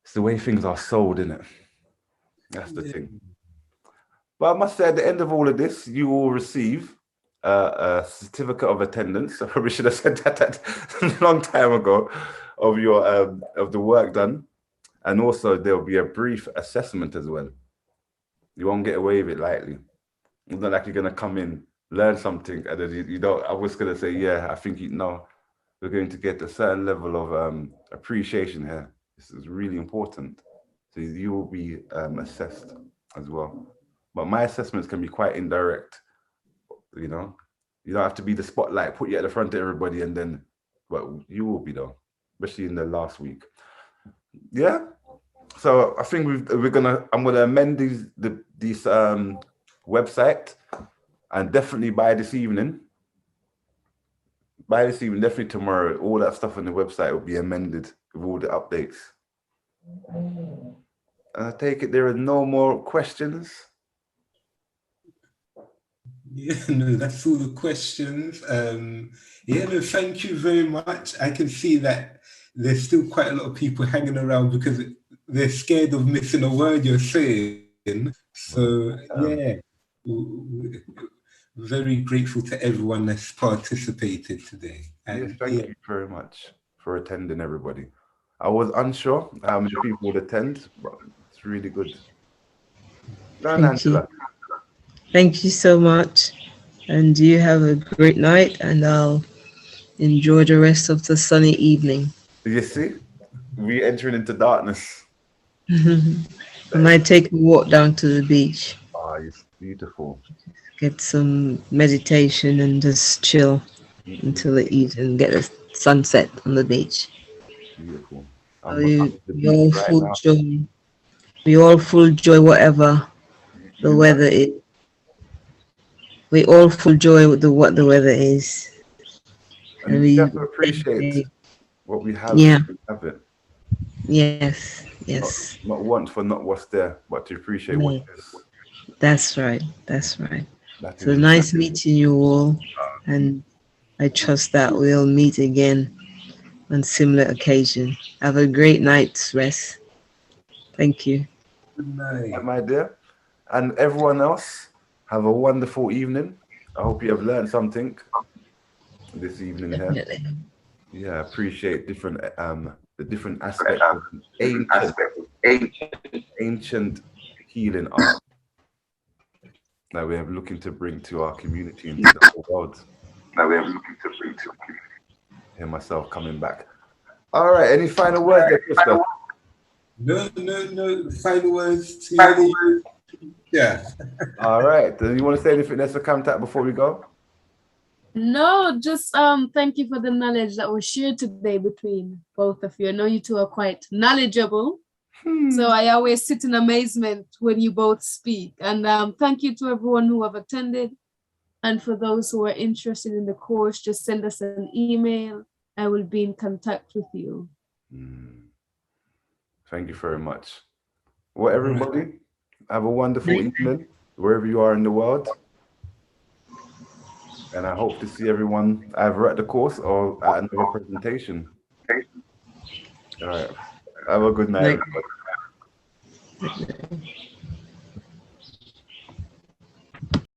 it's the way things are sold, isn't it? That's the thing. But I must say, at the end of all of this, you will receive a certificate of attendance. I probably should have said that a long time ago, of your of the work done, and also there will be a brief assessment as well. You won't get away with it lightly. It's not like you're gonna come in, learn something, and then you don't. I was gonna say, yeah, I think you know, we're going to get a certain level of appreciation here. This is really important. So you will be assessed as well. But my assessments can be quite indirect. You know, you don't have to be the spotlight, put you at the front of everybody, and then, but you will be though, especially in the last week. Yeah. So I think I'm gonna amend these website, and definitely by this evening, definitely tomorrow, all that stuff on the website will be amended with all the updates. And I take it there are no more questions. Yeah, no, that's all the questions. Yeah, no, thank you very much. I can see that there's still quite a lot of people hanging around because they're scared of missing a word you're saying. So yeah, very grateful to everyone that's participated today. And Yes, thank you very much for attending, everybody. I was unsure how many people would attend, but it's really good. Thank you. Thank you so much. And you have a great night, and I'll enjoy the rest of the sunny evening. You see, we entering into darkness. I might take a walk down to the beach. Oh, it's beautiful. Get some meditation and just chill until the evening, get a sunset on the beach. Beautiful. We all full joy. We all full joy whatever the weather is. We all full joy with what the weather is. And we have to appreciate what we have. Yeah. We have it. Yes. Yes. Not want for not what's there, but to appreciate what is. That's right. That's right. So nice meeting you all, and I trust that we'll meet again on similar occasion. Have a great night's rest. Thank you. Good night, my dear. And everyone else, have a wonderful evening. I hope you have learned something this evening. Definitely. Here. Yeah, appreciate different the different aspects of ancient healing art that we are looking to bring to our community and to the whole world. Hear myself coming back. All right, any final words there, Krista? No. Final words to you. Yeah. All right. Do you want to say anything else to contact before we go? No, just thank you for the knowledge that was shared today between both of you. I know you two are quite knowledgeable. So I always sit in amazement when you both speak. And thank you to everyone who have attended. And for those who are interested in the course, just send us an email. I will be in contact with you. Thank you very much. Well, everybody, have a wonderful evening wherever you are in the world. And I hope to see everyone either at the course or at another presentation. All right. Have a good night, everybody.